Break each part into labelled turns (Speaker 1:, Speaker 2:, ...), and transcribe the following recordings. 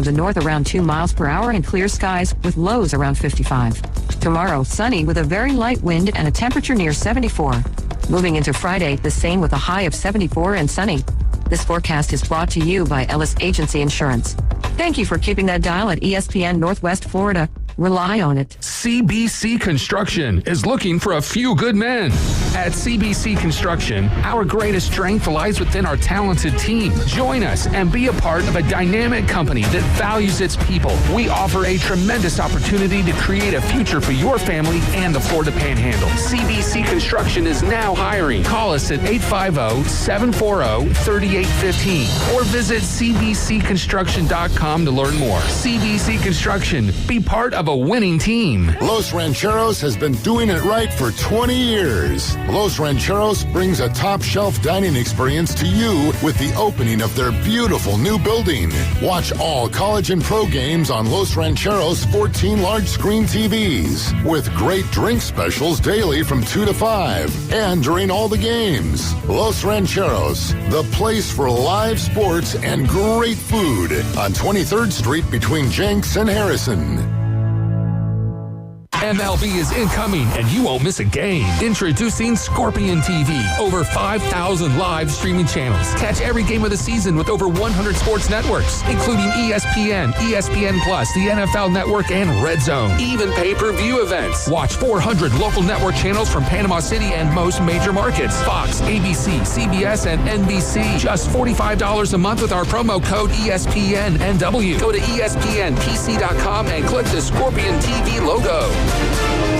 Speaker 1: the north around 2 miles per hour and clear skies with lows around 55. Tomorrow, sunny with a very light wind and a temperature near 74. Moving into Friday, the same with a high of 74 and sunny. This forecast is brought to you by Ellis Agency Insurance. Thank you for keeping that dial at ESPN Northwest Florida. Rely on it.
Speaker 2: CBC Construction is looking for a few good men. At CBC Construction, our greatest strength lies within our talented team. Join us and be a part of a dynamic company that values its people. We offer a tremendous opportunity to create a future for your family and the Florida Panhandle. CBC Construction is now hiring. Call us at 850-740-3815 or visit cbcconstruction.com to learn more. CBC Construction. Be part of a winning team.
Speaker 3: Los Rancheros has been doing it right for 20 years. Los Rancheros brings a top-shelf dining experience to you with the opening of their beautiful new building. Watch all college and pro games on Los Rancheros' 14 large-screen TVs with great drink specials daily from 2 to 5 and during all the games. Los Rancheros, the place for live sports and great food on 23rd Street between Jenks and Harrison.
Speaker 2: MLB is incoming, and you won't miss a game. Introducing Scorpion TV. Over 5,000 live streaming channels. Catch every game of the season with over 100 sports networks, including ESPN, ESPN Plus, the NFL Network, and Red Zone. Even pay-per-view events. Watch 400 local network channels from Panama City and most major markets. Fox, ABC, CBS, and NBC. Just $45 a month with our promo code ESPNNW. Go to ESPNPC.com and click the Scorpion TV logo.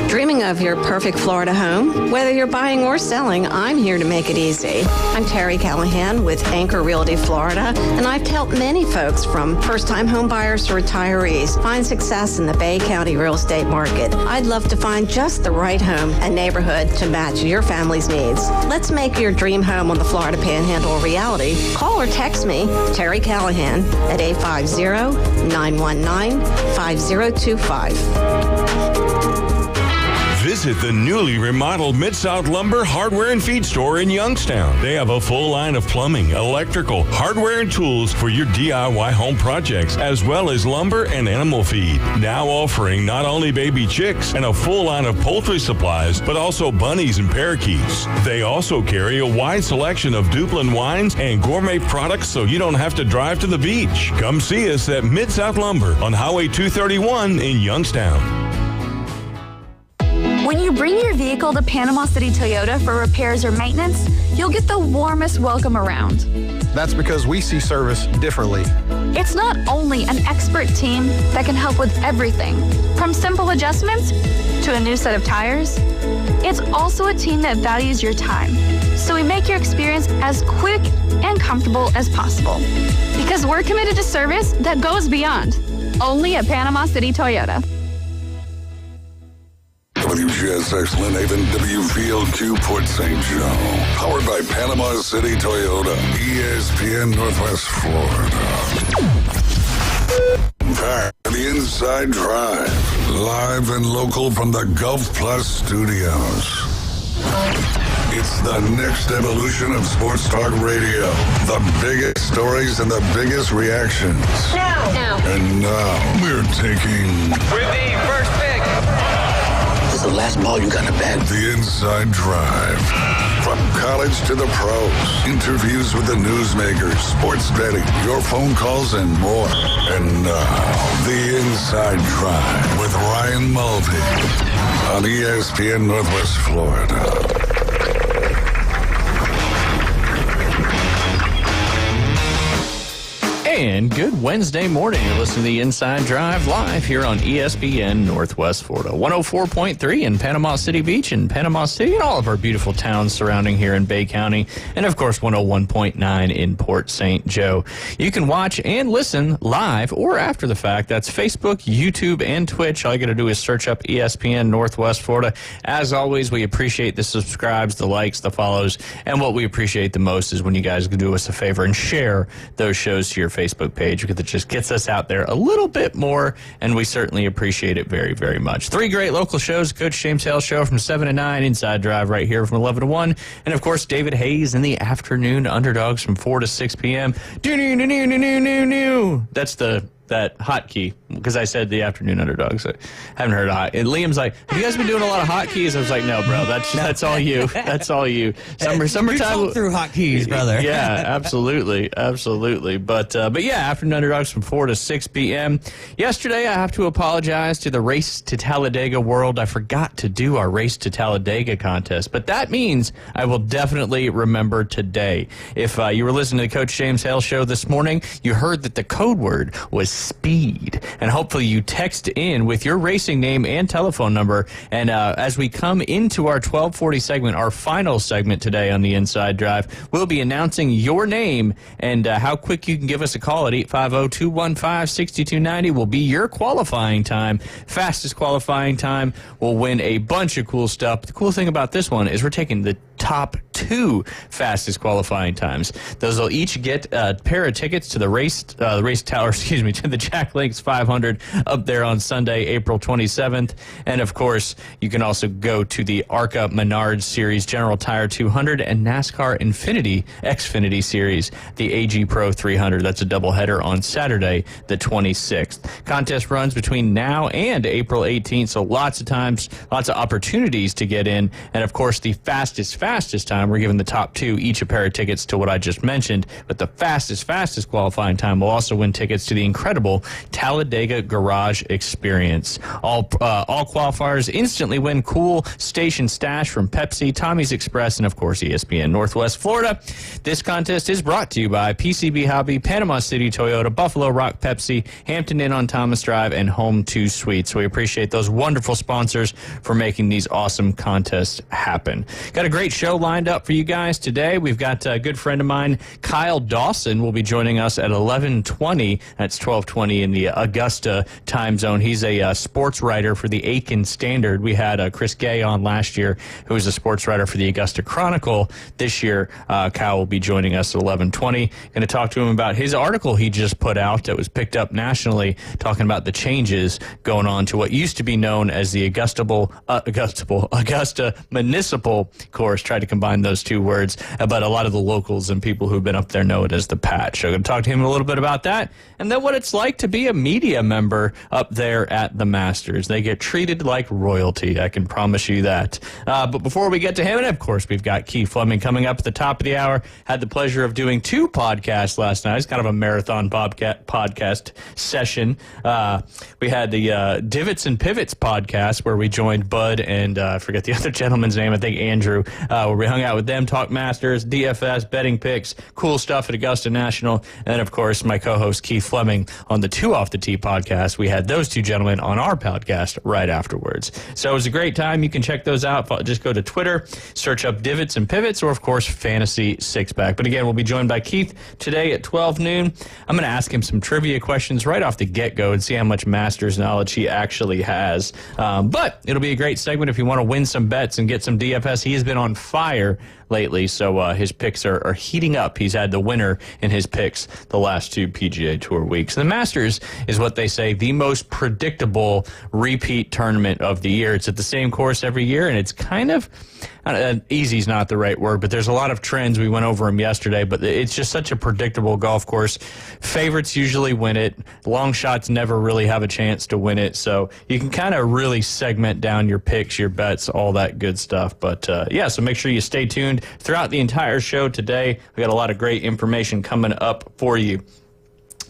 Speaker 4: Dreaming of your perfect Florida home? Whether you're buying or selling, I'm here to make it easy. I'm Terry Callahan with Anchor Realty Florida, and I've helped many folks from first-time home buyers to retirees find success in the Bay County real estate market. I'd love to find just the right home and neighborhood to match your family's needs. Let's make your dream home on the Florida Panhandle a reality. Call or text me, Terry Callahan, at 850-919-5025.
Speaker 5: Visit the newly remodeled Mid-South Lumber Hardware and Feed Store in Youngstown. They have a full line of plumbing, electrical, hardware, and tools for your DIY home projects, as well as lumber and animal feed. Now offering not only baby chicks and a full line of poultry supplies, but also bunnies and parakeets. They also carry a wide selection of Duplin wines and gourmet products so you don't have to drive to the beach. Come see us at Mid-South Lumber on Highway 231 in Youngstown.
Speaker 6: When you bring your vehicle to Panama City Toyota for repairs or maintenance, you'll get the warmest welcome around.
Speaker 7: That's because we see service differently.
Speaker 6: It's not only an expert team that can help with everything, from simple adjustments to a new set of tires. It's also a team that values your time, so we make your experience as quick and comfortable as possible. Because we're committed to service that goes beyond. Only at Panama City Toyota.
Speaker 8: WGSX Lynnhaven, WVLQ Port St. Joe. Powered by Panama City Toyota. ESPN Northwest Florida. Back to the Inside Drive. Live and local from the Gulf Plus studios. It's the next evolution of Sports Talk Radio. The biggest stories and the biggest reactions.
Speaker 9: Now.
Speaker 8: And now, we're taking...
Speaker 9: With the first pick.
Speaker 10: This is the last ball you got in the bag.
Speaker 8: The Inside Drive. From college to the pros. Interviews with the newsmakers, sports betting, your phone calls, and more. And now, The Inside Drive with Ryan Mulvey on ESPN Northwest Florida.
Speaker 11: And good Wednesday morning. You're listening to the Inside Drive live here on ESPN Northwest Florida. 104.3 in Panama City Beach and Panama City and all of our beautiful towns surrounding here in Bay County. And, of course, 101.9 in Port St. Joe. You can watch and listen live or after the fact. That's Facebook, YouTube, and Twitch. All you got to do is search up ESPN Northwest Florida. As always, we appreciate the subscribes, the likes, the follows. And what we appreciate the most is when you guys can do us a favor and share those shows to your Facebook page, because it just gets us out there a little bit more, and we certainly appreciate it very, very much. 3 great local shows. Coach James Hale Show from 7 to 9, Inside Drive right here from 11 to 1, and of course David Hayes in the afternoon, Underdogs from 4 to 6 p.m. That's the that hotkey, because I said the afternoon underdogs. I haven't heard of and Liam's like, have you guys been doing a lot of hotkeys? I was like, no, bro, that's all you. That's all you. Summertime.
Speaker 12: You talk through hotkeys, brother.
Speaker 11: Yeah, absolutely. But yeah, afternoon underdogs from 4 to 6 p.m. Yesterday, I have to apologize to the Race to Talladega world. I forgot to do our Race to Talladega contest, but that means I will definitely remember today. If you were listening to the Coach James Hale show this morning, you heard that the code word was speed, and hopefully you text in with your racing name and telephone number. And as we come into our 1240 segment, our final segment today on the Inside Drive, we'll be announcing your name and how quick you can give us a call at 850-215-6290 will be your qualifying time. Fastest qualifying time will win a bunch of cool stuff. The cool thing about this one is we're taking the top 2 fastest qualifying times. Those will each get a pair of tickets to the to the Jack Links 500 up there on Sunday, April 27th. And of course, you can also go to the ARCA Menards Series, General Tire 200, and NASCAR Xfinity Series, the AG Pro 300. That's a doubleheader on Saturday, the 26th. Contest runs between now and April 18th, so lots of opportunities to get in. And of course, the fastest time, we're giving the top 2 each a pair of tickets to what I just mentioned, but the fastest qualifying time will also win tickets to the incredible Talladega Garage Experience. All qualifiers instantly win cool station stash from Pepsi, Tommy's Express, and of course ESPN Northwest Florida. This contest is brought to you by PCB Hobby, Panama City Toyota, Buffalo Rock Pepsi, Hampton Inn on Thomas Drive, and Home 2 Suites. So we appreciate those wonderful sponsors for making these awesome contests happen. Got a great show lined up for you guys today. We've got a good friend of mine, Kyle Dawson, will be joining us at 11:20. That's 12:20 in the Augusta time zone. He's a sports writer for the Aiken Standard. We had Chris Gay on last year, who was a sports writer for the Augusta Chronicle. This year, Kyle will be joining us at 11:20. Going to talk to him about his article he just put out that was picked up nationally, talking about the changes going on to what used to be known as the Augusta Municipal Course. Tried to combine those two words, but a lot of the locals and people who've been up there know it as the Patch. So I'm going to talk to him a little bit about that, and then what it's like to be a media member up there at the Masters. They get treated like royalty, I can promise you that. But before we get to him, and of course we've got Keith Fleming coming up at the top of the hour. Had the pleasure of doing 2 podcasts last night. It's kind of a marathon podcast session. We had the Divots and Pivots podcast where we joined Bud and I forget the other gentleman's name, I think Andrew, where we hung out with them, talk Masters, DFS, betting picks, cool stuff at Augusta National. And then, of course, my co-host Keith Fleming on the 2 Off the Tee podcast. We had those 2 gentlemen on our podcast right afterwards. So it was a great time. You can check those out. Just go to Twitter, search up Divots and Pivots, or, of course, Fantasy Six-Pack. But again, we'll be joined by Keith today at 12 noon. I'm going to ask him some trivia questions right off the get-go and see how much Masters knowledge he actually has. But it'll be a great segment if you want to win some bets and get some DFS. He has been on fire lately, so his picks are heating up. He's had the winner in his picks the last 2 PGA Tour weeks. The Masters is what they say the most predictable repeat tournament of the year. It's at the same course every year, and it's kind of easy is not the right word, but there's a lot of trends. We went over them yesterday, but it's just such a predictable golf course. Favorites usually win it. Long shots never really have a chance to win it, so you can kind of really segment down your picks, your bets, all that good stuff. But yeah, so make sure you stay tuned throughout the entire show today. We got a lot of great information coming up for you.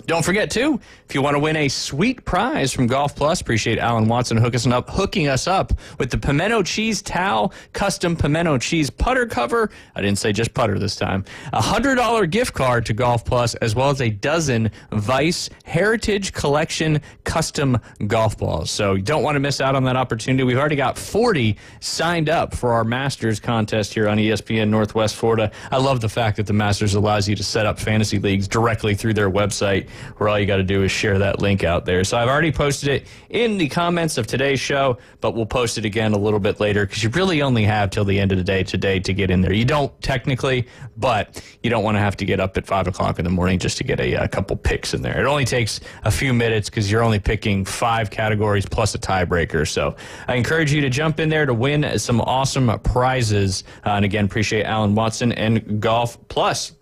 Speaker 11: Don't forget, too, if you want to win a sweet prize from Golf Plus, appreciate Alan Watson hooking us up with the Pimento Cheese Towel Custom Pimento Cheese Putter Cover. I didn't say just putter this time. A $100 gift card to Golf Plus, as well as a dozen Vice Heritage Collection custom golf balls. So you don't want to miss out on that opportunity. We've already got 40 signed up for our Masters contest here on ESPN Northwest Florida. I love the fact that the Masters allows you to set up fantasy leagues directly through their website, where all you got to do is share that link out there. So I've already posted it in the comments of today's show, but we'll post it again a little bit later because you really only have till the end of the day today to get in there. You don't technically, but you don't want to have to get up at 5 o'clock in the morning just to get a couple picks in there. It only takes a few minutes because you're only picking 5 categories plus a tiebreaker. So I encourage you to jump in there to win some awesome prizes. And again, appreciate Alan Watson and Golf Plus.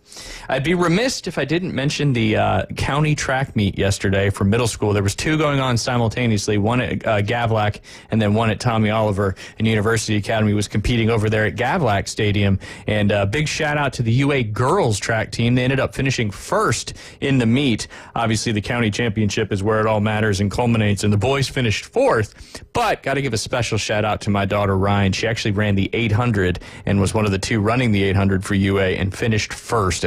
Speaker 11: I'd be remiss if I didn't mention the county track meet yesterday for middle school. There was 2 going on simultaneously, one at Gavlac and then one at Tommy Oliver. And University Academy was competing over there at Gavlac Stadium. And big shout out to the UA girls track team. They ended up finishing first in the meet. Obviously, the county championship is where it all matters and culminates. And the boys finished 4th. But got to give a special shout out to my daughter Ryan. She actually ran the 800 and was one of the 2 running the 800 for UA and finished first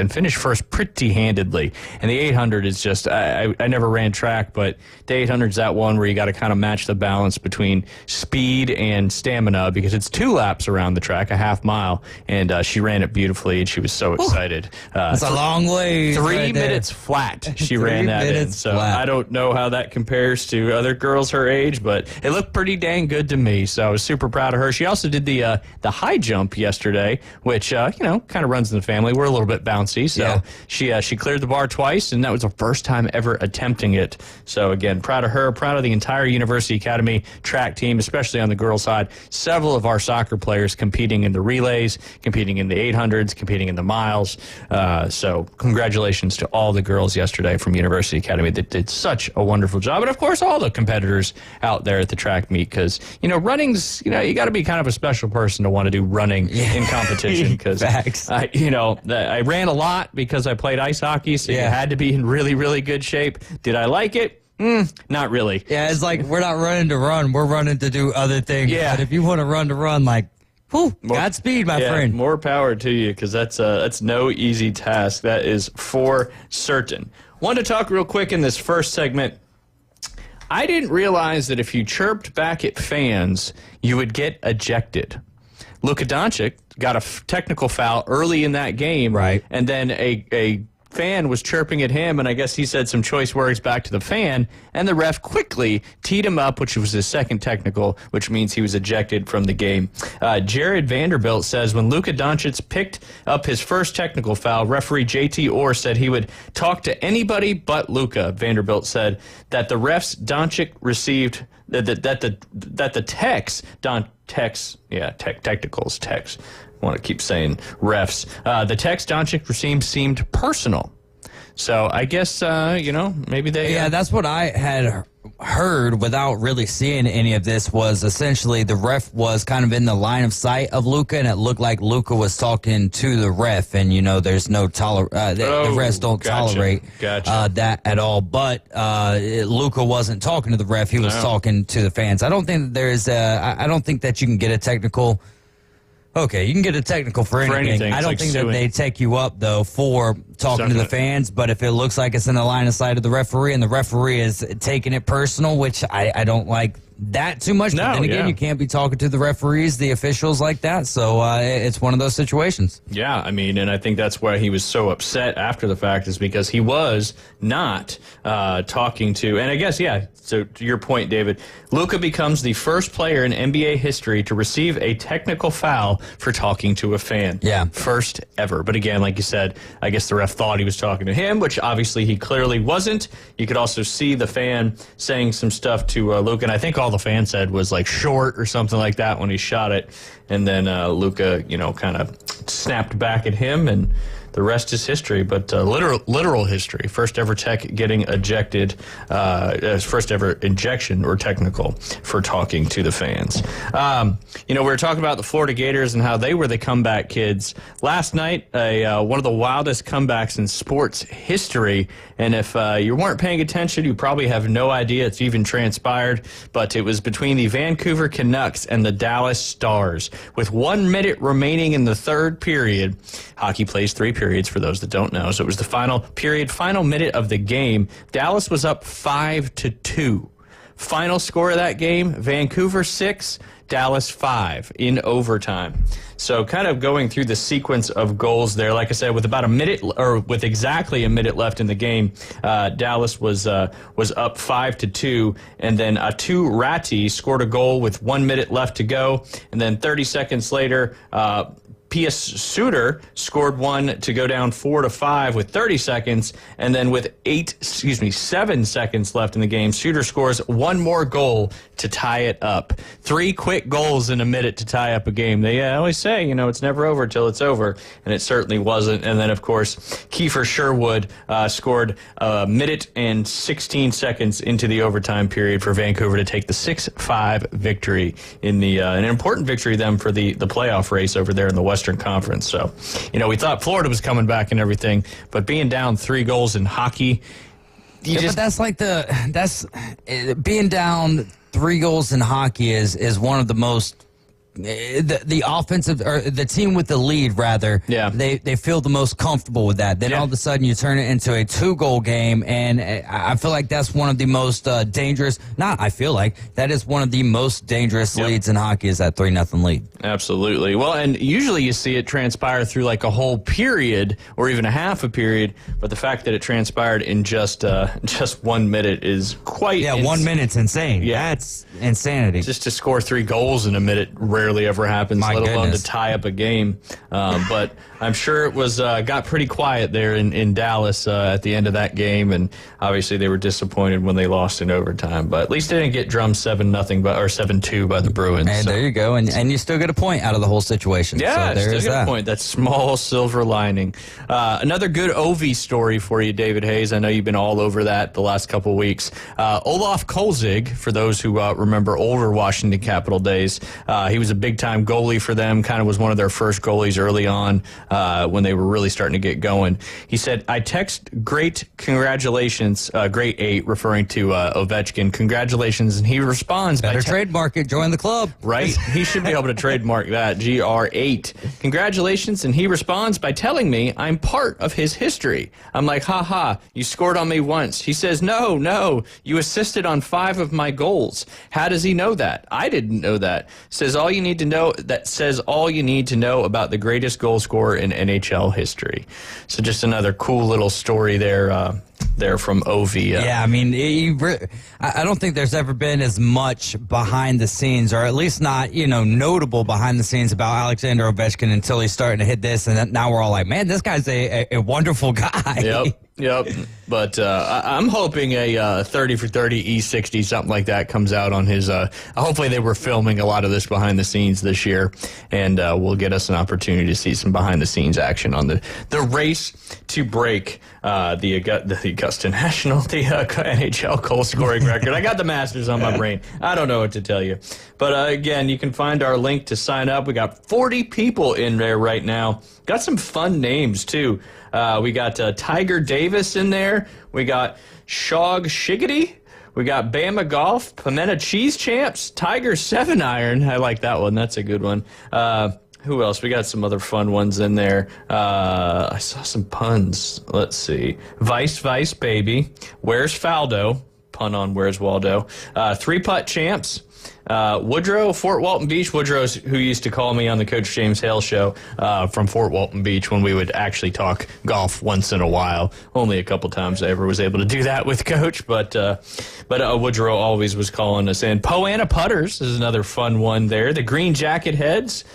Speaker 11: pretty handedly. And the 800 is just, I never ran track, but the 800 is that one where you got to kind of match the balance between speed and stamina, because it's 2 laps around the track, a half mile, and she ran it beautifully, and she was so excited.
Speaker 12: It's a long way.
Speaker 11: 3 minutes flat she ran that in. So flat. I don't know how that compares to other girls her age, but it looked pretty dang good to me, so I was super proud of her. She also did the high jump yesterday, which, kind of runs in the family. We're a little bit bouncy, so she cleared the bar twice, and that was her first time ever attempting it. So again, proud of her, proud of the entire University Academy track team, especially on the girls' side. Several of our soccer players competing in the relays, competing in the 800s, competing in the miles. So congratulations to all the girls yesterday from University Academy that did such a wonderful job. And of course, all the competitors out there at the track meet, because, running's, you got to be kind of a special person to want to do running in competition, because I ran a lot because I played ice hockey, so you had to be in really, really good shape. Did I like it? Not really.
Speaker 12: Yeah, it's like we're not running to run. We're running to do other things. Yeah. But if you want to run, like, Godspeed, my friend.
Speaker 11: More power to you, because that's no easy task. That is for certain. Want to talk real quick in this first segment. I didn't realize that if you chirped back at fans, you would get ejected. Luka Doncic got a technical foul early in that game, right? And then a fan was chirping at him, and I guess he said some choice words back to the fan, and the ref quickly teed him up, which was his second technical, which means he was ejected from the game. Jared Vanderbilt says when Luka Doncic picked up his first technical foul, referee JT Orr said he would talk to anybody but Luka. Vanderbilt said that the refs Doncic received that the technicals. I want to keep saying refs. The text Doncic received seemed personal. So I guess, maybe they...
Speaker 12: Yeah, that's what I had heard without really seeing any of this, was essentially the ref was kind of in the line of sight of Luka, and it looked like Luka was talking to the ref, and, there's no the refs don't tolerate that at all. But Luka wasn't talking to the ref. He was talking to the fans. I don't think I don't think that you can get a technical... Okay, you can get a technical for anything. I don't think that they take you up, though, for talking to the fans. But if it looks like it's in the line of sight of the referee and the referee is taking it personal, which I don't like that too much. But then again, you can't be talking to the referees, the officials like that. So it's one of those situations.
Speaker 11: Yeah, and I think that's why he was so upset after the fact, is because he was not talking to, and I guess, so to your point, David, Luka becomes the first player in NBA history to receive a technical foul for talking to a fan. Yeah. First ever. But again, like you said, I guess the ref thought he was talking to him, which obviously he clearly wasn't. You could also see the fan saying some stuff to Luka, and I think all the fan said was like short or something like that when he shot it. And then Luka, kind of snapped back at him, and the rest is history, but literal history. First ever tech getting ejected, first ever injection or technical for talking to the fans. We were talking about the Florida Gators and how they were the comeback kids. Last night, one of the wildest comebacks in sports history. And if you weren't paying attention, you probably have no idea it's even transpired. But it was between the Vancouver Canucks and the Dallas Stars. With 1 minute remaining in the third period, hockey plays 3 periods for those that don't know. So it was the final period, final minute of the game. Dallas was up 5-2. Final score of that game, Vancouver 6, Dallas 5 in overtime. So kind of going through the sequence of goals there, like I said, with about a minute, or with exactly a minute left in the game, Dallas was up 5-2, and then Atu Ratti scored a goal with 1 minute left to go, and then 30 seconds later, Pius Suter scored one to go down 4-5 with 30 seconds, and then with 7 seconds left in the game, Suter scores one more goal to tie it up. 3 quick goals in a minute to tie up a game. They always say, it's never over till it's over, and it certainly wasn't. And then, of course, Kiefer Sherwood scored a minute and 16 seconds into the overtime period for Vancouver to take the 6-5 victory in the an important victory then for the playoff race over there in the Western Conference. So, we thought Florida was coming back and everything, but being down 3 goals in hockey,
Speaker 12: but that's being down 3 goals in hockey is one of the most. The offensive, or the team with the lead, rather, they feel the most comfortable with that. Then all of a sudden you turn it into a 2-goal game, and I feel like that's one of the most dangerous. That is one of the most dangerous leads in hockey, is that 3-0 lead.
Speaker 11: Absolutely. Well, and usually you see it transpire through like a whole period or even a half a period, but the fact that it transpired in just 1 minute is quite
Speaker 12: 1 minute's insane.
Speaker 11: Yeah,
Speaker 12: it's insanity.
Speaker 11: Just to score 3 goals in a minute rarely ever happens, let alone to tie up a game. But I'm sure it was got pretty quiet there in Dallas at the end of that game, and obviously they were disappointed when they lost in overtime. But at least they didn't get drummed 7-0 or 7-2 by the Bruins.
Speaker 12: And there you go, and you still get a point out of the whole situation.
Speaker 11: Yeah,
Speaker 12: so
Speaker 11: still get a point. That small silver lining. Another good Ovi story for you, David Hayes. I know you've been all over that the last couple of weeks. Olaf Kolzig, for those who remember older Washington Capital days, he was a big-time goalie for them, kind of was one of their first goalies early on when they were really starting to get going. He said, I text great congratulations, great 8, referring to Ovechkin, congratulations, and he responds
Speaker 12: Better trademark it, join the club.
Speaker 11: Right? He should be able to trademark that, GR8. Congratulations, and he responds by telling me I'm part of his history. I'm like, ha, you scored on me once. He says, no, you assisted on 5 of my goals. How does he know that? I didn't know that. Says all you need to know about the greatest goal scorer in NHL history. So just another cool little story there from Ovi.
Speaker 12: Yeah, I mean, I don't think there's ever been as much behind the scenes, or at least not, notable behind the scenes about Alexander Ovechkin until he's starting to hit this, and now we're all like, man, this guy's a wonderful guy.
Speaker 11: Yep. But I'm hoping a 30 for 30 E60, something like that, comes out on his. Hopefully they were filming a lot of this behind the scenes this year, and will get us an opportunity to see some behind the scenes action on the race to break the Augusta National, the NHL goal scoring record. I got the Masters on my brain. I don't know what to tell you. But again, you can find our link to sign up. We got 40 people in there right now. Got some fun names, too. We got Tiger Davis in there. We got Shog Shiggity. We got Bama Golf, Pimenta Cheese Champs, Tiger 7-Iron. I like that one. That's a good one. Who else? We got some other fun ones in there. I saw some puns. Let's see. Vice Baby. Where's Faldo? Pun on Where's Waldo. 3-Putt Champs. Woodrow, Fort Walton Beach. Woodrow's who used to call me on the Coach James Hale show from Fort Walton Beach when we would actually talk golf once in a while. Only a couple times I ever was able to do that with Coach, but Woodrow always was calling us in. Poana Putters is another fun one there. The Green Jacket Heads.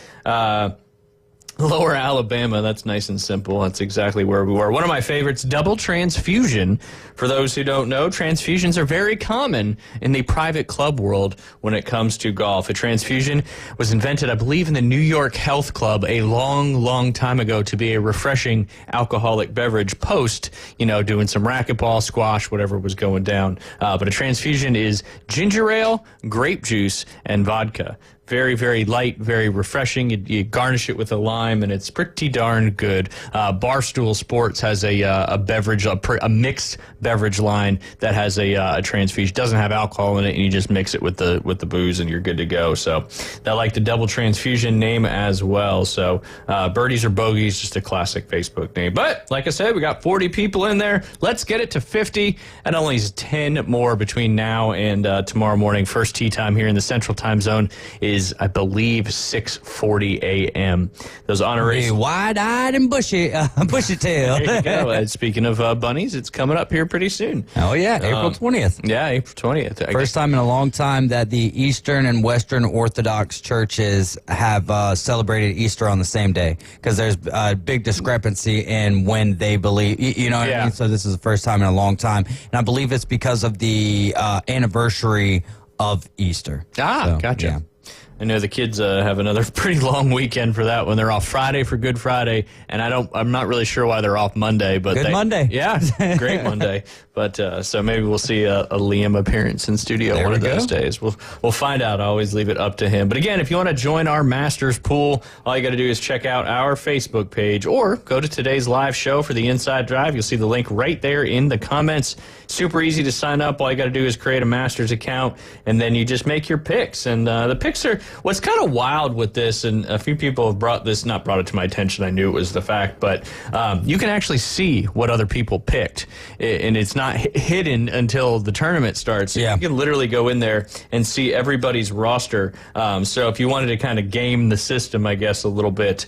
Speaker 11: Lower Alabama, that's nice and simple. That's exactly where we were. One of my favorites, Double Transfusion. For those who don't know, transfusions are very common in the private club world when it comes to golf. A transfusion was invented, I believe, in the New York Health Club a long, long time ago to be a refreshing alcoholic beverage post, doing some racquetball, squash, whatever was going down. But a transfusion is ginger ale, grape juice, and vodka. Very, very light, very refreshing. You garnish it with a lime, and it's pretty darn good. Barstool Sports has a beverage, a mixed beverage line that has a transfusion. Doesn't have alcohol in it, and you just mix it with the booze, and you're good to go. So I like the Double Transfusion name as well. So Birdies or Bogeys, just a classic Facebook name. But like I said, we got 40 people in there. Let's get it to 50, and only 10 more between now and tomorrow morning. First tee time here in the Central Time Zone is is, I believe, 6:40 a.m. Those honor race.
Speaker 12: Wide-eyed and bushy tail.
Speaker 11: There you go. And speaking of bunnies, it's coming up here pretty soon.
Speaker 12: Oh, yeah, April 20th.
Speaker 11: Yeah, April 20th.
Speaker 12: First time in a long time that the Eastern and Western Orthodox churches have celebrated Easter on the same day, because there's a big discrepancy in when they believe, you know what I mean? So this is the first time in a long time. And I believe it's because of the anniversary of Easter.
Speaker 11: Gotcha.
Speaker 12: Yeah.
Speaker 11: I know the kids have another pretty long weekend for that one. They're off Friday for Good Friday, and I'm not really sure why they're off Monday. But
Speaker 12: Good Monday.
Speaker 11: Yeah, great Monday. But so maybe we'll see a Liam appearance in studio one of those days. We'll find out. I always leave it up to him. But again, if you want to join our Masters pool, all you got to do is check out our Facebook page or go to today's live show for the Inside Drive. You'll see the link right there in the comments. Super easy to sign up. All you got to do is create a Masters account, and then you just make your picks. And the picks are what's kind of wild with this, and a few people have brought it to my attention. I knew it was the fact, but you can actually see what other people picked, and it's not hidden until the tournament starts. You can literally go in there and see everybody's roster. So if you wanted to kind of game the system, I guess, a little bit,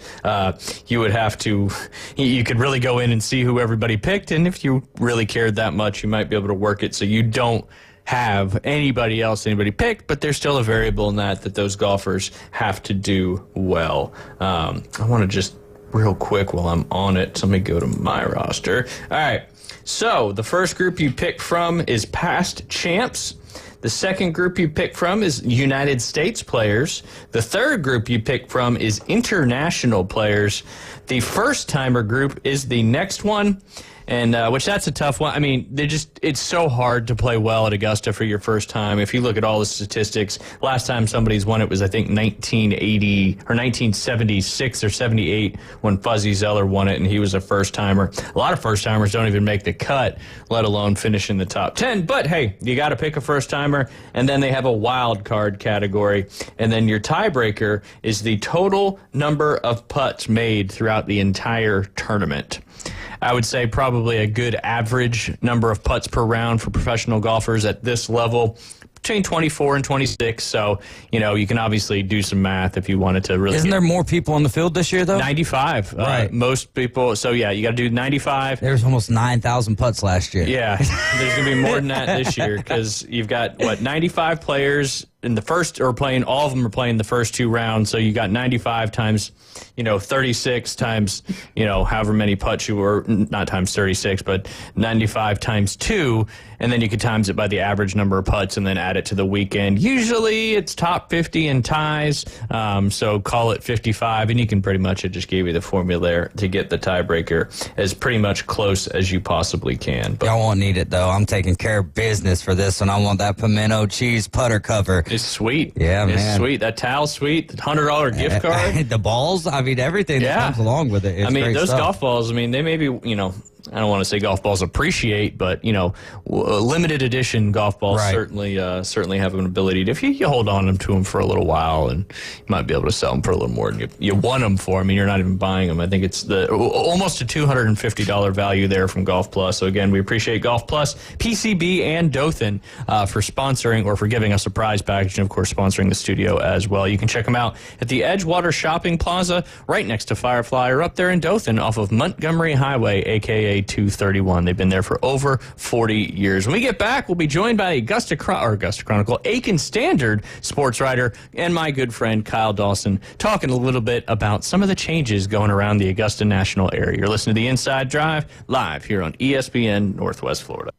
Speaker 11: you would have to, you could really go in and see who everybody picked, and if you really cared that much, you might be able to work it so you don't have anybody picked, but there's still a variable in that those golfers have to do well. I want to just real quick while I'm on it, so let me go to my roster. All right, so the first group you pick from is past champs. The second group you pick from is United States players. The third group you pick from is international players. The first-timer group is the next one, and which that's a tough one. I mean, it's so hard to play well at Augusta for your first time. If you look at all the statistics, last time somebody's won it was, I think, 1980 or 1976 or 78 when Fuzzy Zeller won it, and he was a first-timer. A lot of first-timers don't even make the cut, let alone finish in the top 10. But, hey, you got to pick a first-timer, and then they have a wild card category. And then your tiebreaker is the total number of putts made throughout the entire tournament. I would say probably a good average number of putts per round for professional golfers at this level, between 24 and 26. So, you can obviously do some math if you wanted to really.
Speaker 12: Isn't there more people on the field this year, though?
Speaker 11: 95. Right. Most people. So, yeah, you got to do 95.
Speaker 12: There was almost 9,000 putts last year.
Speaker 11: Yeah. There's going to be more than that this year because you've got, 95 players in the first, or playing, all of them are playing the first two rounds. So you got 95 times, 36 times, however many putts you were, not times 36, but 95 times 2. And then you could times it by the average number of putts and then add it to the weekend. Usually it's top 50 in ties. So call it 55. And you can pretty much, it just gave you the formula there to get the tiebreaker as pretty much close as you possibly can. But
Speaker 12: y'all won't need it, though. I'm taking care of business for this one. I want that pimento cheese putter cover.
Speaker 11: It's sweet.
Speaker 12: Yeah, man.
Speaker 11: It's sweet. That towel's sweet. The $100 gift card.
Speaker 12: The balls. I mean, everything that comes along with it. It's
Speaker 11: those
Speaker 12: stuff.
Speaker 11: golf balls, they may be, I don't want to say golf balls appreciate, but, limited edition golf balls certainly have an ability to, if you hold on to them for a little while, and you might be able to sell them for a little more than you won them for. I mean, you're not even buying them. I think it's almost a $250 value there from Golf Plus. So again, we appreciate Golf Plus, PCB, and Dothan for sponsoring or for giving us a prize package, and of course sponsoring the studio as well. You can check them out at the Edgewater Shopping Plaza right next to Firefly, or up there in Dothan off of Montgomery Highway, aka 231. They've been there for over 40 years. When we get back, we'll be joined by Augusta Chronicle, Aiken Standard sports writer, and my good friend Kyle Dawson, talking a little bit about some of the changes going around the Augusta National area. You're listening to The Inside Drive live here on ESPN Northwest Florida.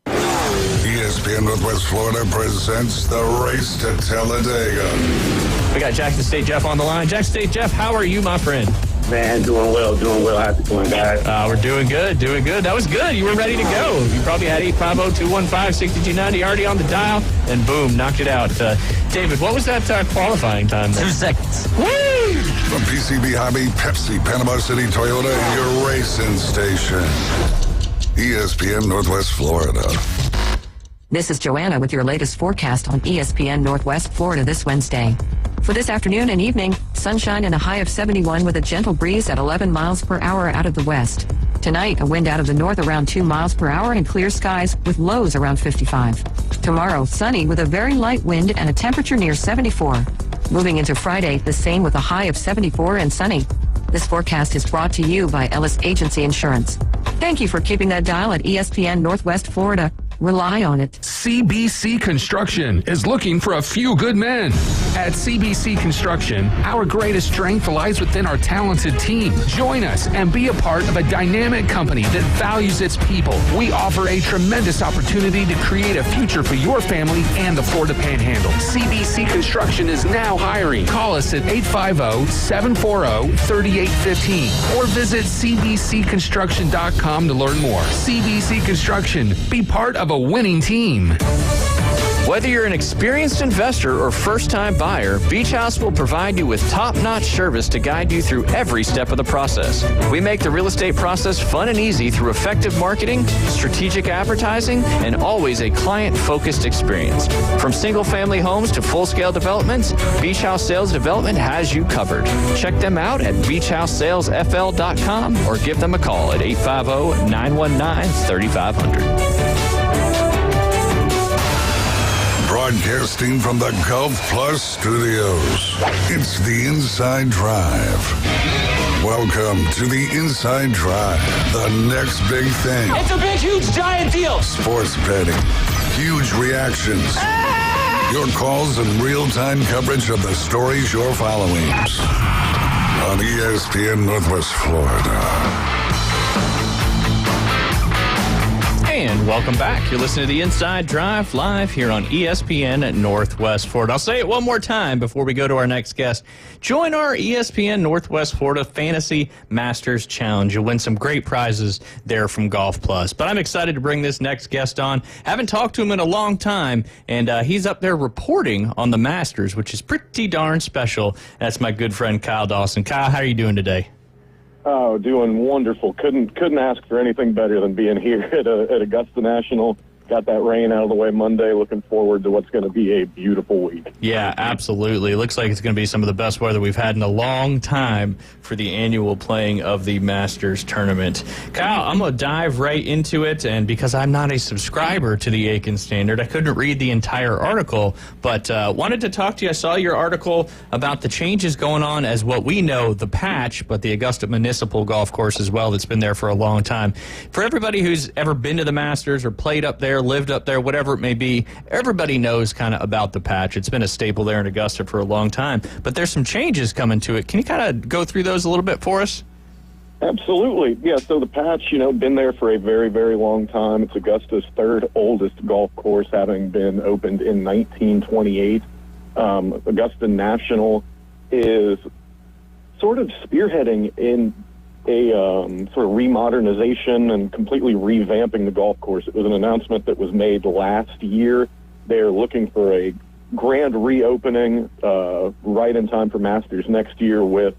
Speaker 8: ESPN Northwest Florida presents the Race to Talladega.
Speaker 11: We got Jackson State Jeff on the line. Jackson State Jeff, how are you, my friend?
Speaker 13: Man, doing well. How's it going, guys?
Speaker 11: We're doing good. That was good. You were ready to go. You probably had 850-215-6290 already on the dial, and boom, knocked it out. David, what was that qualifying time there?
Speaker 12: 2 seconds.
Speaker 11: Woo!
Speaker 8: From PCB Hobby, Pepsi, Panama City, Toyota, your racing station. ESPN Northwest Florida.
Speaker 1: This is Joanna with your latest forecast on ESPN Northwest Florida this Wednesday. For this afternoon and evening, sunshine and a high of 71 with a gentle breeze at 11 miles per hour out of the west. Tonight, a wind out of the north around 2 miles per hour and clear skies with lows around 55. Tomorrow, sunny with a very light wind and a temperature near 74. Moving into Friday, the same with a high of 74 and sunny. This forecast is brought to you by Ellis Agency Insurance. Thank you for keeping that dial at ESPN Northwest Florida. Rely on it.
Speaker 2: CBC Construction is looking for a few good men. At CBC Construction, our greatest strength lies within our talented team. Join us and be a part of a dynamic company that values its people. We offer a tremendous opportunity to create a future for your family and the Florida Panhandle. CBC Construction is now hiring. Call us at 850-740-3815 or visit cbcconstruction.com to learn more. CBC Construction. Be part of a winning team.
Speaker 11: Whether you're an experienced investor or first-time buyer, Beach House will provide you with top-notch service to guide you through every step of the process. We make the real estate process fun and easy through effective marketing, strategic advertising, and always a client-focused experience. From single-family homes to full-scale developments, Beach House Sales Development has you covered. Check them out at beachhousesalesfl.com or give them a call at 850-919-3500.
Speaker 8: Broadcasting from the Gulf Plus studios, it's the Inside Drive. Welcome to the Inside Drive, the next big thing.
Speaker 9: It's a big, huge, giant deal.
Speaker 8: Sports betting, huge reactions, your calls and real-time coverage of the stories you're following on ESPN Northwest Florida.
Speaker 11: And welcome back. You're listening to the Inside Drive live here on ESPN at Northwest Florida. I'll say it one more time before we go to our next guest. Join our ESPN Northwest Florida Fantasy Masters Challenge. You'll win some great prizes there from Golf Plus. But I'm excited to bring this next guest on. Haven't talked to him in a long time, and he's up there reporting on the Masters, which is pretty darn special. That's my good friend Kyle Dawson. Kyle, how are you doing today?
Speaker 14: Oh, doing wonderful. Couldn't ask for anything better than being here at Augusta National. Got that rain out of the way Monday. Looking forward to what's going to be a beautiful week.
Speaker 11: Yeah, absolutely. It looks like it's going to be some of the best weather we've had in a long time for the annual playing of the Masters tournament. Kyle, I'm going to dive right into it, and because I'm not a subscriber to the Aiken Standard, I couldn't read the entire article, but wanted to talk to you. I saw your article about the changes going on as what we know, the patch, but the Augusta Municipal Golf Course as well that's been there for a long time. For everybody who's ever been to the Masters or played up there, lived up there, whatever it may be, everybody knows kind of about the patch. It's been a staple there in Augusta for a long time, but there's some changes coming to it. Can you kind of go through those a little bit for us?
Speaker 14: Absolutely. Yeah, so the patch, been there for a very, very long time. It's Augusta's third oldest golf course, having been opened in 1928. Augusta National is sort of spearheading in a sort of remodernization and completely revamping the golf course. It was an announcement that was made last year. They're looking for a grand reopening right in time for Masters next year with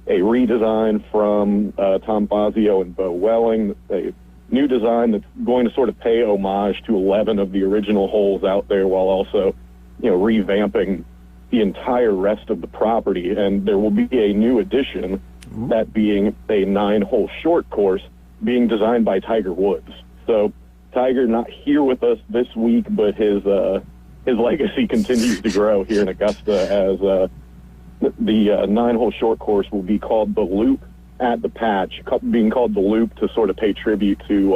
Speaker 14: a redesign from Tom Fazio and Bo Welling, a new design that's going to sort of pay homage to 11 of the original holes out there while also, revamping the entire rest of the property. And there will be a new addition, that being a 9-hole short course being designed by Tiger Woods. So Tiger not here with us this week, but his legacy continues to grow here in Augusta as the 9-hole short course will be called the Loop at the Patch, being called the Loop to sort of pay tribute to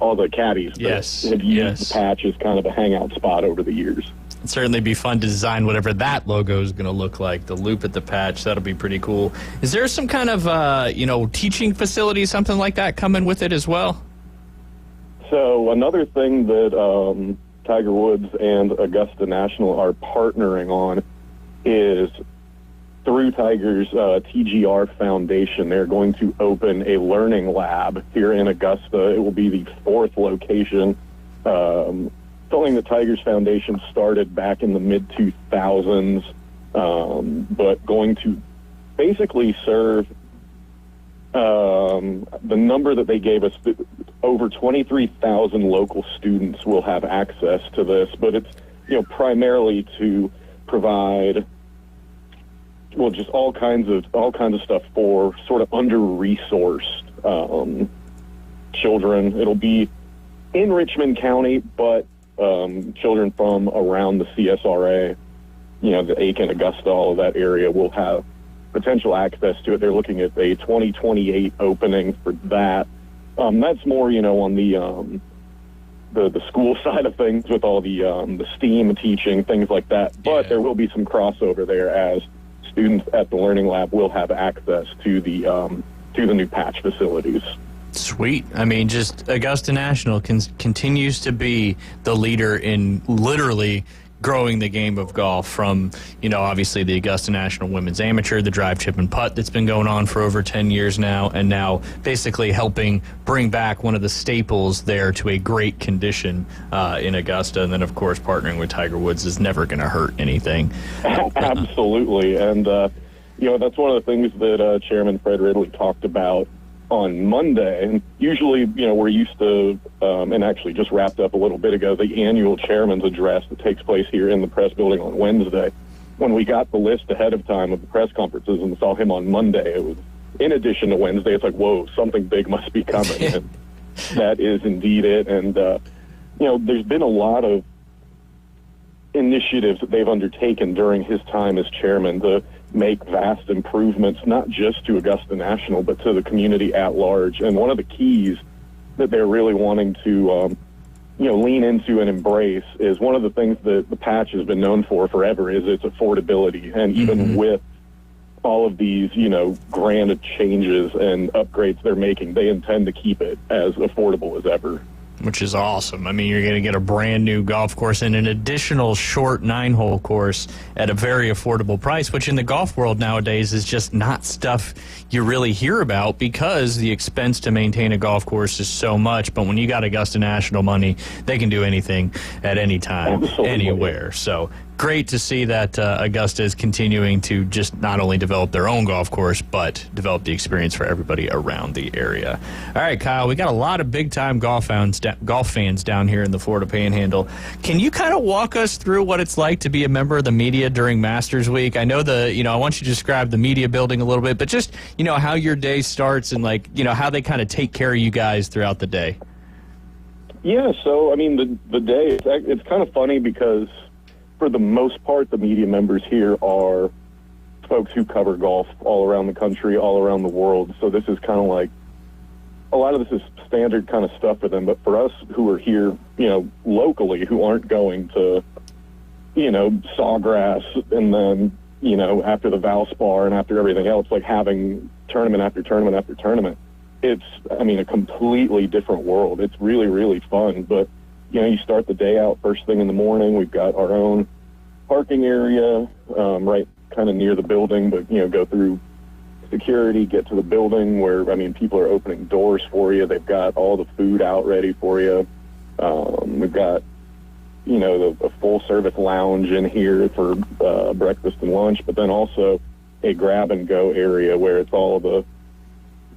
Speaker 14: all the caddies that have used the Patch as kind of a hangout spot over the years.
Speaker 11: It'd certainly be fun to design whatever that logo is going to look like, the Loop at the Patch. That'll be pretty cool. Is there some kind of, teaching facility, something like that coming with it as well?
Speaker 14: So another thing that Tiger Woods and Augusta National are partnering on is through Tiger's TGR Foundation. They're going to open a learning lab here in Augusta. It will be the 4th location. Something that Tiger's Foundation started back in the mid-2000s, but going to basically serve the number that they gave us, over 23,000 local students will have access to this, but it's, primarily to provide, just all kinds of stuff for sort of under-resourced children. It'll be in Richmond County, but children from around the CSRA, the Aiken, Augusta, all of that area will have potential access to it. They're looking at a 2028 opening for that. That's more, on the school side of things with all the STEAM teaching, things like that. But there will be some crossover there as students at the Learning Lab will have access to the new patch facilities.
Speaker 11: Sweet. I mean, just Augusta National continues to be the leader in literally growing the game of golf from, obviously the Augusta National Women's Amateur, the drive, chip, and putt that's been going on for over 10 years now, and now basically helping bring back one of the staples there to a great condition in Augusta. And then, of course, partnering with Tiger Woods is never going to hurt anything.
Speaker 14: Absolutely. And, that's one of the things that Chairman Fred Ridley talked about on Monday. And usually, we're used to, and actually just wrapped up a little bit ago, the annual chairman's address that takes place here in the press building on Wednesday. When we got the list ahead of time of the press conferences and saw him on Monday, it was, in addition to Wednesday, it's like, whoa, something big must be coming. And that is indeed it. And, there's been a lot of initiatives that they've undertaken during his time as chairman to make vast improvements, not just to Augusta National, but to the community at large. And one of the keys that they're really wanting to, lean into and embrace is one of the things that the patch has been known for forever is its affordability. And even with all of these, grand changes and upgrades they're making, they intend to keep it as affordable as ever.
Speaker 11: Which is awesome. I mean, you're going to get a brand new golf course and an additional short 9-hole course at a very affordable price, which in the golf world nowadays is just not stuff you really hear about because the expense to maintain a golf course is so much. But when you got Augusta National money, they can do anything at any time, anywhere. So great to see that Augusta is continuing to just not only develop their own golf course, but develop the experience for everybody around the area. All right, Kyle, we got a lot of big-time golf fans down here in the Florida Panhandle. Can you kind of walk us through what it's like to be a member of the media during Masters Week? I know I want you to describe the media building a little bit, but just, how your day starts and, how they kind of take care of you guys throughout the day.
Speaker 14: Yeah, so, I mean, the day, it's kind of funny because for the most part, the media members here are folks who cover golf all around the country, all around the world. So this is kind of like, a lot of this is standard kind of stuff for them. But for us who are here, locally, who aren't going to, Sawgrass and then, after the Valspar and after everything else, like having tournament after tournament after tournament, it's, a completely different world. It's really, really fun. But you start the day out first thing in the morning. We've got our own parking area right kind of near the building, but, go through security, get to the building where, people are opening doors for you. They've got all the food out ready for you. We've got, the full-service lounge in here for breakfast and lunch, but then also a grab-and-go area where it's all the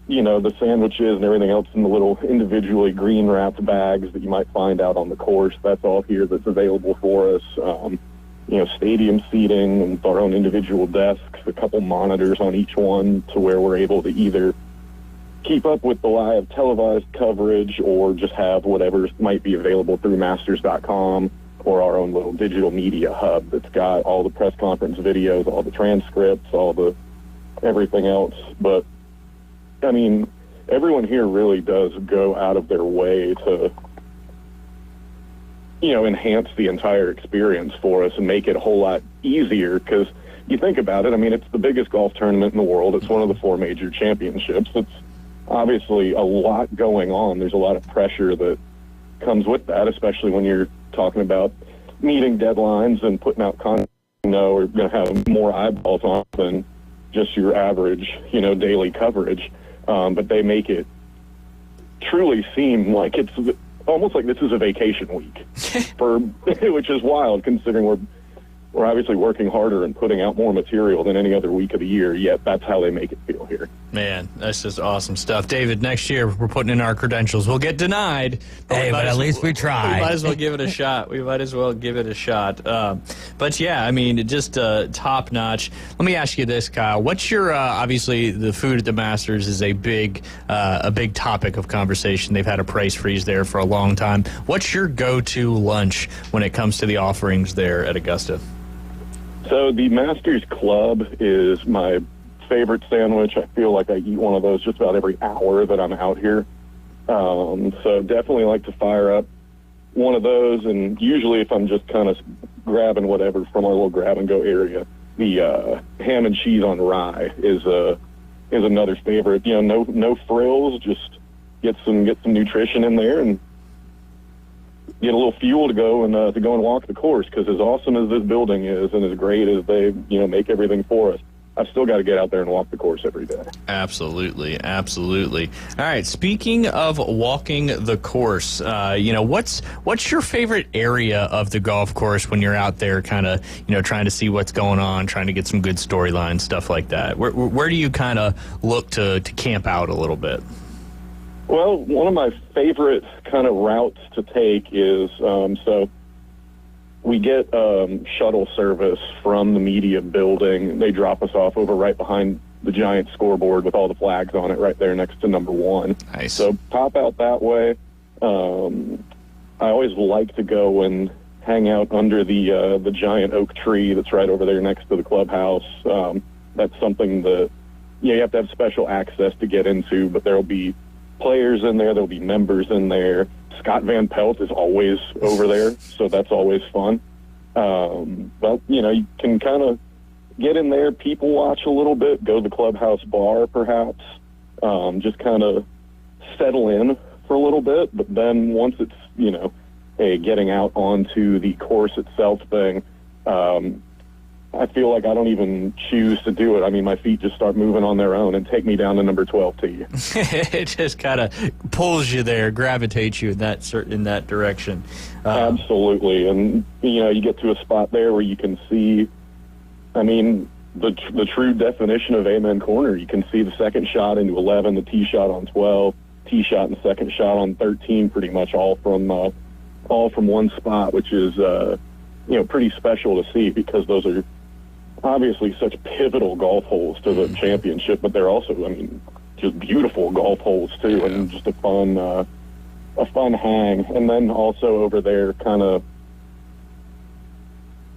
Speaker 14: the sandwiches and everything else in the little individually green wrapped bags that you might find out on the course. That's all here that's available for us. Stadium seating with our own individual desks, a couple monitors on each one to where we're able to either keep up with the live televised coverage or just have whatever might be available through Masters.com or our own little digital media hub that's got all the press conference videos, all the transcripts, all the everything else. But everyone here really does go out of their way to, enhance the entire experience for us and make it a whole lot easier because you think about it, it's the biggest golf tournament in the world. It's one of the 4 major championships. It's obviously a lot going on. There's a lot of pressure that comes with that, especially when you're talking about meeting deadlines and putting out content, we're going to have more eyeballs on than just your average, daily coverage. But they make it truly seem like it's almost like this is a vacation week, which is wild considering we're obviously working harder and putting out more material than any other week of the year, yet that's how they make it feel here.
Speaker 11: Man, that's just awesome stuff. David, next year we're putting in our credentials. We'll get denied.
Speaker 12: But at least we tried.
Speaker 11: We might as well give it a shot. But yeah, I mean, just top notch. Let me ask you this, Kyle. What's your obviously the food at the Masters is a big topic of conversation. They've had a price freeze there for a long time. What's your go-to lunch when it comes to the offerings there at Augusta?
Speaker 14: So the Masters Club is my favorite sandwich. I feel like I eat one of those just about every hour that I'm out here. So definitely like to fire up one of those. And usually if I'm just kind of grabbing whatever from our little grab-and-go area, the ham and cheese on rye is another favorite. You know, no frills, just get some nutrition in there and get a little fuel to go and walk the course, because as awesome as this building is and as great as they make everything for us, I've still got to get out there and walk the course every day.
Speaker 11: Absolutely. All right, speaking of walking the course, what's your favorite area of the golf course when you're out there kind of trying to see what's going on, trying to get some good storylines, stuff like that? Where do you kind of look to camp out a little bit?
Speaker 14: Well, one of my favorite kind of routes to take is, so we get shuttle service from the media building. They drop us off over right behind the giant scoreboard with all the flags on it right there next to number one.
Speaker 11: Nice.
Speaker 14: So pop out that way. I always like to go and hang out under the giant oak tree that's right over there next to the clubhouse. That's something that you have to have special access to get into, but there'll be players in there, there'll be members in there. Scott Van Pelt is always over there, so that's always fun. But, you can kind of get in there, people watch a little bit, go to the clubhouse bar perhaps, just kind of settle in for a little bit. But then once it's, a getting out onto the course itself thing, I feel like I don't even choose to do it. I mean, my feet just start moving on their own and take me down to number 12 tee.
Speaker 11: It just kind of pulls you there, gravitates you in that direction.
Speaker 14: Absolutely. And, you get to a spot there where you can see, I mean, the true definition of Amen Corner. You can see the second shot into 11, the tee shot on 12, tee shot and second shot on 13, pretty much all from one spot, which is, pretty special to see, because those are obviously such pivotal golf holes to the championship, but they're also, just beautiful golf holes too, and just a fun hang. And then also over there, kind of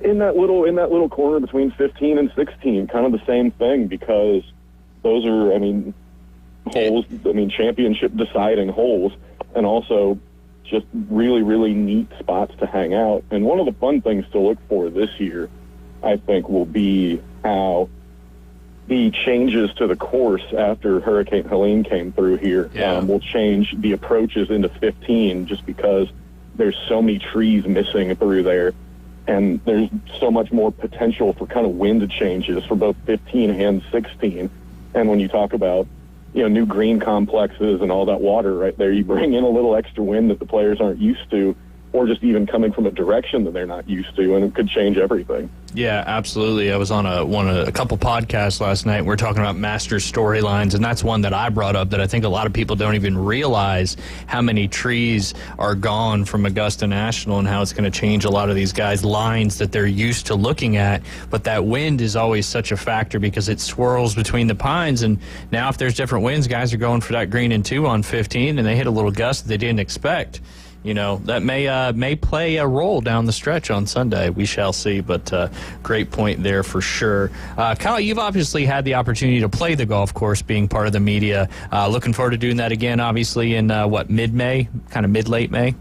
Speaker 14: in that little corner between 15 and 16, kind of the same thing, because those are, holes, championship deciding holes, and also just really, really neat spots to hang out. And one of the fun things to look for this year, I think, will be how the changes to the course after Hurricane Helene came through here will change the approaches into 15, just because there's so many trees missing through there, and there's so much more potential for kind of wind changes for both 15 and 16. And when you talk about new green complexes and all that water right there, you bring in a little extra wind that the players aren't used to, or just even coming from a direction that they're not used to, and it could change everything.
Speaker 11: Yeah, absolutely. I was on a couple podcasts last night. We're talking about Masters storylines, and that's one that I brought up that I think a lot of people don't even realize how many trees are gone from Augusta National and how it's going to change a lot of these guys' lines that they're used to looking at. But that wind is always such a factor because it swirls between the pines, and now if there's different winds, guys are going for that green and 2 on 15, and they hit a little gust that they didn't expect. That may play a role down the stretch on Sunday. We shall see, but great point there for sure. Kyle, you've obviously had the opportunity to play the golf course being part of the media. Looking forward to doing that again, obviously, in, mid-May, kind of mid-late May?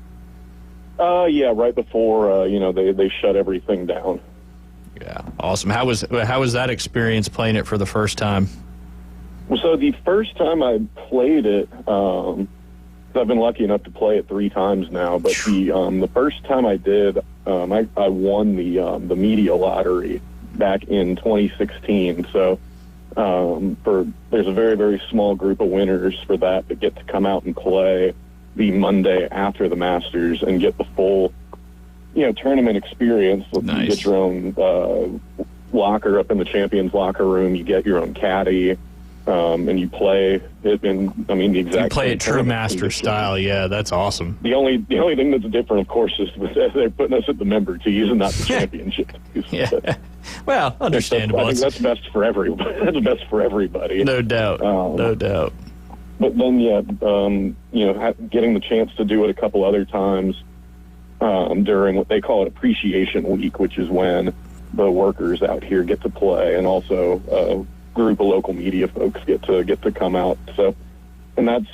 Speaker 14: Yeah, right before, they shut everything down.
Speaker 11: Yeah, awesome. How was that experience playing it for the first time?
Speaker 14: So the first time I played it, I've been lucky enough to play it 3 times now, but the first time I did, I won the media lottery back in 2016. So there's a very, very small group of winners for that get to come out and play the Monday after the Masters and get the full tournament experience.
Speaker 11: Nice.
Speaker 14: You get your own locker up in the champions locker room. You get your own caddy, and you play it in. I mean, the exact.
Speaker 11: You play it true master style. Yeah, that's awesome.
Speaker 14: The only thing that's different, of course, is they're putting us at the member tees and not the championship.
Speaker 11: Yeah. Well, understandable.
Speaker 14: I think that's best for everybody. That's best for everybody.
Speaker 11: No doubt. No doubt.
Speaker 14: But then, getting the chance to do it a couple other times during what they call it Appreciation Week, which is when the workers out here get to play, and also a group of local media folks get to come out. So, and that's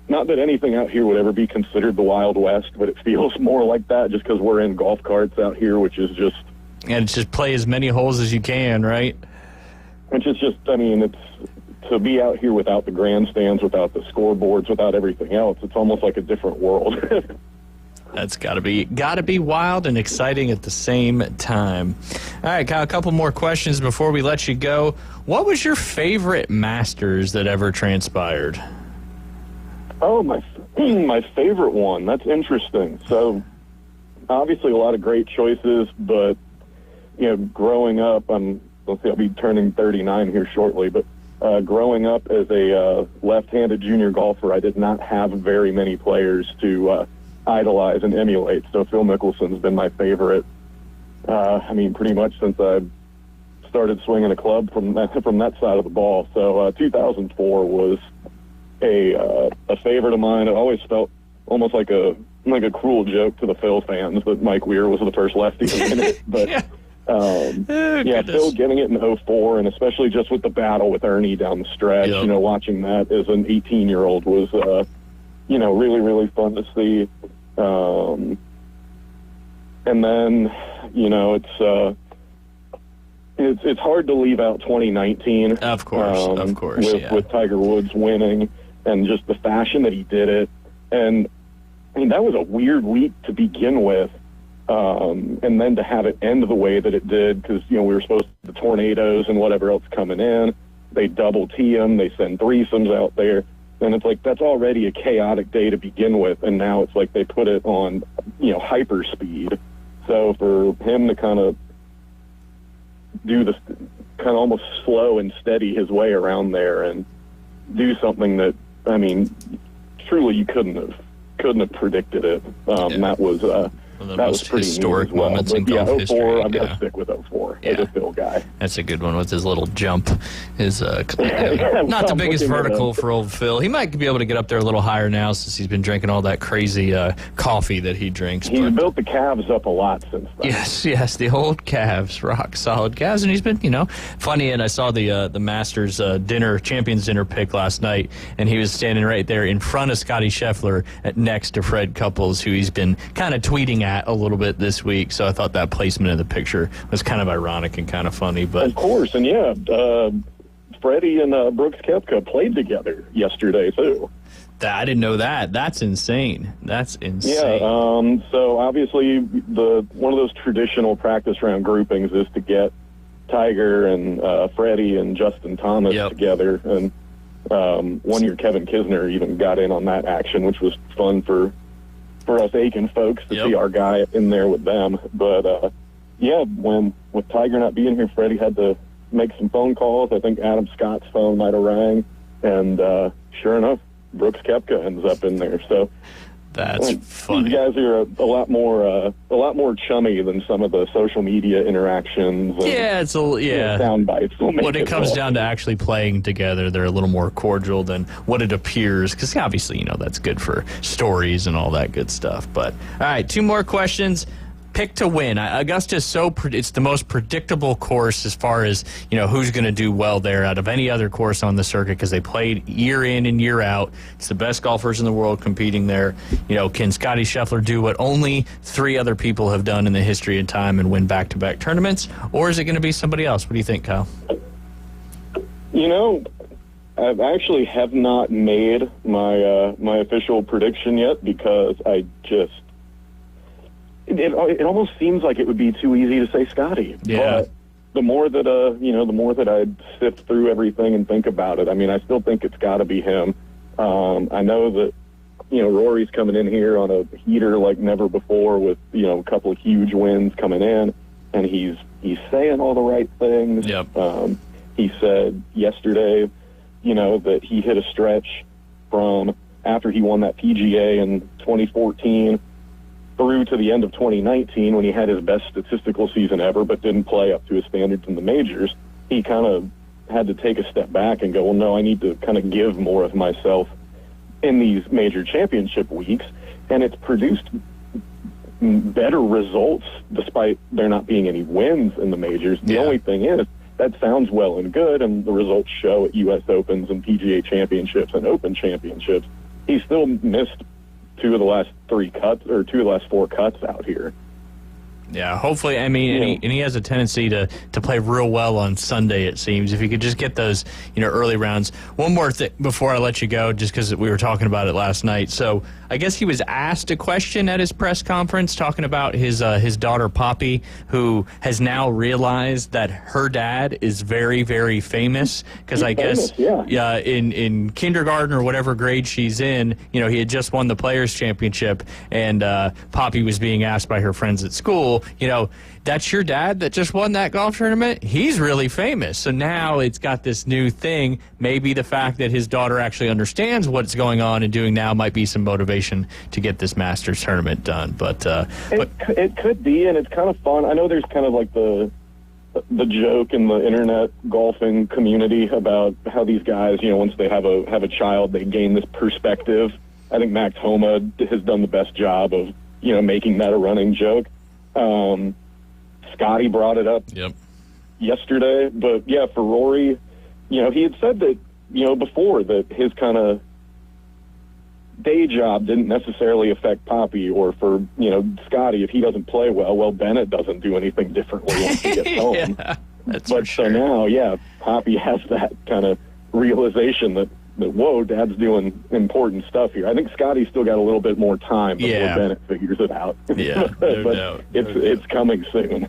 Speaker 14: not that anything out here would ever be considered the Wild West, but it feels more like that just because we're in golf carts out here, which is just.
Speaker 11: And it's just play as many holes as you can, right?
Speaker 14: Which is just, I mean, it's to be out here without the grandstands, without the scoreboards, without everything else. It's almost like a different world.
Speaker 11: That's gotta be wild and exciting at the same time. All right, Kyle, a couple more questions before we let you go. What was your favorite Masters that ever transpired?
Speaker 14: Oh, my favorite one. That's interesting. So, obviously, a lot of great choices, but growing up, I'll be turning 39 here shortly, but growing up as a left-handed junior golfer, I did not have very many players to idolize and emulate. So Phil Mickelson's been my favorite. Pretty much since I started swinging a club from that side of the ball. So 2004 was a favorite of mine. I always felt almost like a cruel joke to the Phil fans that Mike Weir was the first lefty to win it, but. Phil getting it in 2004, and especially just with the battle with Ernie down the stretch, watching that as an 18-year-old was, really, really fun to see. And then, it's hard to leave out 2019.
Speaker 11: Of course,
Speaker 14: with Tiger Woods winning and just the fashion that he did it. And, that was a weird week to begin with. And then to have it end the way that it did, because, we were supposed to the tornadoes and whatever else coming in. They double tee them. They send threesomes out there. And it's like, that's already a chaotic day to begin with. And now it's like they put it on, hyper speed. So for him to kind of do this kind of almost slow and steady his way around there and do something that, truly you couldn't have predicted it. That was, that was pretty
Speaker 11: historic moments in golf history.
Speaker 14: 04, I've got to stick with 04 as a Phil guy.
Speaker 11: That's a good one with his little jump. His not the biggest vertical for old Phil. He might be able to get up there a little higher now since he's been drinking all that crazy coffee that he drinks.
Speaker 14: He's built the calves up a lot since then.
Speaker 11: Yes, the old calves, rock solid calves, and he's been, funny. And I saw the Masters Champions dinner pic last night, and he was standing right there in front of Scotty Scheffler, next to Fred Couples, who he's been kind of tweeting at a little bit this week. So I thought that placement of the picture was kind of ironic and kind of funny. But
Speaker 14: of course, and Freddie and Brooks Koepka played together yesterday too.
Speaker 11: I didn't know that. That's insane. Yeah.
Speaker 14: So obviously, one of those traditional practice round groupings is to get Tiger and Freddie and Justin Thomas together. And 1 year Kevin Kisner even got in on that action, which was fun for us Aiken folks to see our guy in there with them. But, with Tiger not being here, Freddie had to make some phone calls. I think Adam Scott's phone might have rang. And sure enough, Brooks Koepka ends up in there. So
Speaker 11: that's funny.
Speaker 14: These guys are a lot more chummy than some of the social media interactions. And,
Speaker 11: sound bites. When it comes down to actually playing together, they're a little more cordial than what it appears. Because obviously, that's good for stories and all that good stuff. But all right, 2 more questions. Pick to win. Augusta's it's the most predictable course as far as, who's going to do well there out of any other course on the circuit, because they played year in and year out. It's the best golfers in the world competing there. Can Scotty Scheffler do what only 3 other people have done in the history of time and win back-to-back tournaments? Or is it going to be somebody else? What do you think, Kyle?
Speaker 14: I actually have not made my official prediction yet, because I just... It almost seems like it would be too easy to say Scotty.
Speaker 11: Yeah.
Speaker 14: But the more that I sift through everything and think about it, I still think it's got to be him. I know that Rory's coming in here on a heater like never before with, a couple of huge wins coming in, and he's saying all the right things.
Speaker 11: Yep.
Speaker 14: He said yesterday, that he hit a stretch from after he won that PGA in 2014 through to the end of 2019 when he had his best statistical season ever but didn't play up to his standards in the majors. He kind of had to take a step back and go, well, no, I need to kind of give more of myself in these major championship weeks, and it's produced better results despite there not being any wins in the majors. The only thing is, that sounds well and good, and the results show at U.S. Opens and PGA Championships and Open Championships. He still missed two of the last four cuts out here.
Speaker 11: Yeah, hopefully, and he has a tendency to play real well on Sunday, it seems. If he could just get those, early rounds. One more thing before I let you go, just because we were talking about it last night. So I guess he was asked a question at his press conference talking about his daughter, Poppy, who has now realized that her dad is very, very famous. Because I guess in kindergarten or whatever grade she's in, he had just won the Players' Championship, and Poppy was being asked by her friends at school, that's your dad that just won that golf tournament? He's really famous. So now it's got this new thing. Maybe the fact that his daughter actually understands what's going on and doing now might be some motivation to get this Masters tournament done. But
Speaker 14: it could be, and it's kind of fun. I know there's kind of like the joke in the internet golfing community about how these guys, once they have a child, they gain this perspective. I think Max Homa has done the best job of, making that a running joke. Scotty brought it up yesterday, but for Rory, he had said that, before that his kind of day job didn't necessarily affect Poppy, or for, Scotty, if he doesn't play well, Bennett doesn't do anything differently once he gets home. So now, Poppy has that kind of realization that, whoa, Dad's doing important stuff here. I think Scotty's still got a little bit more time before Bennett figures it out.
Speaker 11: Yeah, no doubt.
Speaker 14: It's coming soon.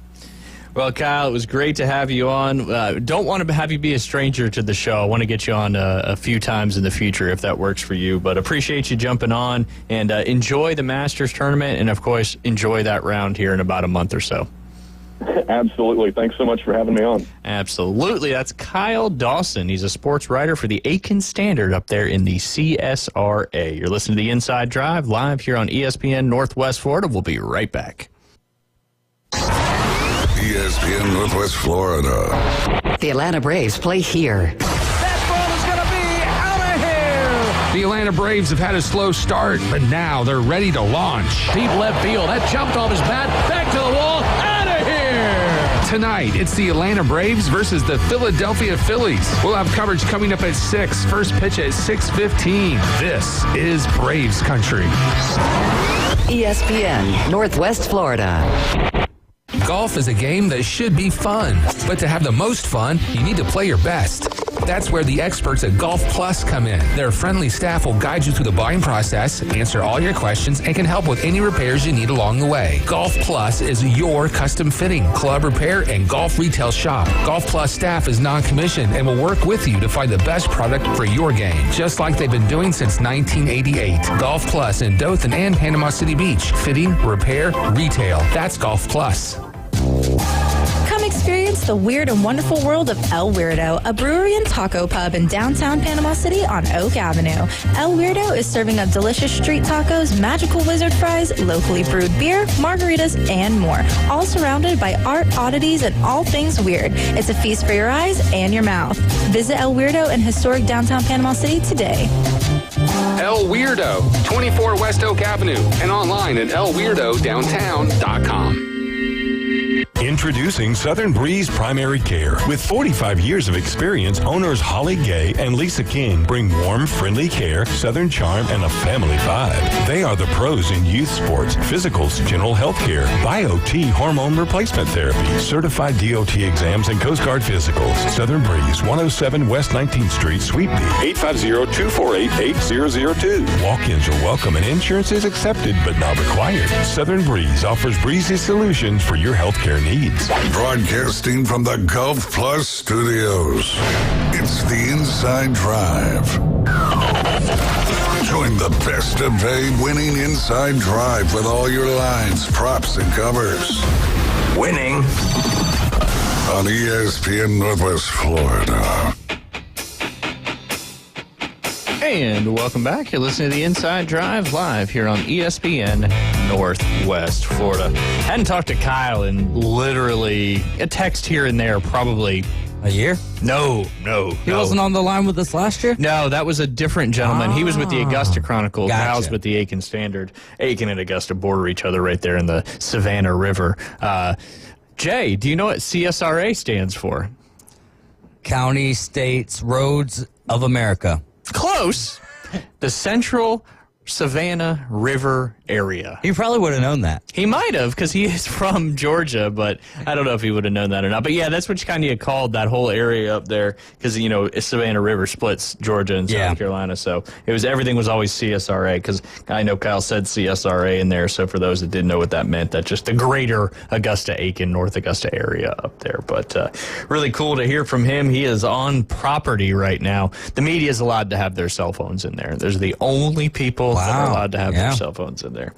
Speaker 11: Well, Kyle, it was great to have you on. Don't want to have you be a stranger to the show. I want to get you on a few times in the future if that works for you. But appreciate you jumping on, and enjoy the Masters tournament, and, of course, enjoy that round here in about a month or so.
Speaker 14: Absolutely. Thanks so much for having me on.
Speaker 11: Absolutely. That's Kyle Dawson. He's a sports writer for the Aiken Standard up there in the CSRA. You're listening to the Inside Drive live here on ESPN Northwest Florida. We'll be right back.
Speaker 8: ESPN Northwest Florida.
Speaker 1: The Atlanta Braves play here.
Speaker 2: The Atlanta Braves have had a slow start, but now they're ready to launch.
Speaker 9: Deep left field. That jumped off his bat. Back to the wall. Out of here!
Speaker 2: Tonight, it's the Atlanta Braves versus the Philadelphia Phillies. We'll have coverage coming up at 6. First pitch at 6:15. This is Braves Country.
Speaker 1: ESPN Northwest Florida.
Speaker 2: Golf is a game that should be fun, but to have the most fun, you need to play your best. That's where the experts at Golf Plus come in. Their friendly staff will guide you through the buying process, answer all your questions, and can help with any repairs you need along the way. Golf Plus is your custom fitting, club repair, and golf retail shop. Golf Plus staff is non-commissioned and will work with you to find the best product for your game, just like they've been doing since 1988. Golf Plus in Dothan and Panama City Beach. Fitting, repair, retail. That's Golf Plus.
Speaker 15: Come experience the weird and wonderful world of El Weirdo, a brewery and taco pub in downtown Panama City on Oak Avenue. El Weirdo is serving up delicious street tacos, magical wizard fries, locally brewed beer, margaritas, and more, all surrounded by art, oddities, and all things weird. It's a feast for your eyes and your mouth. Visit El Weirdo in historic downtown Panama City today.
Speaker 2: El Weirdo, 24 West Oak Avenue, and online at elweirdodowntown.com.
Speaker 5: Introducing Southern Breeze Primary Care. With 45 years of experience, owners Holly Gay and Lisa King bring warm, friendly care, Southern charm, and a family vibe. They are the pros in youth sports, physicals, general health care, Bio-T hormone replacement therapy, certified DOT exams, and Coast Guard physicals. Southern Breeze, 107 West 19th Street, Suite B, 850-248-8002. Walk-ins are welcome and insurance is accepted but not required. Southern Breeze offers breezy solutions for your healthcare needs.
Speaker 8: Broadcasting from the Golf Plus studios, it's the Inside Drive. Join the best of Bay winning Inside Drive with all your lines, props, and covers.
Speaker 10: Winning
Speaker 8: on ESPN Northwest Florida.
Speaker 11: And welcome back. You're listening to the Inside Drive live here on ESPN Northwest Florida. Hadn't talked to Kyle in literally a text here and there, probably
Speaker 12: a year.
Speaker 11: No.
Speaker 12: He wasn't on the line with us last year?
Speaker 11: No, that was a different gentleman. He was with the Augusta Chronicle.
Speaker 12: Gotcha.
Speaker 11: Kyle's with the Aiken Standard. Aiken and Augusta border each other right there in the Savannah River. Jay, do you know what CSRA stands for?
Speaker 12: County, States, Roads of America.
Speaker 11: Close. The Central Savannah River area.
Speaker 12: He probably would have known that.
Speaker 11: He might have, because he is from Georgia, but I don't know if he would have known that or not. But yeah, that's what you kind of called that whole area up there, because, you know, Savannah River splits Georgia and South Carolina. So everything was always CSRA, because I know Kyle said CSRA in there. So for those that didn't know what that meant, that's just the greater Augusta, Aiken, North Augusta area up there. But really cool to hear from him. He is on property right now. The media is allowed to have their cell phones in there. There's the only people that are allowed to have their cell phones in there,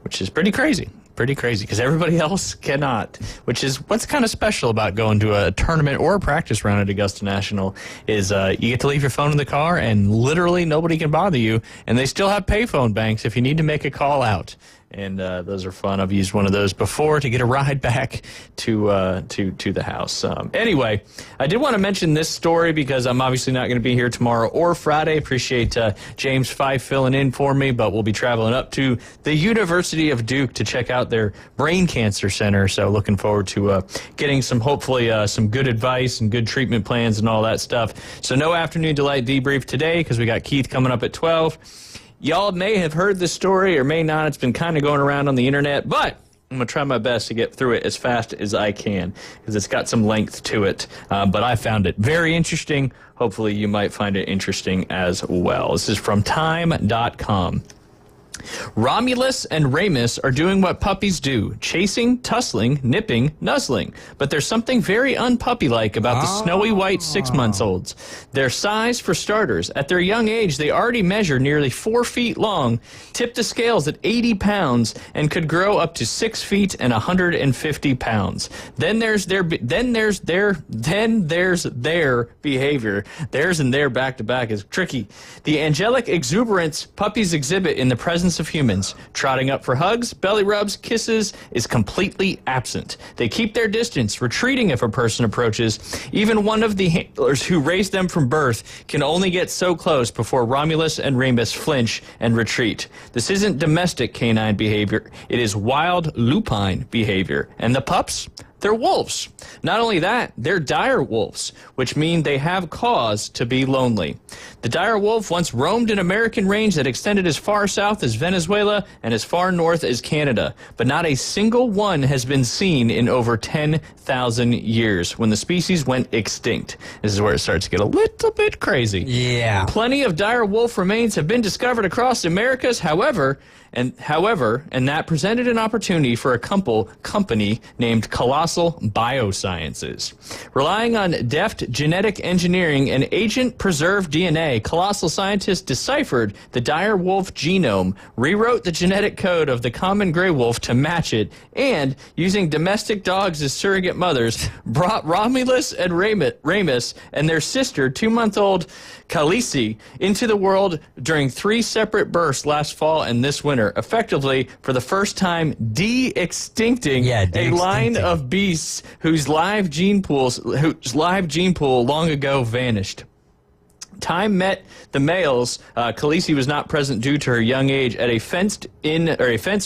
Speaker 11: which is pretty crazy, because everybody else cannot, which is what's kind of special about going to a tournament or a practice round at Augusta National is you get to leave your phone in the car and literally nobody can bother you, and they still have payphone banks if you need to make a call out. And those are fun. I've used one of those before to get a ride back to the house. Anyway, I did want to mention this story because I'm obviously not going to be here tomorrow or Friday. Appreciate James Fife filling in for me, but we'll be traveling up to the University of Duke to check out their brain cancer center. So looking forward to getting hopefully some good advice and good treatment plans and all that stuff. So no Afternoon Delight debrief today because we got Keith coming up at 12. Y'all may have heard this story or may not. It's been kind of going around on the internet, but I'm going to try my best to get through it as fast as I can because it's got some length to it. But I found it very interesting. Hopefully you might find it interesting as well. This is from time.com. Romulus and Remus are doing what puppies do, chasing, tussling, nipping, nuzzling. But there's something very unpuppy-like about the snowy white 6-month-olds. Their size, for starters. At their young age, they already measure nearly 4 feet long, tip the scales at 80 pounds, and could grow up to 6 feet and 150 pounds. Then there's their behavior. Theirs and their back-to-back is tricky. The angelic exuberance puppies exhibit in the presence of humans, trotting up for hugs, belly rubs, kisses, is completely absent. They keep their distance, retreating if a person approaches. Even one of the handlers who raised them from birth can only get so close before Romulus and Remus flinch and retreat. This isn't domestic canine behavior. It is wild lupine behavior. And the pups? They're wolves. Not only that, they're dire wolves, which mean they have cause to be lonely. The dire wolf once roamed an American range that extended as far south as Venezuela and as far north as Canada, but not a single one has been seen in over 10,000 years when the species went extinct. This is where it starts to get a little bit crazy.
Speaker 12: Yeah.
Speaker 11: Plenty of dire wolf remains have been discovered across the Americas, however, and that presented an opportunity for a company named Colossal Biosciences. Relying on deft genetic engineering and agent-preserved DNA, Colossal scientists deciphered the dire wolf genome, rewrote the genetic code of the common gray wolf to match it, and, using domestic dogs as surrogate mothers, brought Romulus and Remus and their sister, 2-month-old Khaleesi, into the world during 3 separate births last fall and this winter, effectively, for the first time, de-extincting a line of beasts whose live gene pool long ago vanished. Time met the males. Khaleesi was not present due to her young age at a fenced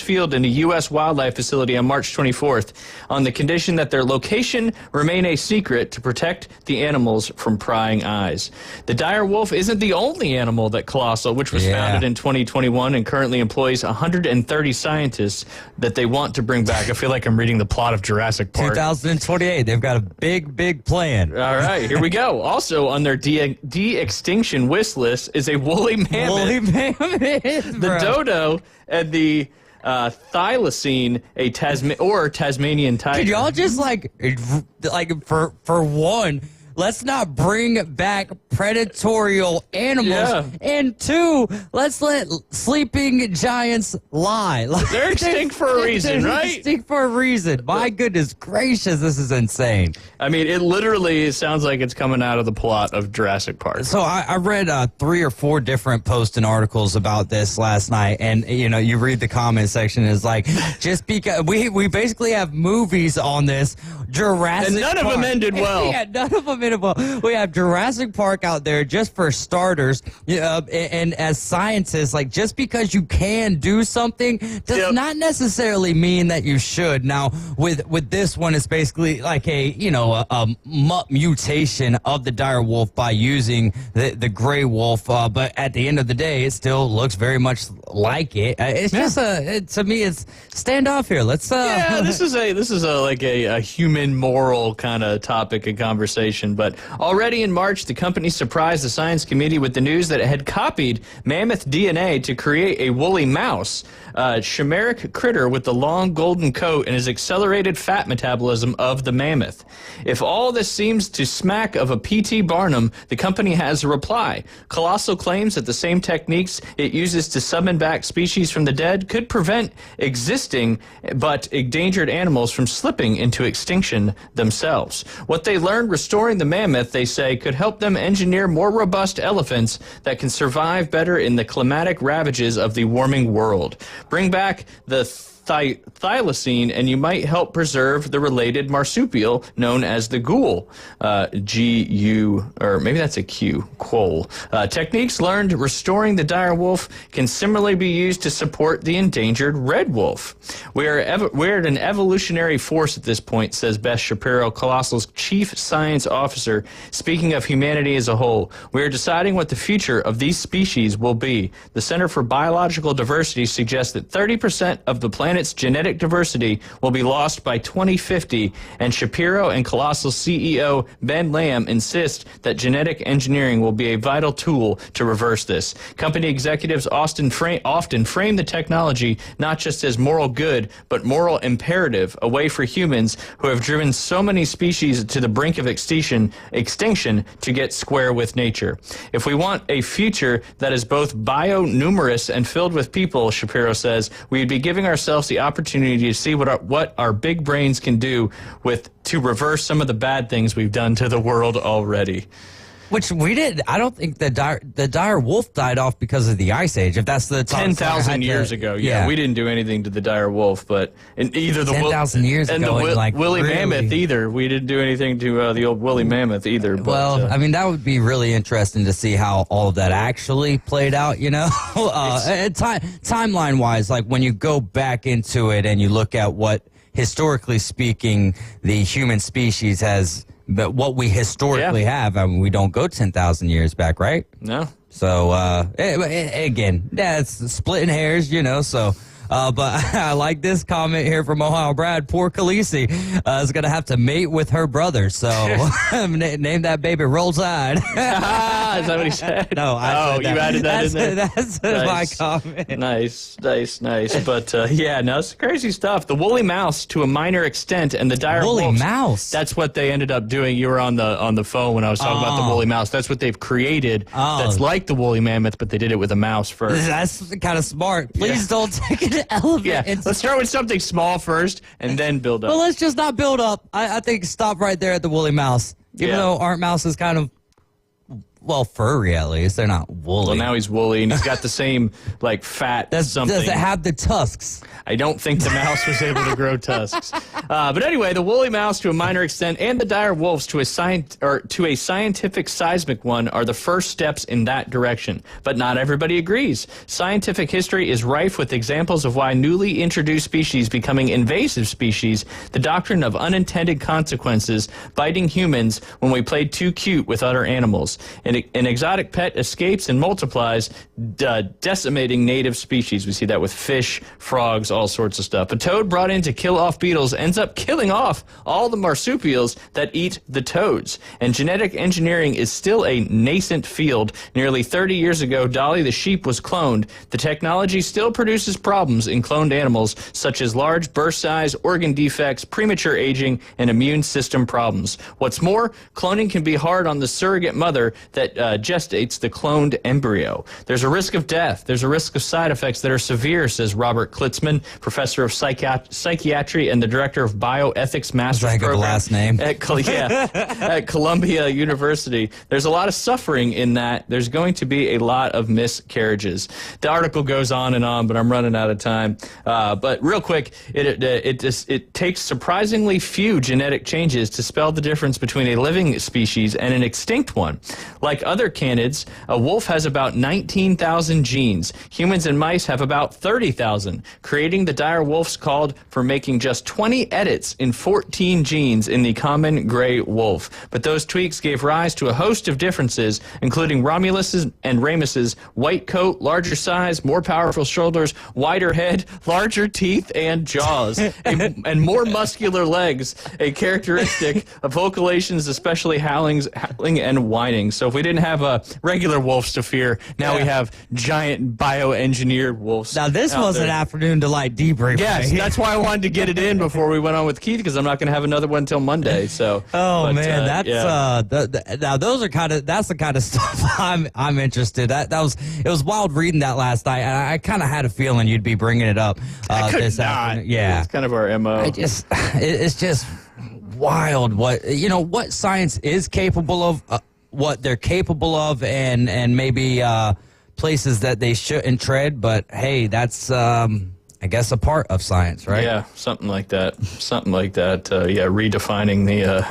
Speaker 11: field in a U.S. wildlife facility on March 24th, on the condition that their location remain a secret to protect the animals from prying eyes. The dire wolf isn't the only animal that Colossal, which was founded in 2021 and currently employs 130 scientists, that they want to bring back. I feel like I'm reading the plot of Jurassic Park.
Speaker 12: 2028. They've got a big plan.
Speaker 11: All right, here we go. Also on their de-extinction wish list is a woolly mammoth. The dodo and the thylacine, Tasmanian tiger.
Speaker 12: Could y'all just for one, let's not bring back predatorial animals. And 2, let's let sleeping giants lie.
Speaker 11: They're extinct for a reason, right?
Speaker 12: They're extinct for a reason. My goodness gracious, this is insane.
Speaker 11: I mean, it literally sounds like it's coming out of the plot of Jurassic Park.
Speaker 12: So I read 3 or 4 different posts and articles about this last night, and you read the comment section, it's like, just because we basically have movies on this, Jurassic
Speaker 11: and none
Speaker 12: Park.
Speaker 11: of them ended well.
Speaker 12: Yeah, none of them ended well. We have Jurassic Park out there just for starters, and as scientists, like, just because you can do something does not necessarily mean that you should. Now, with this one, it's basically like a mutation of the dire wolf by using the gray wolf, but at the end of the day, it still looks very much like it. It's just to me, it's standoff here. Let's
Speaker 11: this is a human moral kind of topic and conversation. But already in March, the company surprised the science community with the news that it had copied mammoth DNA to create a woolly mouse, a chimeric critter with the long golden coat and his accelerated fat metabolism of the mammoth. If all this seems to smack of a P.T. Barnum, the company has a reply. Colossal claims that the same techniques it uses to summon back species from the dead could prevent existing but endangered animals from slipping into extinction themselves. What they learned restoring the mammoth, they say, could help them engineer more robust elephants that can survive better in the climatic ravages of the warming world. Bring back the thylacine, and you might help preserve the related marsupial known as the ghoul. G-U, or maybe that's a Q, quoll. Techniques learned restoring the dire wolf can similarly be used to support the endangered red wolf. We're at an evolutionary force at this point, says Beth Shapiro, Colossal's chief science officer, speaking of humanity as a whole. We are deciding what the future of these species will be. The Center for Biological Diversity suggests that 30% of the planet's genetic diversity will be lost by 2050, and Shapiro and Colossal CEO Ben Lamb insist that genetic engineering will be a vital tool to reverse this. Company executives often frame the technology not just as moral good, but moral imperative, a way for humans who have driven so many species to the brink of extinction to get square with nature. If we want a future that is both bio-numerous and filled with people, Shapiro says, we would be giving ourselves the opportunity to see what our big brains can do to reverse some of the bad things we've done to the world already.
Speaker 12: Which we did. I don't think the dire wolf died off because of the Ice Age. If that's the
Speaker 11: 10,000 years ago, we didn't do anything to the dire wolf, but either the
Speaker 12: 10,000 years
Speaker 11: and
Speaker 12: ago,
Speaker 11: the woolly mammoth either. We didn't do anything to the old woolly mammoth either. But,
Speaker 12: well, I mean, that would be really interesting to see how all of that actually played out. Timeline wise, like when you go back into it and you look at what historically speaking the human species has. But what we historically have, I mean, we don't go 10,000 years back, right?
Speaker 11: No.
Speaker 12: So, again, it's splitting hairs, so... but I like this comment here from Ohio Brad. Poor Khaleesi is going to have to mate with her brother. So name that baby Roll Tide.
Speaker 11: Is that what he said?
Speaker 12: No, I said that.
Speaker 11: You added that in there?
Speaker 12: That's
Speaker 11: nice.
Speaker 12: my comment.
Speaker 11: Nice. But, it's crazy stuff. The woolly mouse to a minor extent and the dire
Speaker 12: woolly
Speaker 11: wolves,
Speaker 12: mouse.
Speaker 11: That's what they ended up doing. You were on the phone when I was talking about the woolly mouse. That's what they've created. That's like the woolly mammoth, but they did it with a mouse first.
Speaker 12: That's kind of smart. Please don't take it. Elephant.
Speaker 11: Let's start with something small first and then build up.
Speaker 12: Well, let's just not build up. I think stop right there at the woolly mouse. Even though Art Mouse is kind of, furry at least. They're not woolly.
Speaker 11: Well, now he's woolly and he's got the same, fat something.
Speaker 12: Does it have the tusks?
Speaker 11: I don't think the mouse was able to grow tusks. But anyway, the woolly mouse to a minor extent and the dire wolves to a scientific seismic one are the first steps in that direction. But not everybody agrees. Scientific history is rife with examples of why newly introduced species becoming invasive species, the doctrine of unintended consequences, biting humans when we played too cute with other animals. An An exotic pet escapes and multiplies, decimating native species. We see that with fish, frogs, all sorts of stuff. A toad brought in to kill off beetles ends up killing off all the marsupials that eat the toads. And genetic engineering is still a nascent field. Nearly 30 years ago, Dolly the sheep was cloned. The technology still produces problems in cloned animals, such as large burst size, organ defects, premature aging, and immune system problems. What's more, cloning can be hard on the surrogate mother that gestates the cloned embryo. There's a risk of death. There's a risk of side effects that are severe, says Robert Klitzman, professor of psychiatry and the director of bioethics master's program
Speaker 12: last name.
Speaker 11: At Columbia University. There's a lot of suffering in that. There's going to be a lot of miscarriages. The article goes on and on, but I'm running out of time. But real quick, it takes surprisingly few genetic changes to spell the difference between a living species and an extinct one. Like other canids, a wolf has about 19,000 genes. Humans and mice have about 30,000. Creating the dire wolf's called for making just 20 edits in 14 genes in the common gray wolf. But those tweaks gave rise to a host of differences, including Romulus's and Remus's white coat, larger size, more powerful shoulders, wider head, larger teeth and jaws, and more muscular legs, a characteristic of vocalations, especially howling and whining. So if we didn't have regular wolves to fear, now we have giant bioengineered wolves.
Speaker 12: Now this was an afternoon delight debrief.
Speaker 11: Yes, that's why I wanted to get it in before we went on with Keith, because I'm not going to have another one until Monday. So
Speaker 12: now those are that's the kind of stuff I'm interested. It was wild reading that last night, and I kind of had a feeling you'd be bringing it up this afternoon. Yeah,
Speaker 11: it's kind of our MO.
Speaker 12: It's just wild what science is capable of, what they're capable of, and maybe places that they shouldn't tread. But hey, that's I guess a part of science, right?
Speaker 11: Yeah, something like that. Redefining the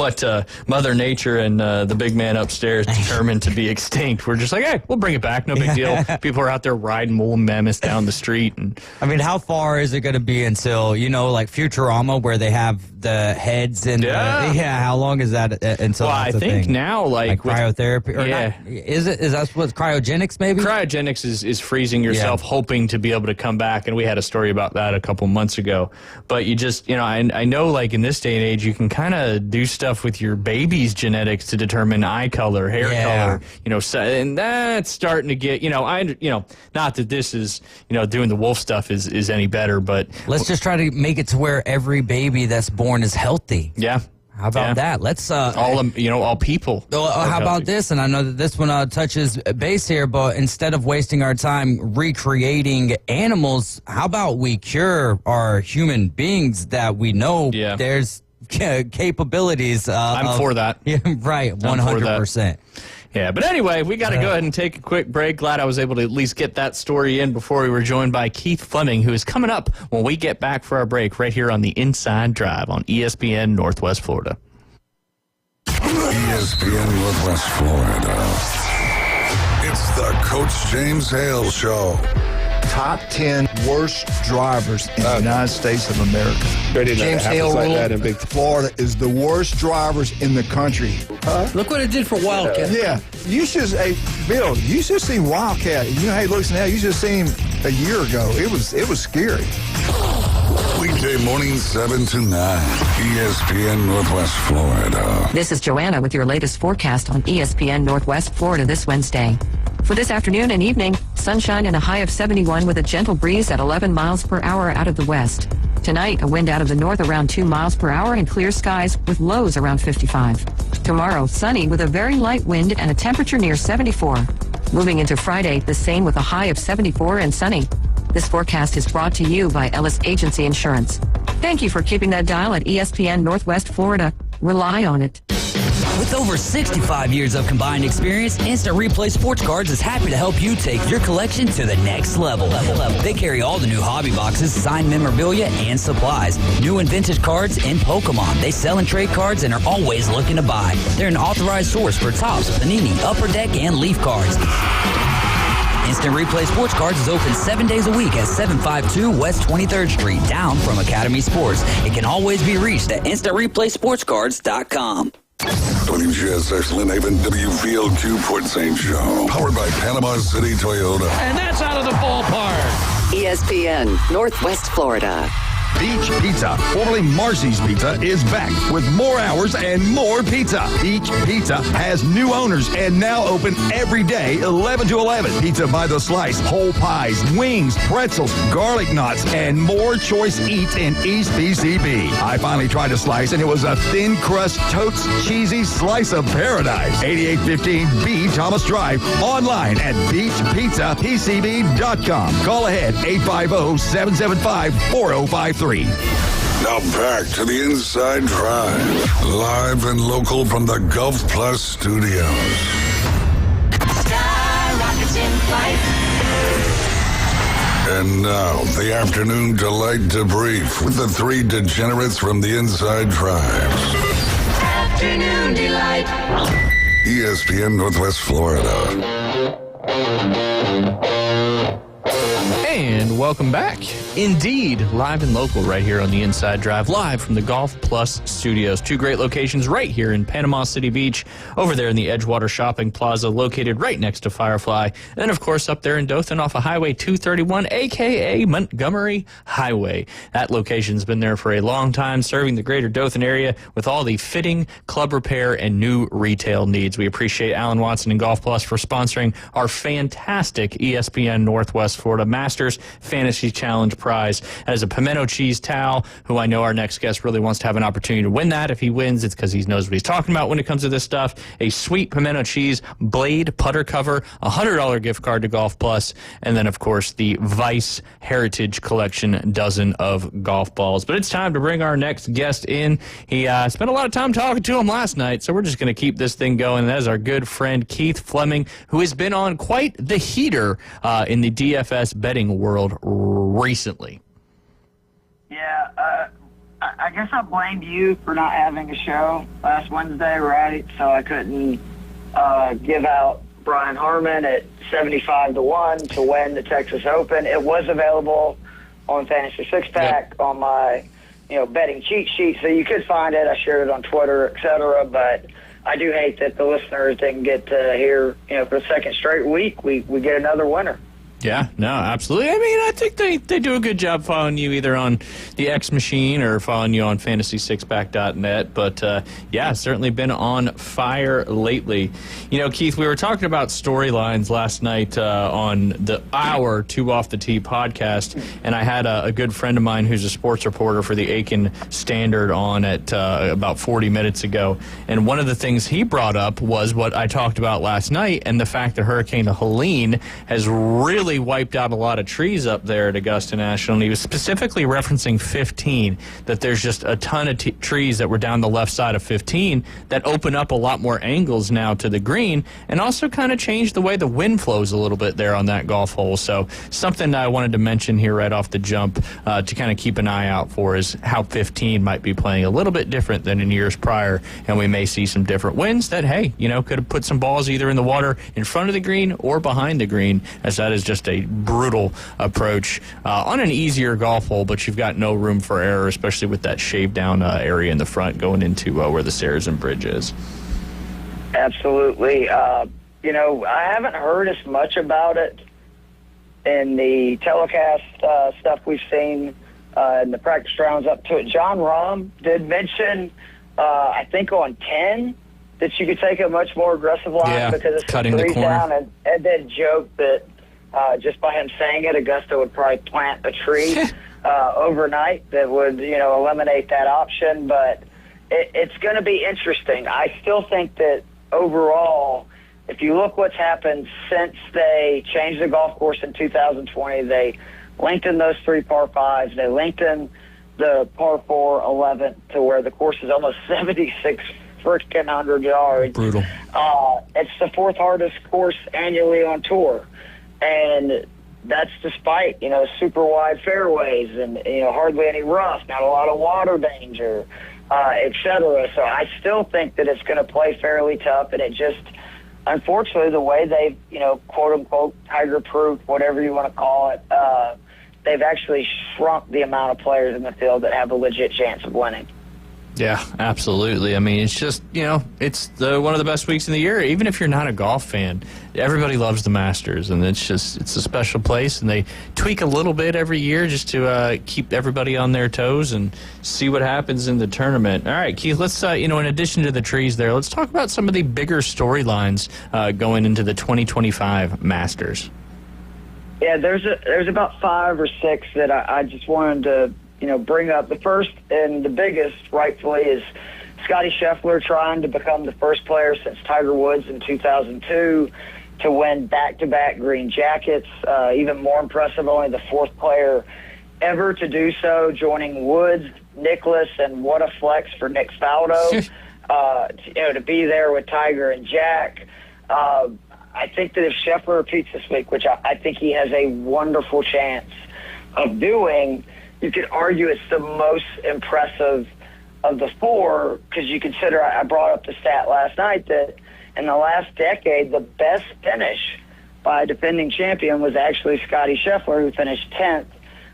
Speaker 11: what Mother Nature and the big man upstairs determined to be extinct. We're just like, hey, we'll bring it back. No big deal. People are out there riding wool mammoths down the street. And
Speaker 12: I mean, how far is it going to be until like Futurama, where they have the heads and how long is that until?
Speaker 11: Well,
Speaker 12: that's
Speaker 11: I think now like
Speaker 12: cryotherapy. Or is that what cryogenics? Maybe
Speaker 11: cryogenics is freezing yourself, hoping to be able to come back, and we had a story about that a couple months ago. But you just, I know like in this day and age, you can kind of do stuff with your baby's genetics to determine eye color, hair color, and that's starting to get, not that this is, doing the wolf stuff is any better, but
Speaker 12: let's just try to make it to where every baby that's born is healthy.
Speaker 11: Yeah.
Speaker 12: How about that? Let's
Speaker 11: all people.
Speaker 12: How about this? And I know that this one touches base here, but instead of wasting our time recreating animals, how about we cure our human beings that we know there's capabilities?
Speaker 11: I'm for that.
Speaker 12: Yeah, right, 100%.
Speaker 11: Yeah, but anyway, we got to go ahead and take a quick break. Glad I was able to at least get that story in before we were joined by Keith Fleming, who is coming up when we get back for our break right here on the Inside Drive on ESPN Northwest Florida.
Speaker 8: ESPN Northwest Florida. It's the Coach James Hale Show.
Speaker 16: Top 10 worst drivers in the United States of America.
Speaker 17: James Hale
Speaker 16: like
Speaker 17: rule.
Speaker 16: That in Florida is the worst drivers in the country.
Speaker 17: Look what it did for Wildcat.
Speaker 16: Yeah, you should. Hey, Bill, you should have seen Wildcat. How he looks now. You should have seen him a year ago. It was scary.
Speaker 8: Weekday morning 7 to 9. ESPN Northwest Florida.
Speaker 1: This is Joanna with your latest forecast on ESPN Northwest Florida this Wednesday. For this afternoon and evening, sunshine and a high of 71 with a gentle breeze at 11 miles per hour out of the west. Tonight, a wind out of the north around 2 miles per hour and clear skies with lows around 55. Tomorrow, sunny with a very light wind and a temperature near 74. Moving into Friday, the same with a high of 74 and sunny. This forecast is brought to you by Ellis Agency Insurance. Thank you for keeping that dial at ESPN Northwest Florida. Rely on it.
Speaker 18: With over 65 years of combined experience, Instant Replay Sports Cards is happy to help you take your collection to the next level. They carry all the new hobby boxes, signed memorabilia, and supplies. New and vintage cards and Pokemon. They sell and trade cards and are always looking to buy. They're an authorized source for Topps, Panini, Upper Deck, and Leaf cards. Instant Replay Sports Cards is open 7 days a week at 752 West 23rd Street, down from Academy Sports. It can always be reached at InstantReplaySportsCards.com.
Speaker 8: WGSX Lynn Haven, WVLQ Port St. Joe. Powered by Panama City Toyota.
Speaker 9: And that's out of the ballpark.
Speaker 19: ESPN, Northwest Florida.
Speaker 20: Beach Pizza, formerly Marcy's Pizza, is back with more hours and more pizza. Beach Pizza has new owners and now open every day, 11 to 11. Pizza by the slice, whole pies, wings, pretzels, garlic knots, and more choice eats in East PCB. I finally tried a slice, and it was a thin crust, totes cheesy slice of paradise. 8815 B Thomas Drive. Online at beachpizzapcb.com. Call ahead, 850-775-4053.
Speaker 8: Now back to the Inside Drive, live and local from the Gulf Plus studios.
Speaker 21: Sky rockets in flight.
Speaker 8: And now, the afternoon delight debrief with the three degenerates from the Inside Drive.
Speaker 21: Afternoon delight.
Speaker 8: ESPN Northwest Florida.
Speaker 11: And welcome back. Indeed, live and local right here on the Inside Drive, live from the Golf Plus Studios. Two great locations right here in Panama City Beach, over there in the Edgewater Shopping Plaza, located right next to Firefly. And then, of course, up there in Dothan off of Highway 231, a.k.a. Montgomery Highway. That location's been there for a long time, serving the greater Dothan area with all the fitting, club repair, and new retail needs. We appreciate Alan Watson and Golf Plus for sponsoring our fantastic ESPN Northwest Florida Masters Fantasy Challenge prize. That is a pimento cheese towel, who I know our next guest really wants to have an opportunity to win that. If he wins, it's because he knows what he's talking about when it comes to this stuff. A sweet pimento cheese blade putter cover, a $100 gift card to Golf Plus, and then, of course, the Vice Heritage Collection dozen of golf balls. But it's time to bring our next guest in. He spent a lot of time talking to him last night, so we're just going to keep this thing going. That is our good friend Keith Fleming, who has been on quite the heater in the DFS betting world recently.
Speaker 22: Yeah, I guess I blamed you for not having a show last Wednesday, right? So I couldn't give out Brian Harman at 75-1 to win the Texas Open. It was available on Fantasy Six Pack on my betting cheat sheet, so you could find it. I shared it on Twitter, etc. But I do hate that the listeners didn't get to hear. For the second straight week, we get another winner.
Speaker 11: Yeah, no, absolutely. I mean, I think they do a good job following you either on the X Machine or following you on fantasysixpack.net. But, yeah, certainly been on fire lately. Keith, we were talking about storylines last night on our Two Off the Tee podcast, and I had a good friend of mine who's a sports reporter for the Aiken Standard on at about 40 minutes ago. And one of the things he brought up was what I talked about last night, and the fact that Hurricane Helene has really wiped out a lot of trees up there at Augusta National, and he was specifically referencing 15, that there's just a ton of trees that were down the left side of 15 that open up a lot more angles now to the green, and also kind of change the way the wind flows a little bit there on that golf hole. So something I wanted to mention here right off the jump to kind of keep an eye out for is how 15 might be playing a little bit different than in years prior, and we may see some different winds that, hey, could have put some balls either in the water in front of the green or behind the green, as that is just a brutal approach on an easier golf hole, but you've got no room for error, especially with that shaved down area in the front going into where the Saracen Bridge is.
Speaker 22: Absolutely. I haven't heard as much about it in the telecast stuff we've seen in the practice rounds up to it. John Rahm did mention, I think on 10, that you could take a much more aggressive line because it's
Speaker 11: cutting the corner
Speaker 22: down, and then joke that just by him saying it, Augusta would probably plant a tree overnight that would, eliminate that option. But it's going to be interesting. I still think that overall, if you look what's happened since they changed the golf course in 2020, they lengthened those 3 par 5s. They lengthened the par 4 11 to where the course is almost 76 freaking 100 yards.
Speaker 11: Brutal.
Speaker 22: It's the 4th hardest course annually on tour. And that's despite, super wide fairways and, hardly any rough, not a lot of water danger, et cetera. So I still think that it's going to play fairly tough. And it just, unfortunately, the way they've, quote unquote, tiger-proof, whatever you want to call it, they've actually shrunk the amount of players in the field that have a legit chance of winning.
Speaker 11: Yeah, absolutely. I mean, it's just, it's one of the best weeks in the year. Even if you're not a golf fan, everybody loves the Masters, and it's a special place, and they tweak a little bit every year just to keep everybody on their toes and see what happens in the tournament. All right, Keith, let's, in addition to the trees there, let's talk about some of the bigger storylines going into the 2025 Masters.
Speaker 22: Yeah, there's about 5 or 6 that I just wanted to bring up. The first and the biggest, rightfully, is Scotty Scheffler trying to become the first player since Tiger Woods in 2002 to win back-to-back green jackets. Even more impressive, only the 4th player ever to do so, joining Woods, Nicklaus, and what a flex for Nick Faldo to be there with Tiger and Jack. I think that if Scheffler repeats this week, which I think he has a wonderful chance of doing, you could argue it's the most impressive of the 4, because you consider, I brought up the stat last night, that in the last decade, the best finish by a defending champion was actually Scotty Scheffler, who finished 10th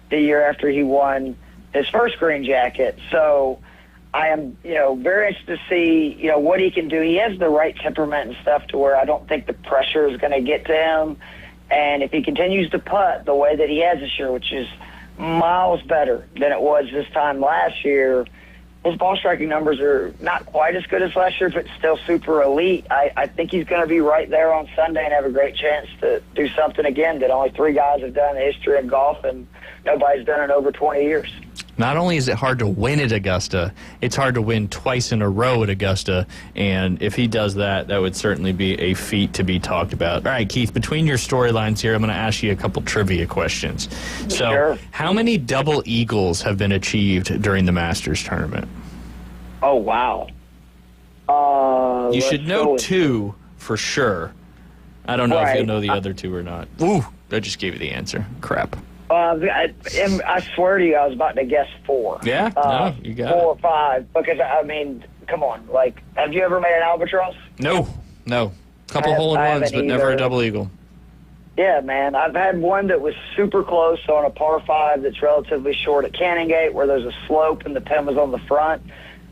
Speaker 22: the year after he won his first green jacket. So I am, very interested to see, what he can do. He has the right temperament and stuff to where I don't think the pressure is going to get to him. And if he continues to putt the way that he has this year, which is miles better than it was this time last year, his ball striking numbers are not quite as good as last year, but still super elite. I think he's going to be right there on Sunday and have a great chance to do something again that only 3 guys have done in the history of golf, and nobody's done it in over 20 years.
Speaker 11: Not only is it hard to win at Augusta, it's hard to win twice in a row at Augusta, and if he does that, that would certainly be a feat to be talked about. All right, Keith, between your storylines here, I'm going to ask you a couple trivia questions. So,
Speaker 22: Sure.
Speaker 11: How many double eagles have been achieved during the Masters tournament?
Speaker 22: Oh, wow.
Speaker 11: You should know 2 for sure. I don't know if you'll know the other 2 or not. Ooh, I just gave you the answer. Crap.
Speaker 22: I swear to you, I was about to guess 4.
Speaker 11: Yeah? No, you got
Speaker 22: 4 or 5, because, come on. Have you ever made an albatross?
Speaker 11: No. Couple hole-in-ones, but never a double eagle.
Speaker 22: Yeah, man. I've had one that was super close on a par 5 that's relatively short at Canongate, where there's a slope and the pin was on the front,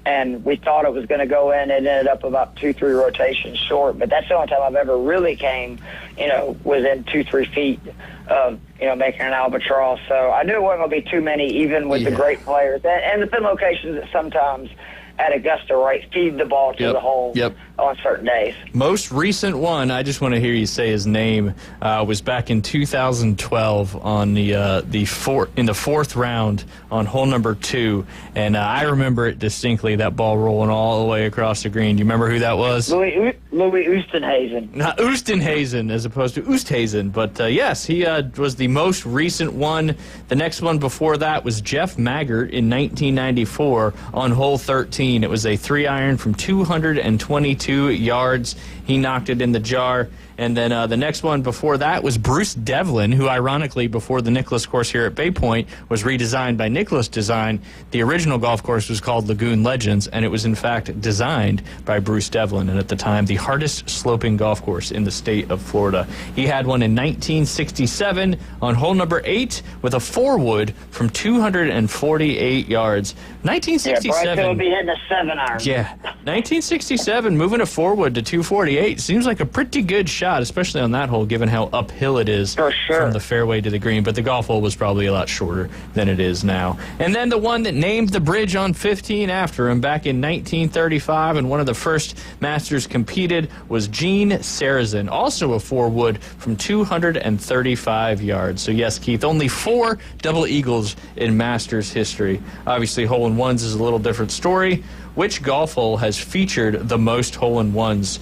Speaker 22: and we thought it was going to go in. It ended up about 2-3 rotations short, but that's the only time I've ever really came, within 2-3 feet of, making an albatross. So I knew it wasn't going to be too many, even with the great players. And the pin locations that sometimes at Augusta, feed the ball to the hole on certain days.
Speaker 11: Most recent one, I just want to hear you say his name, was back in 2012 on in the 4th round on hole number 2, and I remember it distinctly, that ball rolling all the way across the green. Do you remember who that was?
Speaker 22: Louis Oosthuizen.
Speaker 11: Not Oosthuizen as opposed to Oosthuizen, but yes, he was the most recent one. The next one before that was Jeff Maggart in 1994 on hole 13. It was a 3-iron from 222 yards. He knocked it in the jar. And then the next one before that was Bruce Devlin, who ironically, before the Nicklaus course here at Bay Point was redesigned by Nicklaus Design. The original golf course was called Lagoon Legends, and it was in fact designed by Bruce Devlin, and at the time the hardest sloping golf course in the state of Florida. He had one in 1967 on hole number 8 with a 4-wood from 248 yards. 1967.
Speaker 22: Yeah, Bryce would be hitting a 7-iron.
Speaker 11: Yeah, 1967, moving a 4-wood to 248 seems like a pretty good shot, especially on that hole, given how uphill it is from the fairway to the green. But the golf hole was probably a lot shorter than it is now. And then the one that named the bridge on 15 after him back in 1935, and one of the first Masters competed was Gene Sarazen, also a 4-wood from 235 yards. So yes, Keith, only 4 double eagles in Masters history. Obviously, hole-in-ones is a little different story. Which golf hole has featured the most hole-in-ones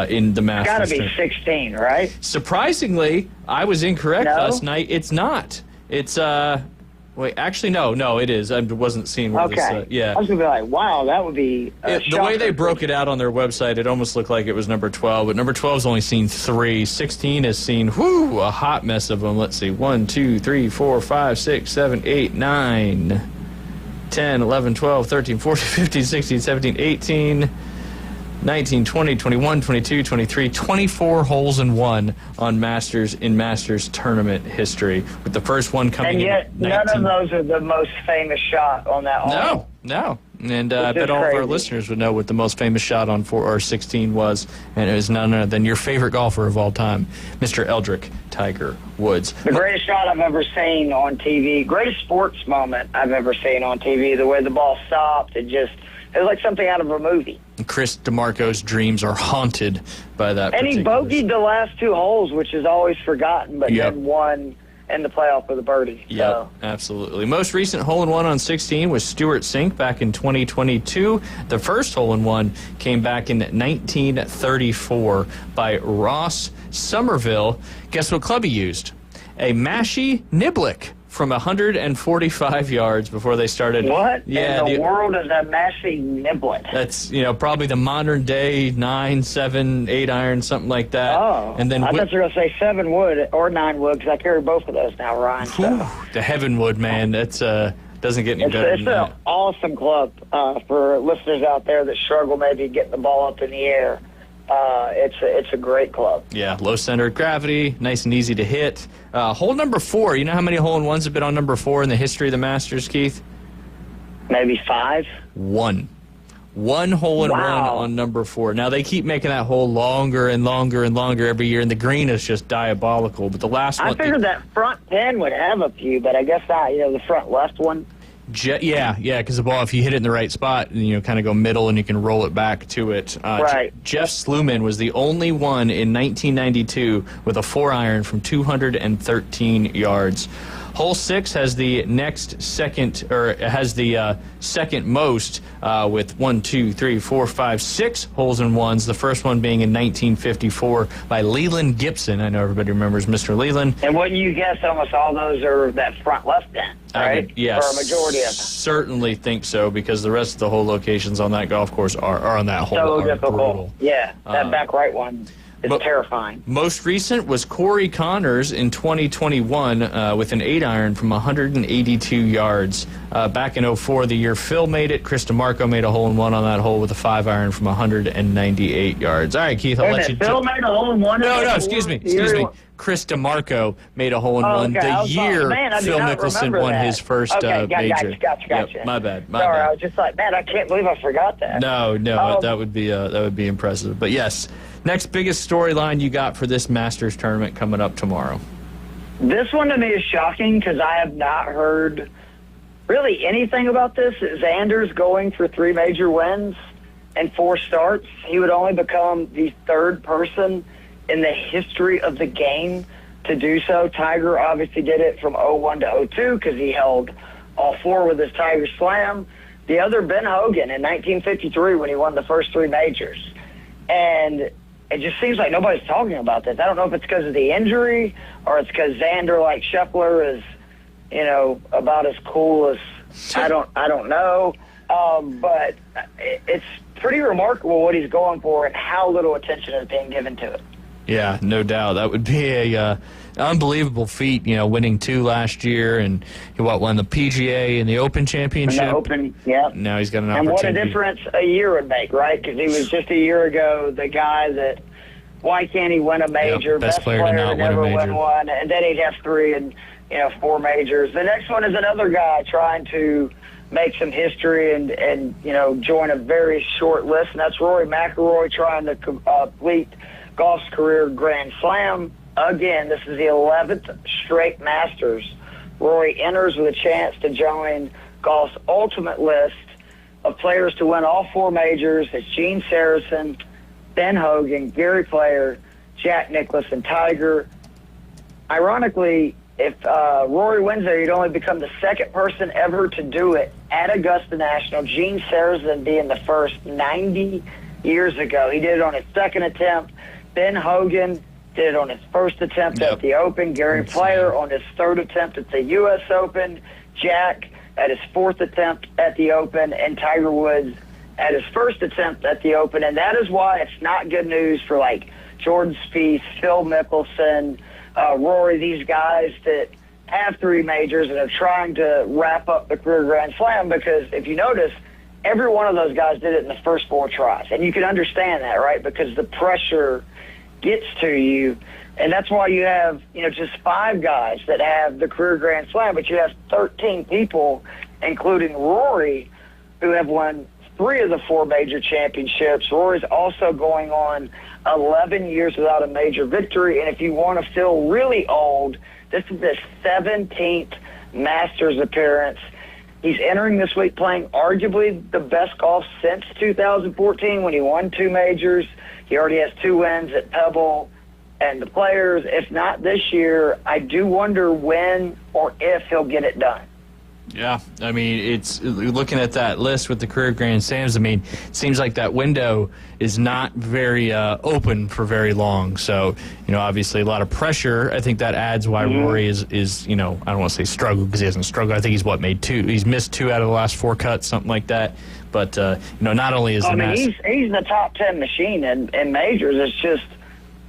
Speaker 11: in the Masters?
Speaker 22: It's got to be 16, right?
Speaker 11: Surprisingly, I was incorrect last night. It's not. It's wait, actually, no, it is. I wasn't seeing where this. Yeah,
Speaker 22: I was gonna be like, wow, that would be
Speaker 11: the way they broke it out on their website. It almost looked like it was number 12, but number 12's only seen 3. 16 has seen a hot mess of them. Let's see, 1, 2, 3, 4, 5, 6, 7, 8, 9. 10, 11, 12, 13, 14, 15, 16, 17, 18, 19, 20, 21, 22, 23, 24 holes in one on Masters in Masters tournament history, with the first one coming in.
Speaker 22: And yet, none of those are the most famous shot on that hole.
Speaker 11: No, And I bet all of our listeners would know what the most famous shot on 4 or 16 was, and it was none other than your favorite golfer of all time, Mr. Eldrick Tiger Woods.
Speaker 22: The greatest shot I've ever seen on TV, greatest sports moment I've ever seen on TV, the way the ball stopped, it was like something out of a movie.
Speaker 11: Chris DeMarco's dreams are haunted by that.
Speaker 22: And he bogeyed the last 2 holes, which is always forgotten, but then won in the playoff with a birdie.
Speaker 11: Yeah,
Speaker 22: So.
Speaker 11: absolutely. Most recent hole-in-one on 16 was Stuart Sink back in 2022. The first hole-in-one came back in 1934 by Ross Somerville. Guess what club he used? A Massey Niblick from 145 yards before they started.
Speaker 22: What
Speaker 11: yeah,
Speaker 22: in the world is a Massey Niblick?
Speaker 11: That's, probably the modern day 9, 7, 8 iron, something like that.
Speaker 22: Oh,
Speaker 11: and then
Speaker 22: I thought you were going to say 7 wood or 9 wood, because I carry both of those now, Ryan. So.
Speaker 11: The Heavenwood, man, that's doesn't get any better
Speaker 22: It's
Speaker 11: than
Speaker 22: an
Speaker 11: that.
Speaker 22: awesome club for listeners out there that struggle maybe getting the ball up in the air. It's a great club.
Speaker 11: Yeah, low center of gravity, nice and easy to hit. Hole number 4, you know how many hole-in-ones have been on number 4 in the history of the Masters, Keith?
Speaker 22: Maybe 5?
Speaker 11: 1. 1 hole-in-one on number 4. Now, they keep making that hole longer and longer and longer every year, and the green is just diabolical. But the last one...
Speaker 22: I figured that front pin would have a few, but I guess not. The front left one.
Speaker 11: Yeah, because the ball, if you hit it in the right spot, kind of go middle and you can roll it back to it.
Speaker 22: Right.
Speaker 11: Jeff Sluman was the only one in 1992 with a 4-iron from 213 yards. Hole 6 has the second most with 1, 2, 3, 4, 5, 6 holes-in-ones. The first one being in 1954 by Leland Gibson. I know everybody remembers Mr. Leland.
Speaker 22: And wouldn't you guess almost all those are that front left end, right?
Speaker 11: Yes,
Speaker 22: or a majority of them.
Speaker 11: Certainly think so, because the rest of the hole locations on that golf course are on that hole.
Speaker 22: So
Speaker 11: are
Speaker 22: difficult.
Speaker 11: brutal.
Speaker 22: Yeah, that back right one is terrifying.
Speaker 11: Most recent was Corey Connors in 2021 with an 8-iron from 182 yards. Back in 04, the year Phil made it, Chris DeMarco made a hole-in-one on that hole with a 5-iron from 198 yards. All right, Keith, I'll let you...
Speaker 22: Phil made a hole-in-one?
Speaker 11: No, excuse me. Chris DeMarco made a hole-in-one the year Phil Mickelson won his first major.
Speaker 22: Gotcha.
Speaker 11: Yep, my bad.
Speaker 22: Sorry, I was just like, man, I can't believe I forgot that.
Speaker 11: No, that would be impressive. But yes, next biggest storyline you got for this Masters tournament coming up tomorrow?
Speaker 22: This one to me is shocking because I have not heard really anything about this. Xander's going for 3 major wins and 4 starts. He would only become the 3rd person in the history of the game to do so. Tiger obviously did it from 01 to 02 because he held all 4 with his Tiger Slam. The other, Ben Hogan, in 1953 when he won the first 3 majors. And it just seems like nobody's talking about this. I don't know if it's because of the injury or it's because Xander, like Scheffler, is, about as cool as I don't know. But it's pretty remarkable what he's going for and how little attention is being given to it.
Speaker 11: Yeah, no doubt. That would be a unbelievable feat, winning 2 last year and he won the PGA and the Open Championship.
Speaker 22: And the Open, yeah.
Speaker 11: Now he's got an
Speaker 22: opportunity. And what a difference a year would make, right? Because he was just a year ago the guy that, why can't he win a major?
Speaker 11: Yep, best player to not
Speaker 22: never
Speaker 11: win a major.
Speaker 22: Win one, and then he'd have 3 and 4 majors. The next one is another guy trying to make some history and join a very short list, and that's Rory McIlroy trying to complete golf's career Grand Slam. Again, this is the 11th straight Masters. Rory enters with a chance to join golf's ultimate list of players to win all 4 majors. It's Gene Sarazen, Ben Hogan, Gary Player, Jack Nicklaus, and Tiger. Ironically, if Rory wins there, he'd only become the 2nd person ever to do it at Augusta National, Gene Sarazen being the first 90 years ago. He did it on his 2nd attempt. Ben Hogan did it on his 1st attempt at the Open. Gary Player on his 3rd attempt at the U.S. Open. Jack at his 4th attempt at the Open. And Tiger Woods at his 1st attempt at the Open. And that is why it's not good news for, like, Jordan Spieth, Phil Mickelson, Rory, these guys that have 3 majors and are trying to wrap up the career Grand Slam, because if you notice, every one of those guys did it in the first 4 tries. And you can understand that, right? Because the pressure gets to you. And that's why you have, just 5 guys that have the career Grand Slam, but you have 13 people, including Rory, who have won 3 of the 4 major championships. Rory's also going on 11 years without a major victory. And if you want to feel really old, this is his 17th Masters appearance. He's entering this week playing arguably the best golf since 2014 when he won 2 majors. He already has 2 wins at Pebble and the Players. If not this year, I do wonder when or if he'll get it done.
Speaker 11: Yeah, I mean, it's looking at that list with the career Grand Slams. I mean, it seems like that window is not very open for very long. So, obviously a lot of pressure. I think that adds why Rory is I don't want to say struggle because he hasn't struggled. I think he's missed 2 out of the last 4 cuts, something like that. But not only is
Speaker 22: he's the top 10 machine in majors. It's just,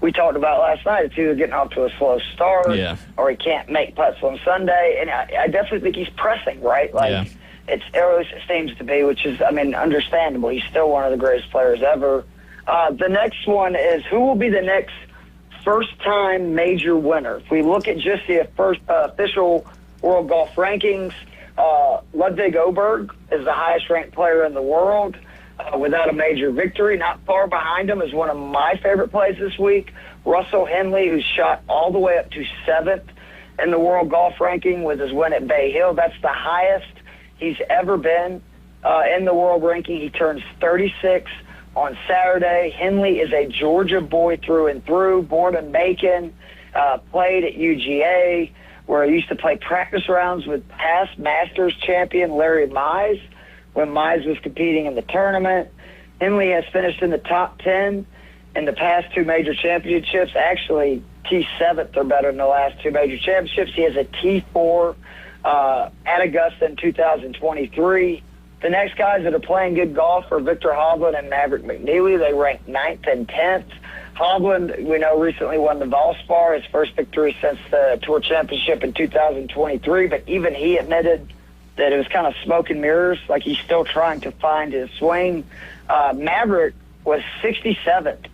Speaker 22: we talked about last night, it's either getting off to a slow start or he can't make putts on Sunday. And I definitely think he's pressing, right? It always seems to be, which is, understandable. He's still one of the greatest players ever. The next one is, who will be the next first-time major winner? If we look at just the first official World Golf Rankings, Ludwig Oberg is the highest-ranked player in the world. Without a major victory. Not far behind him is one of my favorite plays this week, Russell Henley, who's shot all the way up to 7th in the World Golf Ranking with his win at Bay Hill. That's the highest he's ever been in the world ranking. He turns 36 on Saturday. Henley is a Georgia boy through and through, born in Macon, played at UGA, where he used to play practice rounds with past Masters champion Larry Mize, when Mize was competing in the tournament. Henley has finished in the top 10 in the past 2 major championships. Actually, T7th or better than the last 2 major championships. He has a T4 at Augusta in 2023. The next guys that are playing good golf are Victor Hovland and Maverick McNeely. They rank 9th and 10th. Hovland, we know, recently won the Valspar, his first victory since the Tour Championship in 2023, but even he admitted that it was kind of smoke and mirrors, like he's still trying to find his swing. Maverick was 67th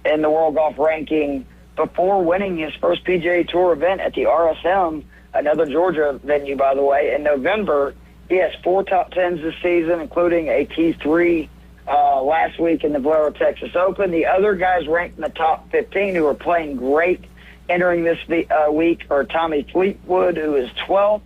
Speaker 22: in the World Golf Ranking before winning his first PGA Tour event at the RSM, another Georgia venue, by the way, in November. He has 4 top 10s this season, including a T3 last week in the Valero Texas Open. The other guys ranked in the top 15 who are playing great entering this week are Tommy Fleetwood, who is 12th.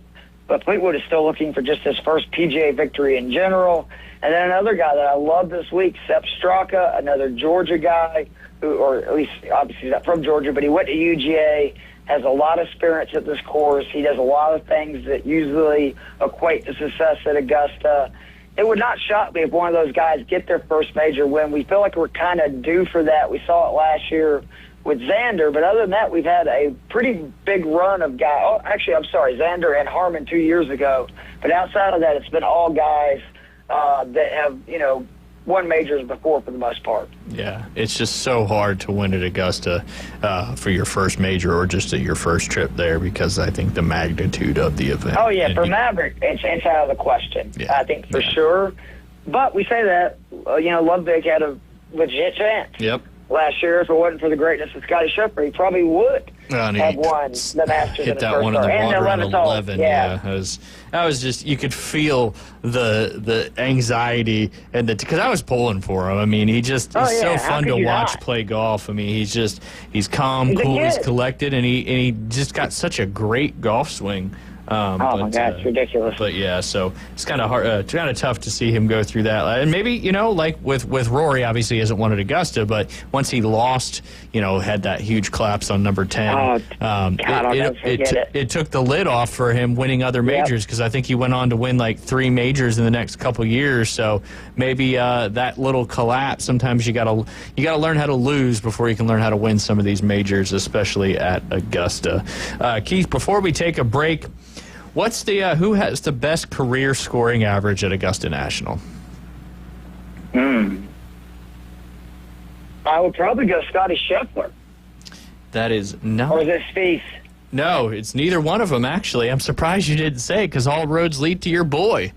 Speaker 22: But Fleetwood is still looking for just his first PGA victory in general. And then another guy that I love this week, Sepp Straka, another Georgia guy, or at least obviously he's not from Georgia, but he went to UGA, has a lot of experience at this course. He does a lot of things that usually equate to success at Augusta. It would not shock me if one of those guys get their first major win. We feel like we're kind of due for that. We saw it last year with Xander, but other than that, we've had a pretty big run of guys. Oh, actually, I'm sorry, Xander and Harmon 2 years ago. But outside of that, it's been all guys that have, won majors before for the most part.
Speaker 11: Yeah, it's just so hard to win at Augusta for your first major or just at your first trip there because I think the magnitude of the event.
Speaker 22: Oh, yeah, for Maverick, it's out of the question, I think, for sure. But we say that, Ludwig had a legit chance.
Speaker 11: Yep.
Speaker 22: Last year, if it wasn't for the greatness of Scotty Scheffler, he probably would have won the Masters.
Speaker 11: Hit that one in the water on 11. Yeah, that was just, you could feel the anxiety and because I was pulling for him. I mean, he's so fun to watch play golf. I mean, he's calm, cool, he's collected, and he just got such a great golf swing.
Speaker 22: My God, it's ridiculous.
Speaker 11: But yeah, so it's kind of hard, kind of tough to see him go through that. And maybe, like with Rory, obviously he hasn't won at Augusta, but once he lost, had that huge collapse on number 10. It took the lid off for him winning other majors because I think he went on to win like 3 majors in the next couple years. So maybe that little collapse. Sometimes you gotta learn how to lose before you can learn how to win some of these majors, especially at Augusta. Keith, before we take a break, what's who has the best career scoring average at Augusta National?
Speaker 22: I would probably go Scotty Scheffler.
Speaker 11: That is not.
Speaker 22: Or is it Spieth?
Speaker 11: No, it's neither one of them, actually. I'm surprised you didn't say because all roads lead to your boy.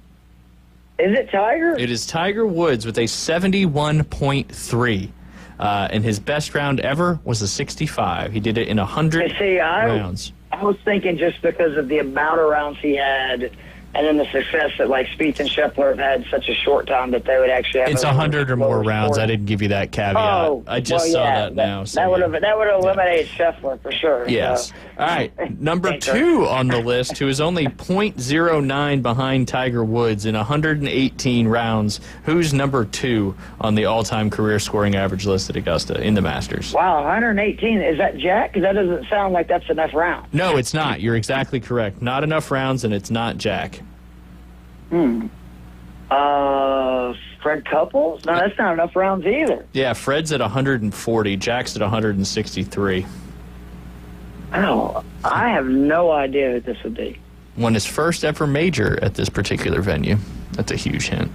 Speaker 22: Is it Tiger?
Speaker 11: It is Tiger Woods with a 71.3. And his best round ever was a 65. He did it in 100 rounds.
Speaker 22: I was thinking just because of the amount of rounds he had and then the success that like Spieth and Scheffler have had such a short time that they would actually have.
Speaker 11: It's 100 or more rounds. I didn't give you that caveat. I just saw that now. So
Speaker 22: that would have eliminated Scheffler for sure.
Speaker 11: Yes.
Speaker 22: So.
Speaker 11: All right. Number 2 on the list, who is only .09 behind Tiger Woods in 118 rounds. Who's number 2 on the all-time career scoring average list at Augusta in the Masters?
Speaker 22: Wow, 118. Is that Jack? Because that doesn't sound like that's enough rounds.
Speaker 11: No, it's not. You're exactly correct. Not enough rounds, and it's not Jack.
Speaker 22: Fred Couples? No, that's not enough rounds either.
Speaker 11: Yeah, Fred's at 140. Jack's at 163.
Speaker 22: Oh, I have no idea who this would be.
Speaker 11: Won his first ever major at this particular venue. That's a huge hint.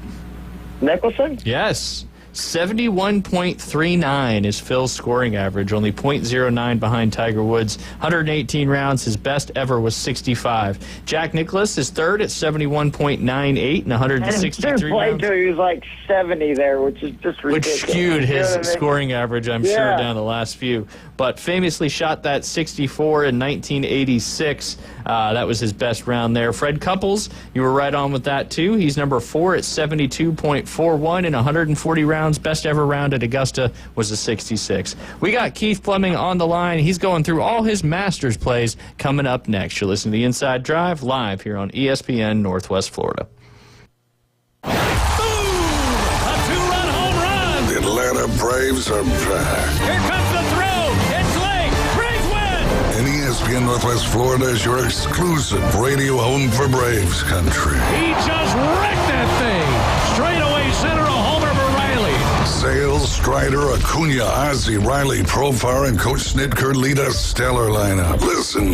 Speaker 22: Nicholson?
Speaker 11: Yes. 71.39 is Phil's scoring average, only .09 behind Tiger Woods. 118 rounds, his best ever was 65. Jack Nicklaus is third at 71.98 and 163 rounds.
Speaker 22: He was like 70 there, which is just ridiculous.
Speaker 11: Which skewed his scoring average, I'm sure, down the last few. But famously shot that 64 in 1986. That was his best round there. Fred Couples, you were right on with that, too. He's number 4 at 72.41 in 140 rounds. Best ever round at Augusta was a 66. We got Keith Fleming on the line. He's going through all his Masters plays coming up next. You're listening to The Inside Drive live here on ESPN Northwest Florida.
Speaker 21: Boom! A 2-run home run!
Speaker 8: The Atlanta Braves are back.
Speaker 21: Here comes the throw! It's late! Braves win!
Speaker 8: And ESPN Northwest Florida is your exclusive radio home for Braves country.
Speaker 9: He just wrecked that thing! Straight away center, a homer for Riley.
Speaker 8: Sales, Strider, Acuna, Ozzie, Riley, Profar, and Coach Snitker lead a stellar lineup. Listen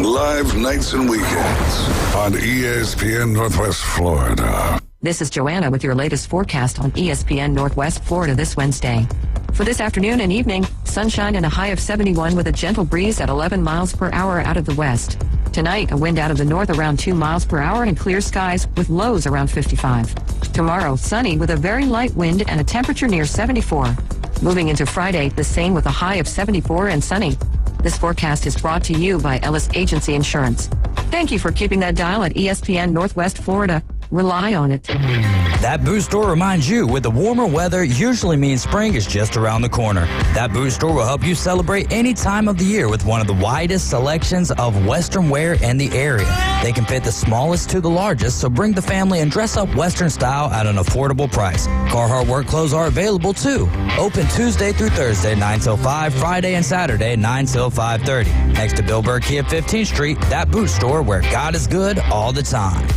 Speaker 8: live nights and weekends on ESPN Northwest Florida.
Speaker 1: This is Joanna with your latest forecast on ESPN Northwest Florida this Wednesday. For this afternoon and evening, sunshine and a high of 71 with a gentle breeze at 11 miles per hour out of the west. Tonight, a wind out of the north around 2 miles per hour and clear skies with lows around 55. Tomorrow, sunny with a very light wind and a temperature near 74. Moving into Friday, the same with a high of 74 and sunny. This forecast is brought to you by Ellis Agency Insurance. Thank you for keeping that dial at ESPN Northwest Florida. Rely on it.
Speaker 18: That boot store reminds you with the warmer weather usually means spring is just around the corner. That boot store will help you celebrate any time of the year with one of the widest selections of Western wear in the area. They can fit the smallest to the largest, so bring the family and dress up Western style at an affordable price. Carhartt work clothes are available too. Open Tuesday through Thursday, 9 till 5, Friday and Saturday, 9 till 5:30. Next to Bill Burkey at 15th Street, that boot store where God is good all the time.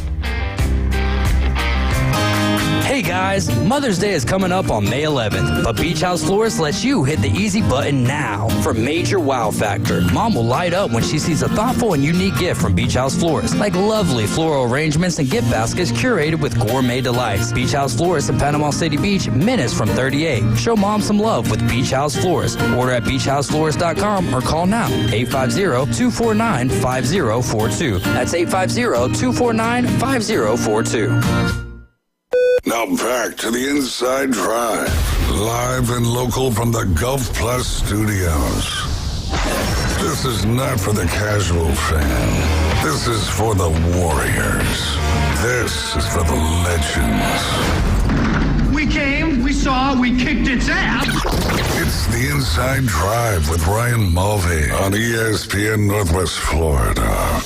Speaker 18: Hey guys, Mother's Day is coming up on May 11th, but Beach House Florist lets you hit the easy button now for major wow factor. Mom will light up when she sees a thoughtful and unique gift from Beach House Florist, like lovely floral arrangements and gift baskets curated with gourmet delights. Beach House Florist in Panama City Beach, minutes from 38. Show Mom some love with Beach House Florist. Order at beachhouseflorist.com or call now, 850-249-5042. That's 850-249-5042.
Speaker 8: Now back to the Inside Drive, live and local from the Gulf Plus studios. This is not for the casual fan. This is for the warriors. This is for the legends.
Speaker 21: We came, we saw, we kicked its ass.
Speaker 8: It's the Inside Drive with Ryan Mulvey on ESPN Northwest Florida.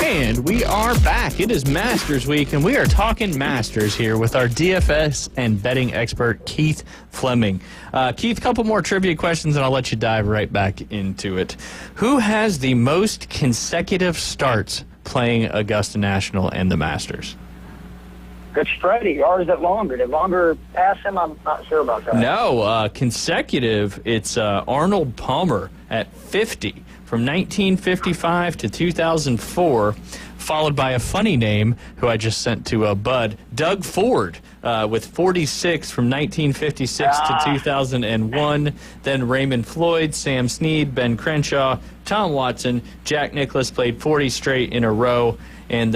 Speaker 11: And we are back. It is Masters Week, and we are talking Masters here with our DFS and betting expert, Keith Fleming. Keith, a couple more trivia questions, and I'll let you dive right back into it. Who has the most consecutive starts playing Augusta National and the Masters?
Speaker 22: It's Freddie, or is it Longer? Did Longer pass him? I'm not sure about that.
Speaker 11: No, consecutive, it's Arnold Palmer at 50. From 1955 to 2004, followed by a funny name who I just sent to Bud, Doug Ford, with 46 from 1956 to 2001. Then Raymond Floyd, Sam Snead, Ben Crenshaw, Tom Watson, Jack Nicklaus played 40 straight in a row. And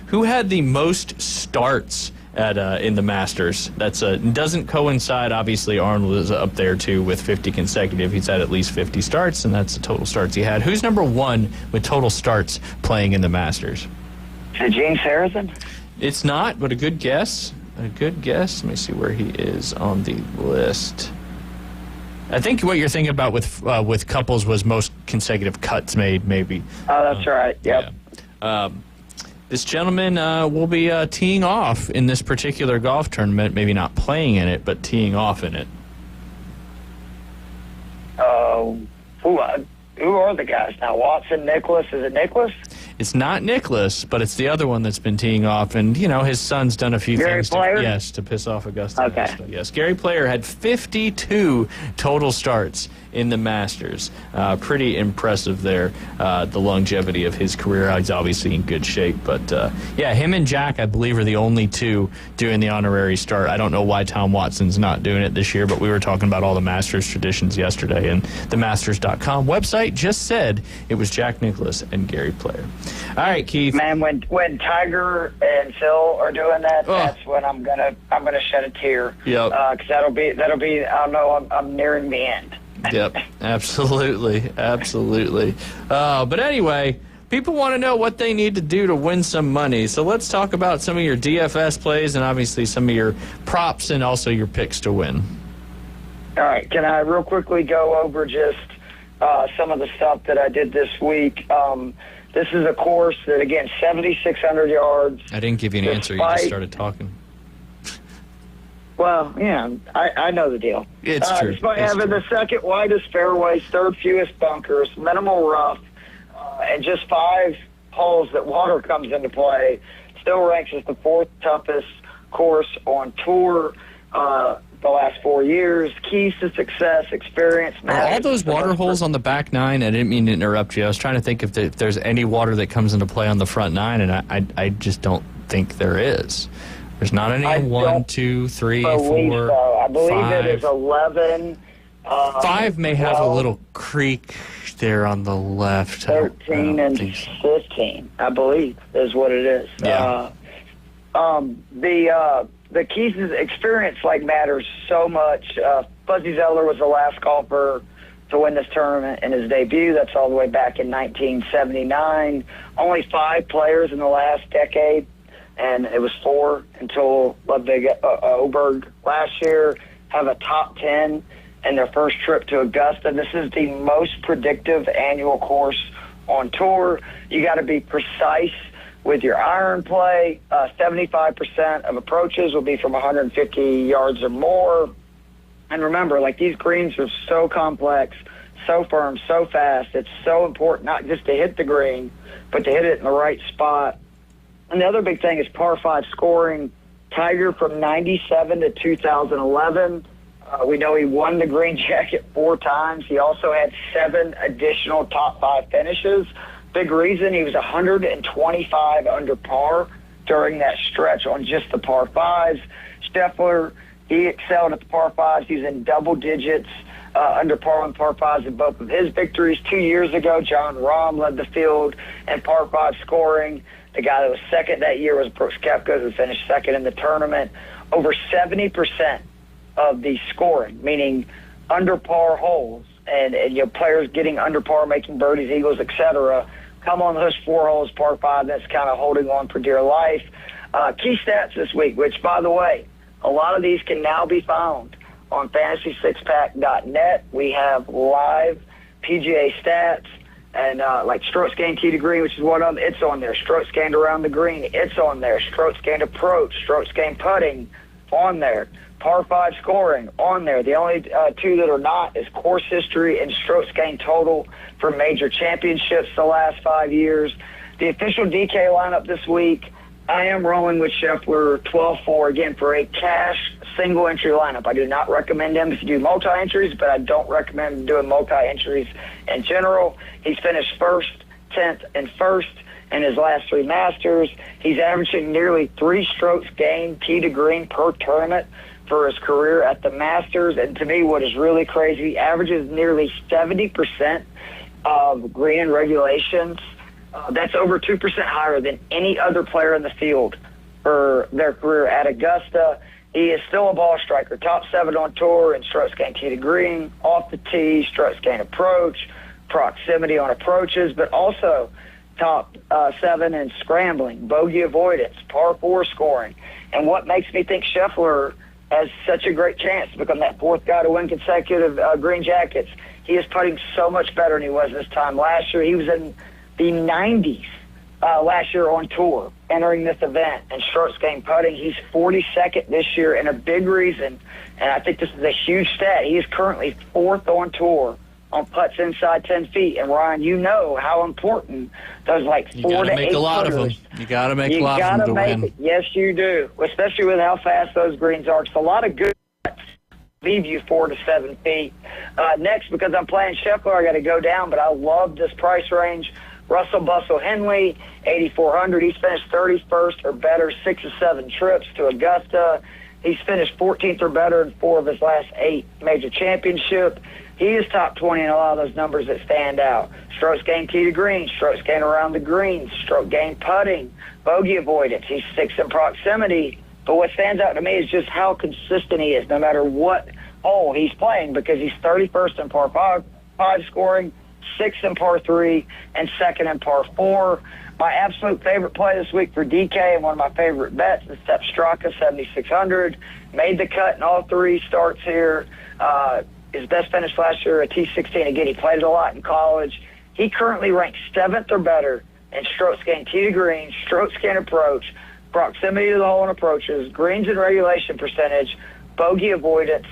Speaker 11: who had the most starts in the Masters. That's doesn't coincide. Obviously, Arnold is up there too with 50 consecutive. He's had at least 50 starts, and that's the total starts he had. Who's number one with total starts playing in the Masters?
Speaker 22: Is it James Harrison?
Speaker 11: It's not, but a good guess. A good guess. Let me see where he is on the list. I think what you're thinking about with couples was most consecutive cuts made, maybe.
Speaker 22: Oh, that's right. Yep.
Speaker 11: Yeah. This gentleman will be teeing off in this particular golf tournament, maybe not playing in it, but teeing off in it.
Speaker 22: Who are the guys now? Watson, Nicklaus? Is it Nicklaus?
Speaker 11: It's not Nicklaus, but it's the other one that's been teeing off. And, his son's done a few things to piss off Augusta.
Speaker 22: Okay.
Speaker 11: Yes, Gary Player had 52 total starts in the Masters. Pretty impressive there, the longevity of his career. He's obviously in good shape. But, him and Jack, I believe, are the only two doing the honorary start. I don't know why Tom Watson's not doing it this year, but we were talking about all the Masters traditions yesterday, and the Masters.com website just said it was Jack Nicklaus and Gary Player. All right, Keith.
Speaker 22: Man, when Tiger and Phil are doing that, that's when I'm gonna shed a tear.
Speaker 11: Yep.
Speaker 22: Because that'll be. I know I'm nearing the end.
Speaker 11: Yep, absolutely. But anyway, people want to know what they need to do to win some money. So let's talk about some of your DFS plays and obviously some of your props and also your picks to win.
Speaker 22: All right, can I real quickly go over just some of the stuff that I did this week? This is a course that, again, 7,600 yards.
Speaker 11: I didn't give you an answer. You just started talking.
Speaker 22: Well, yeah, I know the deal.
Speaker 11: It's true.
Speaker 22: Despite having the second widest fairways, third fewest bunkers, minimal rough, and just 5 holes that water comes into play, still ranks as the 4th toughest course on tour the last 4 years. Keys to success, experience.
Speaker 11: Are all those water holes on the back 9? I didn't mean to interrupt you. I was trying to think if there's any water that comes into play on the front 9, and I just don't think there is. There's not any 1, 2, 3, 4,
Speaker 22: so. I believe
Speaker 11: 5.
Speaker 22: it is 11.
Speaker 11: 5 may have a little creek there on the left.
Speaker 22: 13 and 15, I believe, is what it is.
Speaker 11: Yeah.
Speaker 22: The keys to experience matters so much. Fuzzy Zoeller was the last golfer to win this tournament in his debut. That's all the way back in 1979. Only 5 players in the last decade, and it was 4 until Ludwig Oberg last year, have a top 10 in their first trip to Augusta. This is the most predictive annual course on tour. You got to be precise with your iron play. 75% of approaches will be from 150 yards or more. And remember, these greens are so complex, so firm, so fast. It's so important not just to hit the green, but to hit it in the right spot. And the other big thing is par 5 scoring. Tiger from 97 to 2011. We know he won the green jacket 4 times. He also had 7 additional top 5 finishes. Big reason, he was 125 under par during that stretch on just the par 5s. Scheffler, he excelled at the par 5s. He's in double digits under par on par 5s in both of his victories. 2 years ago, John Rahm led the field in par 5 scoring. The guy that was second that year was Brooks Koepka, who finished second in the tournament. Over 70% of the scoring, meaning under par holes, and players getting under par, making birdies, eagles, etc., come on those 4 holes, par 5, that's kind of holding on for dear life. Key stats this week, which, by the way, a lot of these can now be found on fantasysixpack.net. We have live PGA stats, and strokes gained tee to green, which is one of them, it's on there. Strokes gained around the green, it's on there. Strokes gained approach, strokes gained putting, on there. Par 5 scoring, on there. The only 2 that are not is course history and strokes gained total for major championships the last 5 years. The official DK lineup this week, I am rolling with Scheffler 12-4, again, for a cash single-entry lineup. I do not recommend him if you do multi-entries, but I don't recommend doing multi-entries in general. He's finished 1st, 10th, and 1st in his last 3 Masters. He's averaging nearly 3 strokes gained tee to green per tournament for his career at the Masters. And to me, what is really crazy, he averages nearly 70% of green in regulations. That's over 2% higher than any other player in the field for their career at Augusta. He is still a ball striker, top 7 on tour in strokes gained tee to green, off the tee, strokes gained approach, proximity on approaches, but also top 7 in scrambling, bogey avoidance, par 4 scoring. And what makes me think Scheffler has such a great chance to become that 4th guy to win consecutive green jackets, he is putting so much better than he was this time last year. He was in the 90s last year on tour, entering this event, and strokes gained putting. He's 42nd this year, and a big reason, and I think this is a huge stat, he is currently 4th on tour on putts inside 10 feet. And Ryan, you know how important those 4 to 8
Speaker 11: You got to make a lot of them. You got to make a lot of them to win.
Speaker 22: Yes, you do, especially with how fast those greens are. It's a lot of good putts leave you 4 to 7 feet. Next, because I'm playing Scheffler, I got to go down, but I love this price range. Russell Bussell Henley, 8,400. He's finished 31st or better 6 or 7 trips to Augusta. He's finished 14th or better in 4 of his last 8 major championships. He is top 20 in a lot of those numbers that stand out. Strokes gained tee to green, strokes gained around the greens, stroke gained putting, bogey avoidance. He's 6th in proximity. But what stands out to me is just how consistent he is no matter what hole he's playing, because he's 31st in par 5 scoring, 6th in par 3, and 2nd in par 4. My absolute favorite play this week for DK and one of my favorite bets is Sepp Straka, 7,600. Made the cut in all 3 starts here. His best finish last year at T16. Again, he played it a lot in college. He currently ranks 7th or better in strokes gained tee to green, strokes gained approach, proximity to the hole and approaches, greens and regulation percentage, bogey avoidance,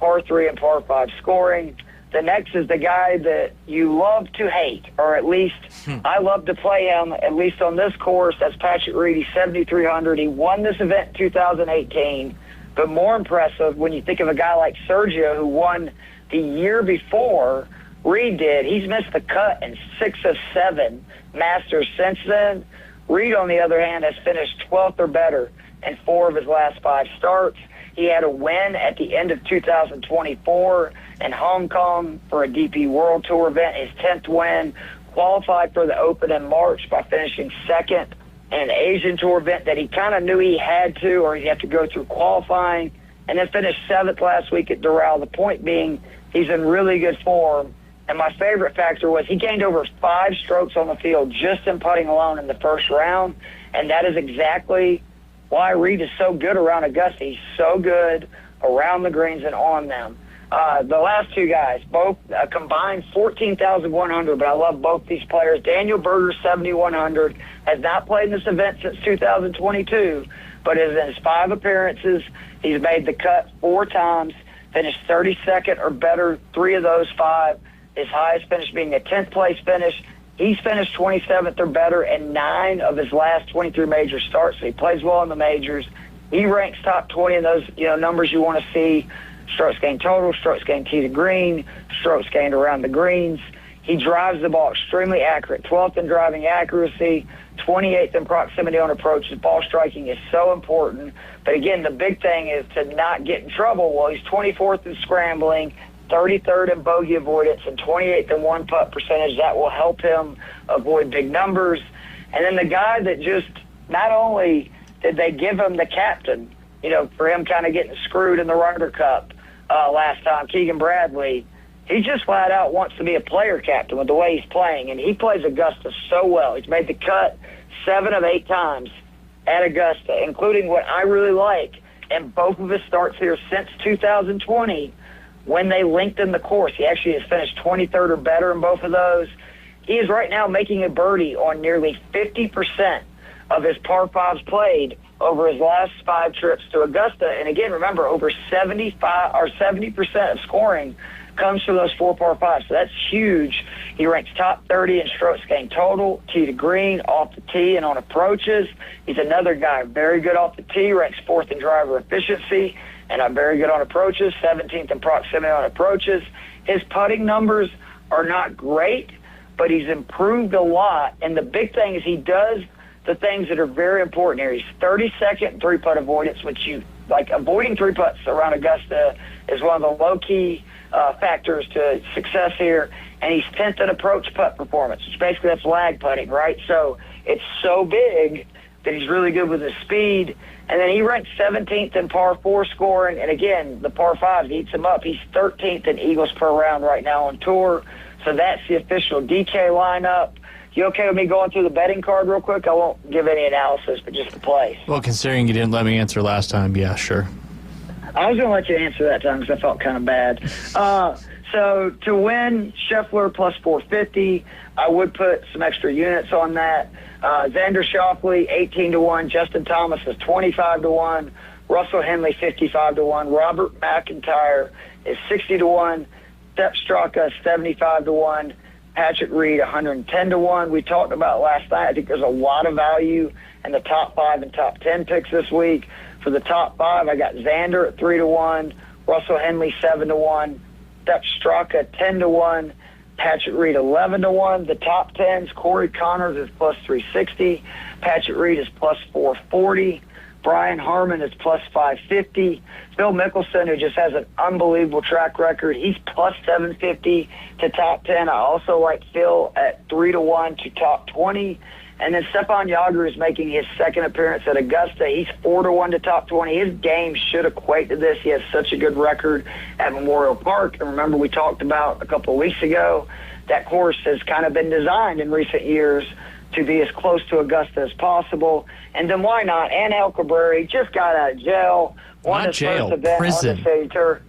Speaker 22: par 3 and par 5 scoring. The next is the guy that you love to hate, or at least I love to play him, at least on this course. That's Patrick Reed. He's 7,300. He won this event in 2018. But more impressive, when you think of a guy like Sergio, who won the year before Reed did, he's missed the cut in 6 of 7 Masters since then. Reed, on the other hand, has finished 12th or better in 4 of his last 5 starts. He had a win at the end of 2024 in Hong Kong for a DP World Tour event, his 10th win, qualified for the Open in March by finishing 2nd in an Asian Tour event that he kind of knew he had to, or he'd have to go through qualifying, and then finished 7th last week at Doral. The point being, he's in really good form. And my favorite factor was he gained over 5 strokes on the field just in putting alone in the first round, and that is exactly why Reed is so good around Augusta. He's so good around the greens and on them. The last 2 guys, both combined 14,100, but I love both these players. Daniel Berger, 7,100, has not played in this event since 2022, but is in his 5 appearances. He's made the cut 4 times, finished 32nd or better 3 of those 5. His highest finish being a 10th place finish. He's finished 27th or better in 9 of his last 23 major starts. So he plays well in the majors. He ranks top 20 in those numbers you want to see. Strokes gained total, strokes gained tee to green, strokes gained around the greens. He drives the ball extremely accurate. 12th in driving accuracy, 28th in proximity on approaches. Ball striking is so important. But again, the big thing is to not get in trouble. Well, he's 24th in scrambling, 33rd in bogey avoidance, and 28th in one-putt percentage. That will help him avoid big numbers. And then the guy that just, not only did they give him the captain, for him kind of getting screwed in the Ryder Cup last time, Keegan Bradley, he just flat out wants to be a player captain with the way he's playing, and he plays Augusta so well. He's made the cut 7 of 8 times at Augusta, including what I really like, and both of his starts here since 2020, when they lengthened the course. He actually has finished 23rd or better in both of those. He is right now making a birdie on nearly 50% of his par 5s played over his last 5 trips to Augusta. And again, remember, over 70% of scoring comes from those 4 par 5s. So that's huge. He ranks top 30 in strokes gained total, tee to green, off the tee, and on approaches. He's another guy very good off the tee, ranks 4th in driver efficiency, and very good on approaches, 17th in proximity on approaches. His putting numbers are not great, but he's improved a lot. And the big thing is he does the things that are very important here. He's 32nd in 3-putt avoidance, which avoiding 3 putts around Augusta is one of the low-key factors to success here. And he's 10th in approach putt performance, which basically that's lag putting, right? So it's so big that he's really good with his speed. And then he ranked 17th in par 4 scoring. And again, the par 5 eats him up. He's 13th in eagles per round right now on tour. So that's the official DK lineup. You okay with me going through the betting card real quick? I won't give any analysis, but just the place.
Speaker 11: Well, considering you didn't let me answer last time, yeah, sure.
Speaker 22: I was going to let you answer that time because I felt kind of bad. So to win, Scheffler plus 450. I would put some extra units on that. Xander Schauffele, 18-1. Justin Thomas is 25-1. Russell Henley, 55-1. Robert McIntyre is 60-1. Sepp Straka, 75-1. Patrick Reed, 110-1. We talked about last night. I think there's a lot of value in the top 5 and top 10 picks this week. For the top 5, I got Xander at 3-1. Russell Henley, 7-1. Sepp Straka, 10-1. Patrick Reed, 11-1. The top 10s, Corey Connors is plus 360. Patrick Reed is plus 440. Brian Harman is plus 550. Phil Mickelson, who just has an unbelievable track record, he's plus 750 to top 10. I also like Phil at 3-1 to top 20. And then Stepan Yager is making his second appearance at Augusta. He's 4-1 to top 20. His game should equate to this. He has such a good record at Memorial Park. And remember, we talked about a couple of weeks ago, that course has kind of been designed in recent years to be as close to Augusta as possible. And then why not? Angel Cabrera just got out of jail. Won his first event
Speaker 11: prison.
Speaker 22: on the City Tour.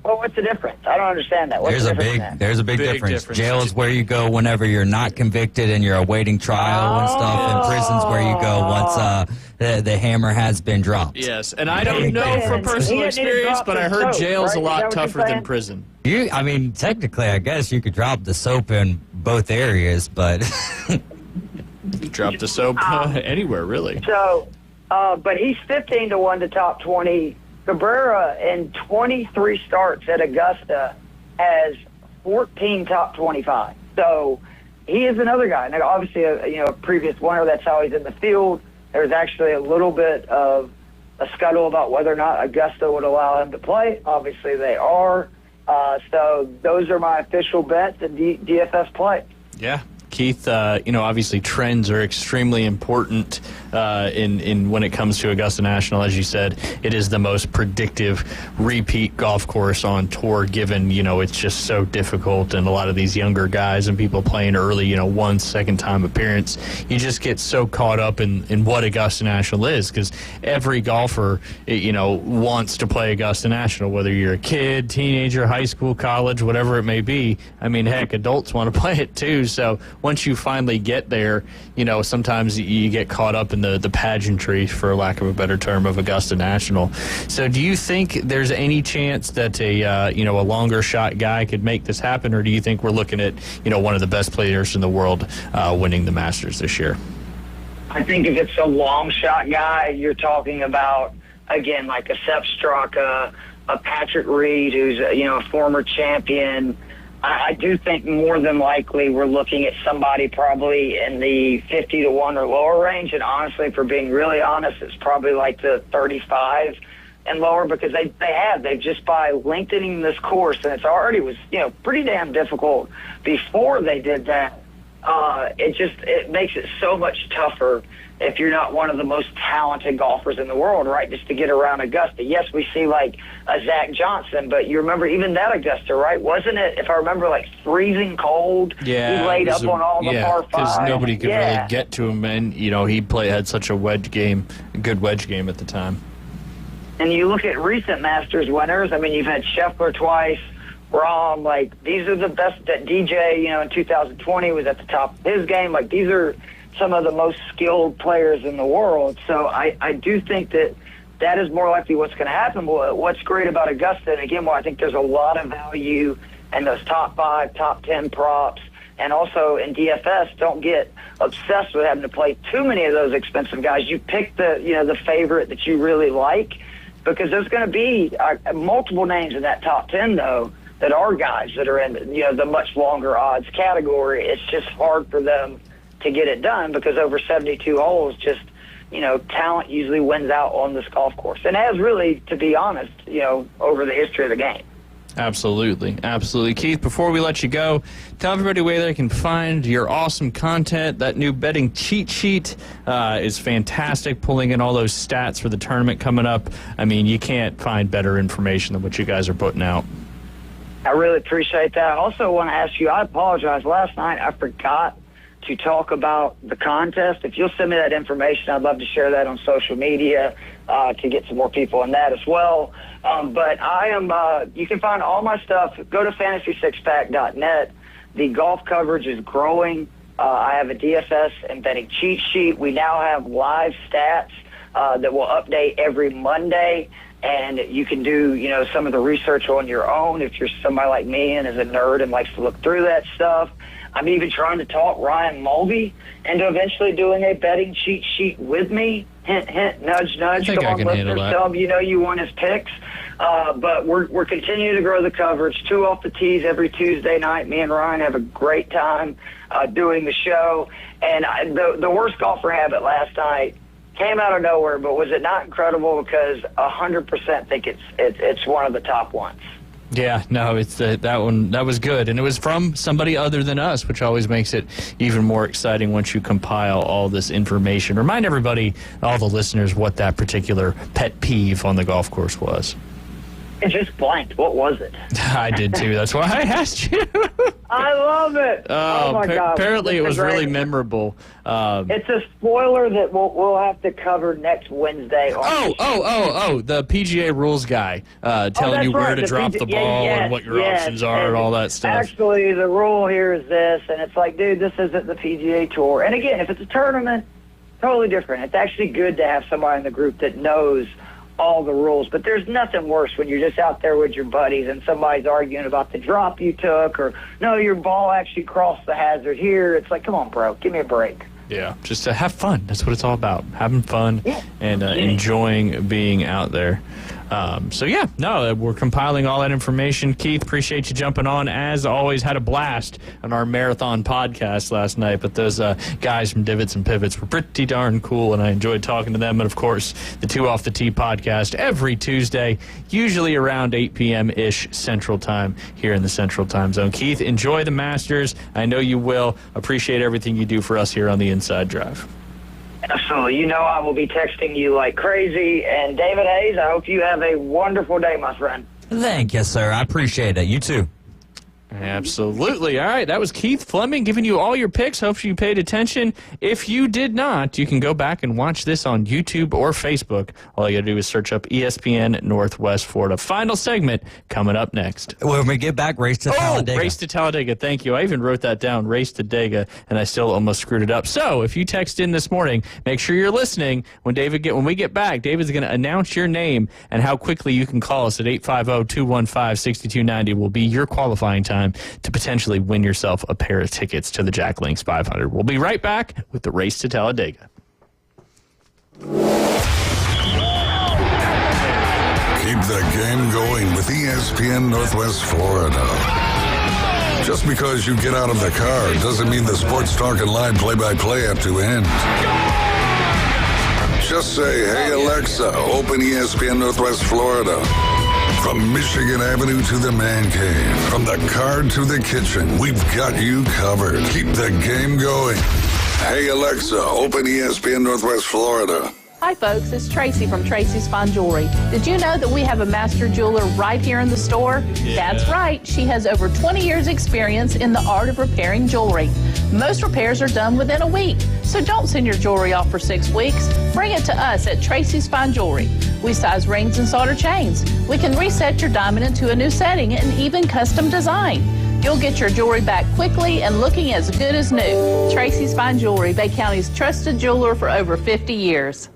Speaker 22: Well, what's the difference? I don't understand that. What's the difference in that?
Speaker 12: There's a big difference. Jail is where you go whenever you're not convicted and you're awaiting trial and stuff. And prison's where you go once the hammer has been dropped.
Speaker 11: Yes, and I don't know from personal experience, but I heard jail's a lot tougher than prison.
Speaker 12: I mean, technically, I guess you could drop the soap in both areas, but
Speaker 11: drop the soap anywhere, really.
Speaker 22: So, but he's 15-1 to top 20. Cabrera, in 23 starts at Augusta, has 14 top 25. So he is another guy. Now, obviously, a previous winner, that's how he's in the field. There's actually a little bit of a scuttle about whether or not Augusta would allow him to play. Obviously, they are. So those are my official bets in DFS play.
Speaker 11: Yeah. Keith, obviously trends are extremely important in when it comes to Augusta National. As you said, it is the most predictive repeat golf course on tour, given, it's just so difficult. And a lot of these younger guys and people playing early, one second-time appearance, you just get so caught up in what Augusta National is, because every golfer, wants to play Augusta National, whether you're a kid, teenager, high school, college, whatever it may be. I mean, heck, adults want to play it too. So once you finally get there, sometimes you get caught up in the pageantry, for lack of a better term, of Augusta National. So do you think there's any chance that a longer shot guy could make this happen, or do you think we're looking at, one of the best players in the world winning the Masters this year?
Speaker 22: I think if it's a long shot guy, you're talking about, again, like a Sepp Straka, a Patrick Reed, who's a former champion. I do think more than likely we're looking at somebody probably in the 50-1 or lower range. And honestly, for being really honest, it's probably like the 35 and lower, because they've just by lengthening this course, and it's already was, pretty damn difficult before they did that. It makes it so much tougher if you're not one of the most talented golfers in the world, right, just to get around Augusta. Yes, we see like a Zach Johnson, but you remember even that Augusta, right? Wasn't it, if I remember, like freezing cold?
Speaker 11: Yeah.
Speaker 22: He laid up on all the par fives.
Speaker 11: Because nobody could really get to him, and, he had such a good wedge game at the time.
Speaker 22: And you look at recent Masters winners, I mean, you've had Scheffler twice, Rahm, like, these are the best. That DJ, in 2020 was at the top of his game. Like, these are some of the most skilled players in the world. So I do think that is more likely what's going to happen. What's great about Augusta, and again, I think there's a lot of value in those top 5, top 10 props. And also in DFS, don't get obsessed with having to play too many of those expensive guys. You pick the favorite that you really like, because there's going to be multiple names in that top 10, though, that are guys that are in the much longer odds category. It's just hard for them to get it done, because over 72 holes, just talent usually wins out on this golf course, and has really, to be honest, over the history of the game.
Speaker 11: Absolutely. Keith, before we let you go, tell everybody where they can find your awesome content. That new betting cheat sheet is fantastic, pulling in all those stats for the tournament coming up. I mean, you can't find better information than what you guys are putting out.
Speaker 22: I really appreciate that. I also want to ask you, I apologize. Last night I forgot to talk about the contest. If you'll send me that information, I'd love to share that on social media to get some more people in that as well. But I am, you can find all my stuff. Go to fantasy6pack.net. The golf coverage is growing. I have a DFS and betting cheat sheet. We now have live stats that will update every Monday. And you can do, some of the research on your own if you're somebody like me and is a nerd and likes to look through that stuff. I'm even trying to talk Ryan Mulvey into eventually doing a betting cheat sheet with me. Hint, hint, nudge, nudge. Come on, listeners, tell him you want his picks. But we're continuing to grow the coverage. 2 Off the Tees every Tuesday night. Me and Ryan have a great time doing the show. And the worst golfer habit last night came out of nowhere, but was it not incredible? Because 100% think it's one of the top ones.
Speaker 11: Yeah, no, it's that one. That was good, and it was from somebody other than us, which always makes it even more exciting once you compile all this information. Remind everybody, all the listeners, what that particular pet peeve on the golf course was.
Speaker 22: It just blanked. What was it?
Speaker 11: I did too. That's why I asked you.
Speaker 22: I love it. Oh my God!
Speaker 11: Apparently, it was really memorable.
Speaker 22: It's a spoiler that we'll have to cover next Wednesday.
Speaker 11: The PGA rules guy telling you where to drop the ball and what your options are and all that stuff.
Speaker 22: Actually, the rule here is this, and it's like, dude, this isn't the PGA Tour. And again, if it's a tournament, totally different. It's actually good to have somebody in the group that knows all the rules, but there's nothing worse when you're just out there with your buddies and somebody's arguing about the drop you took, or no, your ball actually crossed the hazard here. It's like, come on, bro, give me a break.
Speaker 11: Yeah, just to have fun. That's what it's all about, having fun and enjoying being out there. We're compiling all that information. Keith, appreciate you jumping on. As always, had a blast on our marathon podcast last night, but those guys from Divots and Pivots were pretty darn cool, and I enjoyed talking to them. And, of course, the 2 Off the Tee podcast every Tuesday, usually around 8 p.m.-ish Central Time here in the Central Time Zone. Keith, enjoy the Masters. I know you will. Appreciate everything you do for us here on the Inside Drive.
Speaker 22: Absolutely. I will be texting you like crazy. And David Hayes, I hope you have a wonderful day, my friend.
Speaker 12: Thank you, sir. I appreciate it. You too.
Speaker 11: Absolutely. All right, that was Keith Fleming giving you all your picks. Hope you paid attention. If you did not, you can go back and watch this on YouTube or Facebook. All you got to do is search up ESPN Northwest Florida. Final segment coming up next.
Speaker 12: When we get back, Race to Talladega.
Speaker 11: Race to Talladega. Thank you. I even wrote that down, Race to Dega, and I still almost screwed it up. So if you text in this morning, make sure you're listening. When we get back, David's going to announce your name and how quickly you can call us at 850-215-6290 will be your qualifying time to potentially win yourself a pair of tickets to the Jack Links 500. We'll be right back with the Race to Talladega.
Speaker 8: Keep the game going with ESPN Northwest Florida. Just because you get out of the car doesn't mean the Sports Talk and Live play-by-play have to end. Just say, hey, Alexa, open ESPN Northwest Florida. From Michigan Avenue to the Man Cave, from the car to the kitchen, we've got you covered. Keep the game going. Hey, Alexa, open ESPN Northwest Florida.
Speaker 3: Hi, folks. It's Tracy from Tracy's Fine Jewelry. Did you know that we have a master jeweler right here in the store? Yeah. That's right. She has over 20 years experience in the art of repairing jewelry. Most repairs are done within a week, so don't send your jewelry off for 6 weeks. Bring it to us at Tracy's Fine Jewelry. We size rings and solder chains. We can reset your diamond into a new setting and even custom design. You'll get your jewelry back quickly and looking as good as new. Tracy's Fine Jewelry, Bay County's trusted jeweler for over 50 years.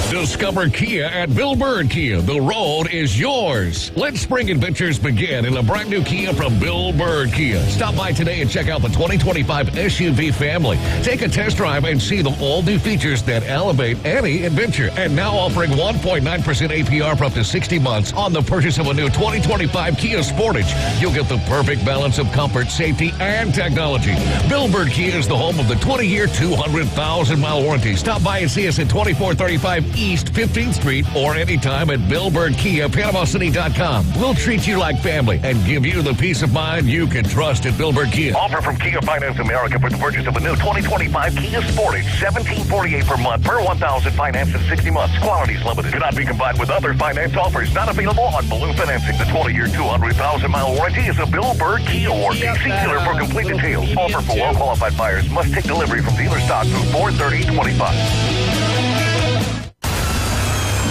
Speaker 4: Discover Kia at Bill Bird Kia. The road is yours. Let spring adventures begin in a brand new Kia from Bill Bird Kia. Stop by today and check out the 2025 SUV family. Take a test drive and see the all-new features that elevate any adventure. And now offering 1.9% APR for up to 60 months on the purchase of a new 2025 Kia Sportage. You'll get the perfect balance of comfort, safety, and technology. Bill Bird Kia is the home of the 20-year, 200,000-mile warranty. Stop by and see us at 2435 East 15th Street or anytime at Bill Bird Kia, PanamaCity.com. We'll treat you like family and give you the peace of mind you can trust at Bill Bird Kia.
Speaker 6: Offer from Kia Finance America for the purchase of a new 2025 Kia Sportage, $1,748 per month per 1,000 finance in 60 months. Quality is limited. Cannot be combined with other finance offers. Not available on balloon financing. The 20-year, 200,000-mile warranty is a Bill Bird Kia or DC dealer for complete details. Offer for well-qualified buyers. Must take delivery from dealer stock through 4/30/25.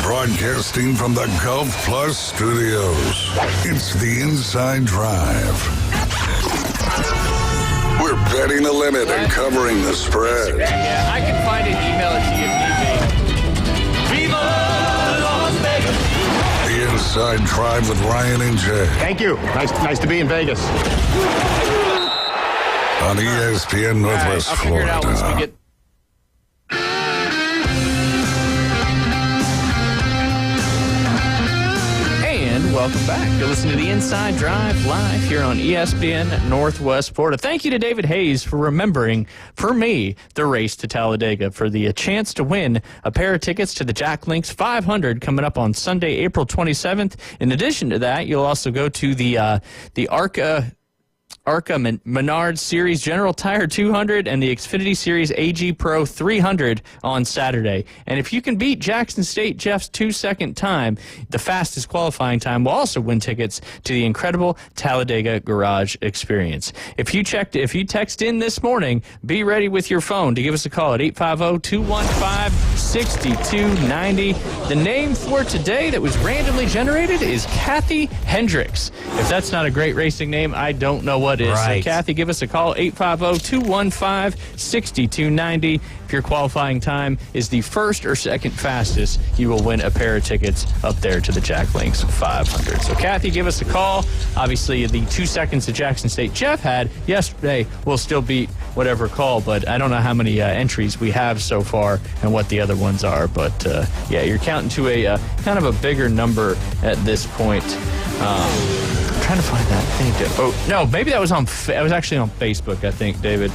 Speaker 8: Broadcasting from the Gulf Plus studios, it's the Inside Drive. We're betting the limit and covering the spread.
Speaker 11: Yeah, I can find it, email it to you if need be. Viva Las Vegas!
Speaker 8: The Inside Drive with Ryan and Jay.
Speaker 7: Thank you. Nice to be in Vegas.
Speaker 8: On ESPN Northwest
Speaker 11: I'll figure it out once we
Speaker 8: Florida.
Speaker 11: get. And welcome back. You're listening to the Inside Drive live here on ESPN Northwest Florida. Thank you to David Hayes for remembering, for me, the race to Talladega, for the chance to win a pair of tickets to the Jack Links 500 coming up on Sunday, April 27th. In addition to that, you'll also go to the ARCA Menards Series General Tire 200 and the Xfinity Series AG Pro 300 on Saturday. And if you can beat Jackson State Jeff's 2-second time, the fastest qualifying time, will also win tickets to the incredible Talladega Garage Experience. If you text in this morning, be ready with your phone to give us a call at 850-215-6290. The name for today that was randomly generated is Kathy Hendricks. If that's not a great racing name, I don't know what is.
Speaker 12: Right.
Speaker 11: So, Kathy, give us a call, 850-215-6290. If your qualifying time is the first or second fastest, you will win a pair of tickets up there to the Jack Links 500. So, Kathy, give us a call. Obviously, the 2 seconds that Jackson State Jeff had yesterday will still beat whatever call, but I don't know how many entries we have so far and what the other ones are. But, yeah, you're counting to a kind of a bigger number at this point. Trying to find that thing. Oh no, maybe that was it was actually on Facebook, I think, David.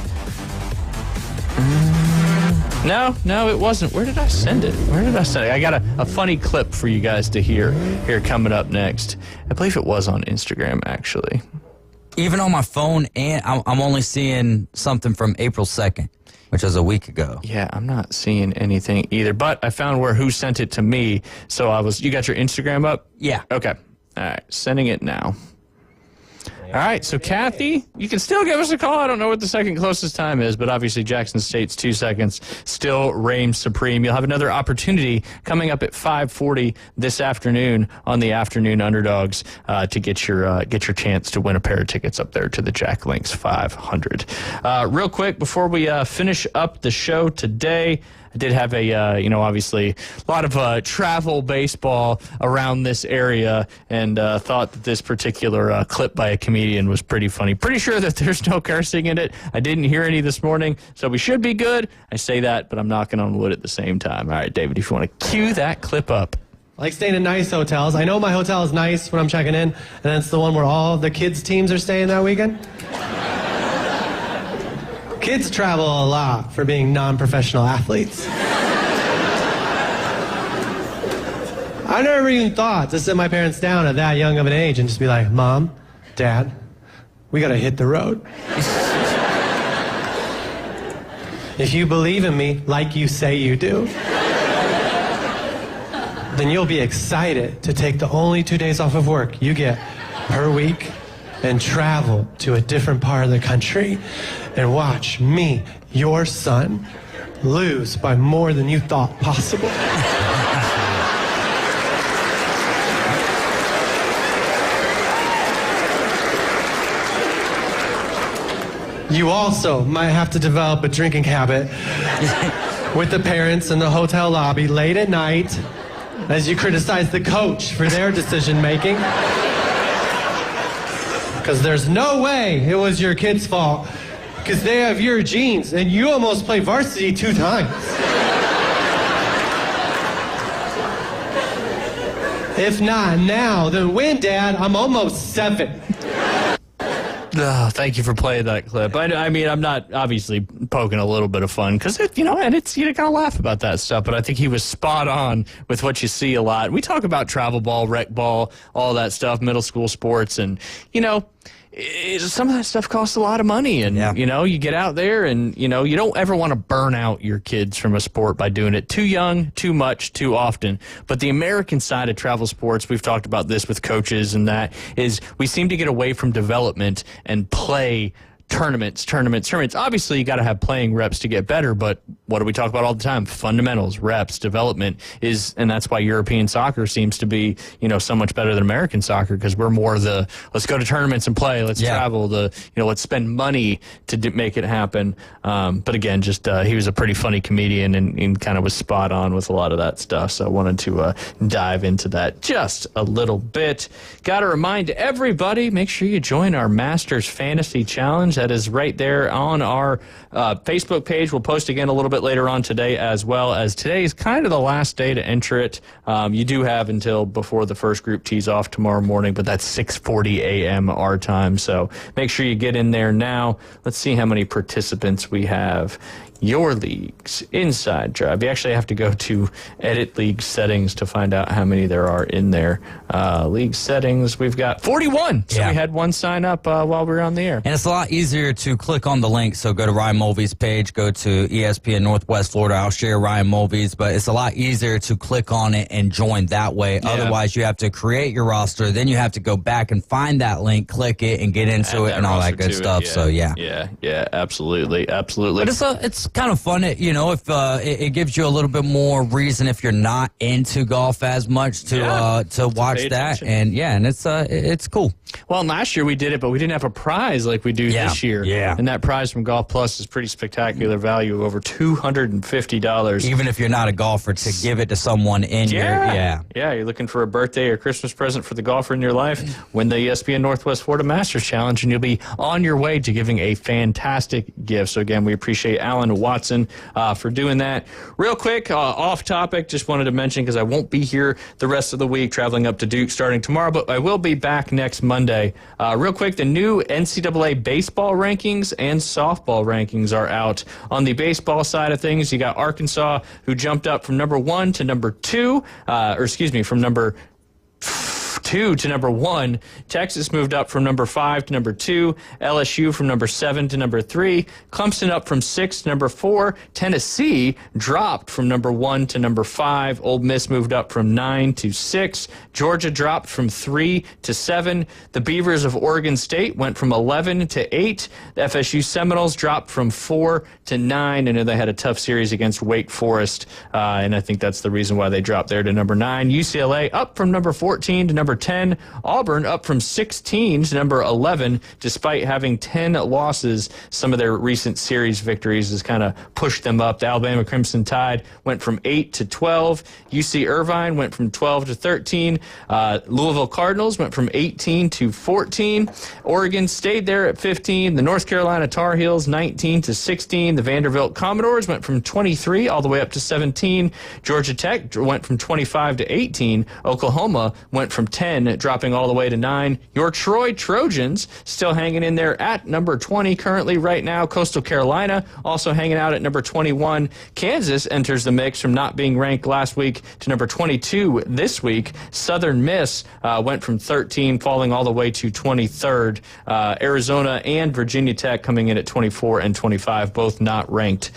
Speaker 11: No, it wasn't. Where did I send it? I got a funny clip for you guys to hear here coming up next. I believe it was on Instagram, actually.
Speaker 12: Even on my phone, and I'm only seeing something from April 2nd, which was a week ago.
Speaker 11: Yeah, I'm not seeing anything either, but I found who sent it to me. So you got your Instagram up?
Speaker 12: Yeah.
Speaker 11: Okay. All right, sending it now. All right, so Kathy, you can still give us a call. I don't know what the second closest time is, but obviously Jackson State's 2 seconds still reigns supreme. You'll have another opportunity coming up at 5:40 this afternoon on the Afternoon Underdogs to get your chance to win a pair of tickets up there to the Jack Links 500. Real quick, before we finish up the show today, I did have obviously a lot of travel baseball around this area, and thought that this particular clip by a comedian was pretty funny. Pretty sure that there's no cursing in it. I didn't hear any this morning, so we should be good. I say that, but I'm knocking on wood at the same time. All right, David, if you want to cue that clip up.
Speaker 23: I like staying in nice hotels. I know my hotel is nice when I'm checking in, and it's the one where all the kids' teams are staying that weekend. Kids travel a lot for being non-professional athletes. I never even thought to sit my parents down at that young of an age and just be like, Mom, Dad, we gotta hit the road. If you believe in me like you say you do, then you'll be excited to take the only 2 days off of work you get per week and travel to a different part of the country and watch me, your son, lose by more than you thought possible. You also might have to develop a drinking habit with the parents in the hotel lobby late at night as you criticize the coach for their decision making. Because there's no way it was your kid's fault, because they have your genes and you almost played varsity 2 times. If not now, then when, Dad? I'm almost 7.
Speaker 11: Oh, thank you for playing that clip. I mean, I'm not obviously poking a little bit of fun because and it's you gotta laugh about that stuff. But I think he was spot on with what you see a lot. We talk about travel ball, rec ball, all that stuff, middle school sports, and some of that stuff costs a lot of money. And you get out there, and you don't ever want to burn out your kids from a sport by doing it too young, too much, too often. But the American side of travel sports, we've talked about this with coaches, and that is we seem to get away from development and play tournaments. Obviously, you got to have playing reps to get better, but what do we talk about all the time? Fundamentals, reps, development and that's why European soccer seems to be, so much better than American soccer, because we're more let's go to tournaments and play, let's travel, let's spend money to make it happen. But again, just he was a pretty funny comedian and kind of was spot on with a lot of that stuff. So I wanted to dive into that just a little bit. Got to remind everybody, make sure you join our Masters Fantasy Challenge. That is right there on our Facebook page. We'll post again a little bit later on today, as well as today is kind of the last day to enter it. You do have until before the first group tees off tomorrow morning, but that's 6:40 a.m. our time. So make sure you get in there now. Let's see how many participants we have. Your league's inside drive. You actually have to go to edit league settings to find out how many there are in there. League settings, we've got 41. So we had one sign up while we were on the air.
Speaker 12: And it's a lot easier to click on the link. So go to Ryan Mulvey's page, go to ESPN Northwest Florida. I'll share Ryan Mulvey's, but it's a lot easier to click on it and join that way. Yeah. Otherwise, you have to create your roster. Then you have to go back and find that link, click it, and get into it and all that good stuff. So,
Speaker 11: Yeah, absolutely.
Speaker 12: But it's kind of fun, if it gives you a little bit more reason if you're not into golf as much to watch that, and it's cool.
Speaker 11: Well, and last year we did it, but we didn't have a prize like we do this year.
Speaker 12: Yeah,
Speaker 11: and that prize from Golf Plus is pretty spectacular value of over $250.
Speaker 12: Even if you're not a golfer, to give it to someone in
Speaker 11: you're looking for a birthday or Christmas present for the golfer in your life, win the ESPN Northwest Florida Masters Challenge, and you'll be on your way to giving a fantastic gift. So again, we appreciate Alan Watson for doing that. Real quick, off topic, just wanted to mention, because I won't be here the rest of the week, traveling up to Duke starting tomorrow, but I will be back next Monday. Real quick, the new NCAA baseball rankings and softball rankings are out. On the baseball side of things, you got Arkansas, who jumped up from number 1 to number 2, from number 2 to number 1. Texas moved up from number 5 to number 2. LSU from number 7 to number 3. Clemson up from 6 to number 4. Tennessee dropped from number 1 to number 5. Ole Miss moved up from 9 to 6. Georgia dropped from 3 to 7. The Beavers of Oregon State went from 11 to 8. The FSU Seminoles dropped from 4 to 9. I know they had a tough series against Wake Forest, and I think that's the reason why they dropped there to number 9. UCLA up from number 14 to number 10. Auburn up from 16 to number 11, despite having 10 losses. Some of their recent series victories has kind of pushed them up. The Alabama Crimson Tide went from 8 to 12. UC Irvine went from 12 to 13. Louisville Cardinals went from 18 to 14. Oregon stayed there at 15. The North Carolina Tar Heels 19 to 16. The Vanderbilt Commodores went from 23 all the way up to 17. Georgia Tech went from 25 to 18. Oklahoma went from 10, dropping all the way to 9. Your Troy Trojans still hanging in there at number 20 currently right now. Coastal Carolina also hanging out at number 21. Kansas enters the mix from not being ranked last week to number 22 this week. Southern Miss went from 13, falling all the way to 23rd. Arizona and Virginia Tech coming in at 24 and 25, both not ranked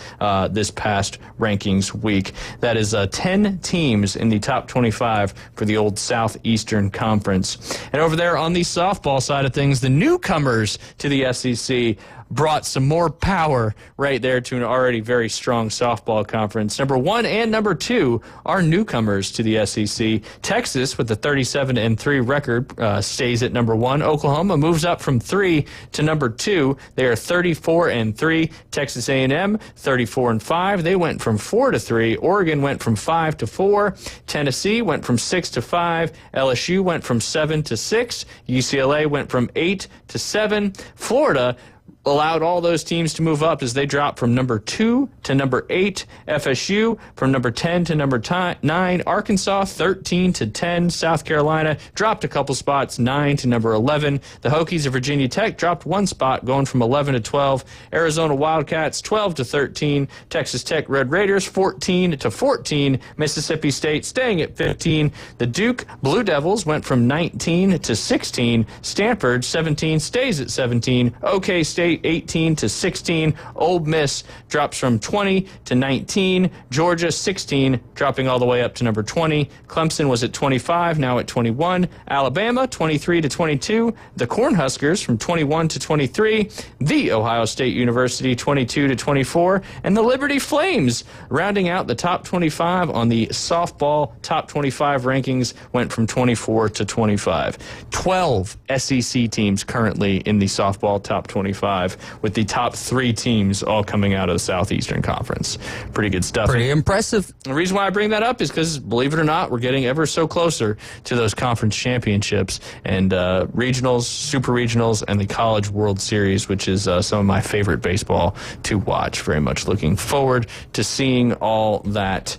Speaker 11: this past rankings week. That is 10 teams in the top 25 for the old Southeastern Conference. And over there on the softball side of things, the newcomers to the SEC brought some more power right there to an already very strong softball conference. Number 1 and number 2 are newcomers to the SEC. Texas, with a 37-3 record, stays at number 1. Oklahoma moves up from 3 to number 2. They are 34-3. Texas A&M 34-5. They went from 4 to 3. Oregon went from 5 to 4. Tennessee went from 6 to 5. LSU went from 7 to 6. UCLA went from 8 to 7. Florida allowed all those teams to move up as they dropped from number 2 to number 8. FSU from number 10 to number 9. Arkansas 13 to 10. South Carolina dropped a couple spots, 9 to number 11. The Hokies of Virginia Tech dropped 1 spot, going from 11 to 12. Arizona Wildcats 12 to 13. Texas Tech Red Raiders 14 to 14. Mississippi State staying at 15. The Duke Blue Devils went from 19 to 16. Stanford 17 stays at 17. OK State 18 to 16. Ole Miss drops from 20 to 19. Georgia 16, dropping all the way up to number 20. Clemson was at 25, now at 21. Alabama 23 to 22. The Cornhuskers from 21 to 23. The Ohio State University 22 to 24. And the Liberty Flames, rounding out the top 25 on the softball top 25 rankings, went from 24 to 25. 12 SEC teams currently in the softball top 25, with the top 3 teams all coming out of the Southeastern Conference. Pretty good stuff.
Speaker 12: Pretty impressive.
Speaker 11: The reason why I bring that up is because, believe it or not, we're getting ever so closer to those conference championships and regionals, super regionals, and the College World Series, which is some of my favorite baseball to watch. Very much looking forward to seeing all that.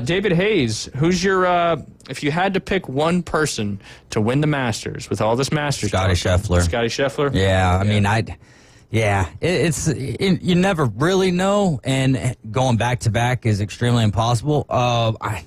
Speaker 11: David Hayes, who's your... if you had to pick one person to win the Masters with all this Masters,
Speaker 12: Scotty Scheffler.
Speaker 11: Scotty Scheffler?
Speaker 12: Yeah, I mean, you never really know, and going back-to-back is extremely impossible. I'm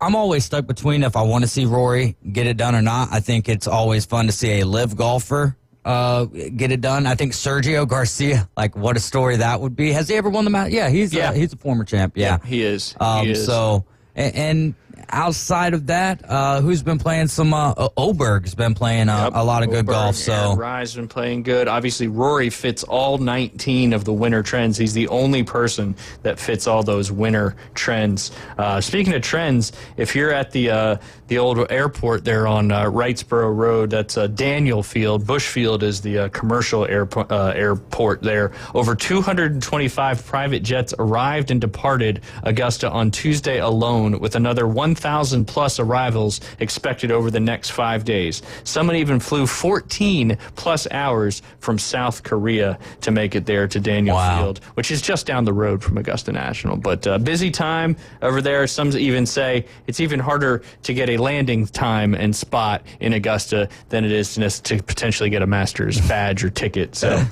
Speaker 12: always stuck between if I want to see Rory get it done or not. I think it's always fun to see a live golfer get it done. I think Sergio Garcia, like, what a story that would be. Has he ever won the Masters? Yeah, he's a former champ. Yeah,
Speaker 11: he is.
Speaker 12: So, and outside of that, who's been playing some? Oberg's been playing a lot of good golf. So
Speaker 11: Rye's been playing good. Obviously, Rory fits all 19 of the winter trends. He's the only person that fits all those winter trends. Speaking of trends, if you're at the old airport there on Wrightsboro Road, that's Daniel Field. Bushfield is the commercial airport there. Over 225 private jets arrived and departed Augusta on Tuesday alone, with another 1,000 plus arrivals expected over the next 5 days. Someone even flew 14 plus hours from South Korea to make it there to Daniel Field, which is just down the road from Augusta National. But busy time over there. Some even say it's even harder to get a landing time and spot in Augusta than it is to potentially get a Masters badge or ticket. So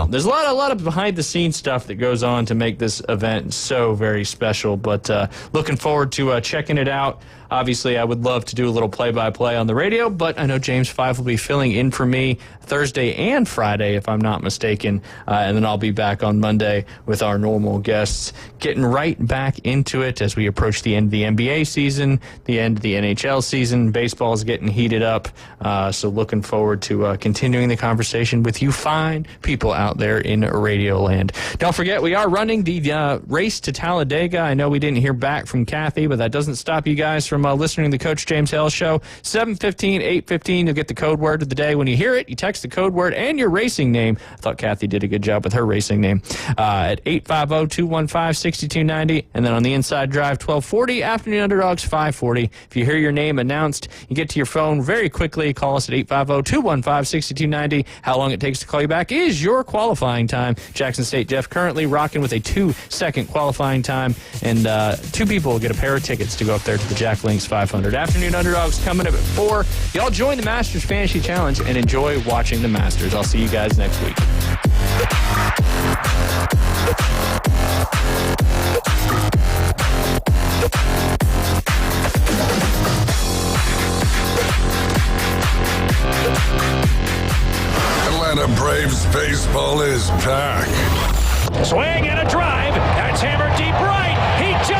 Speaker 11: there's a lot of behind the scenes stuff that goes on to make this event so very special. But looking forward to checking it out. Obviously, I would love to do a little play-by-play on the radio, but I know James 5 will be filling in for me Thursday and Friday, if I'm not mistaken, and then I'll be back on Monday with our normal guests, getting right back into it as we approach the end of the NBA season, the end of the NHL season. Baseball is getting heated up, so looking forward to continuing the conversation with you fine people out there in Radio Land. Don't forget, we are running the race to Talladega. I know we didn't hear back from Kathy, but that doesn't stop you guys from listening to the Coach James Hale Show. 7:15, 8:15, you'll get the code word of the day. When you hear it, you text the code word and your racing name. I thought Kathy did a good job with her racing name. At 850-215-6290. And then on the Inside Drive, 1240. Afternoon Underdogs, 540. If you hear your name announced, you get to your phone very quickly. Call us at 850-215-6290. How long it takes to call you back is your qualifying time. Jackson State Jeff currently rocking with a 2-second qualifying time. And 2 people will get a pair of tickets to go up there to the Jack Links 500. Afternoon Underdogs coming up at 4. Y'all join the Masters Fantasy Challenge and enjoy watching the Masters. I'll see you guys next week.
Speaker 8: Atlanta Braves baseball is back.
Speaker 9: Swing and a drive. That's hammered deep right. He just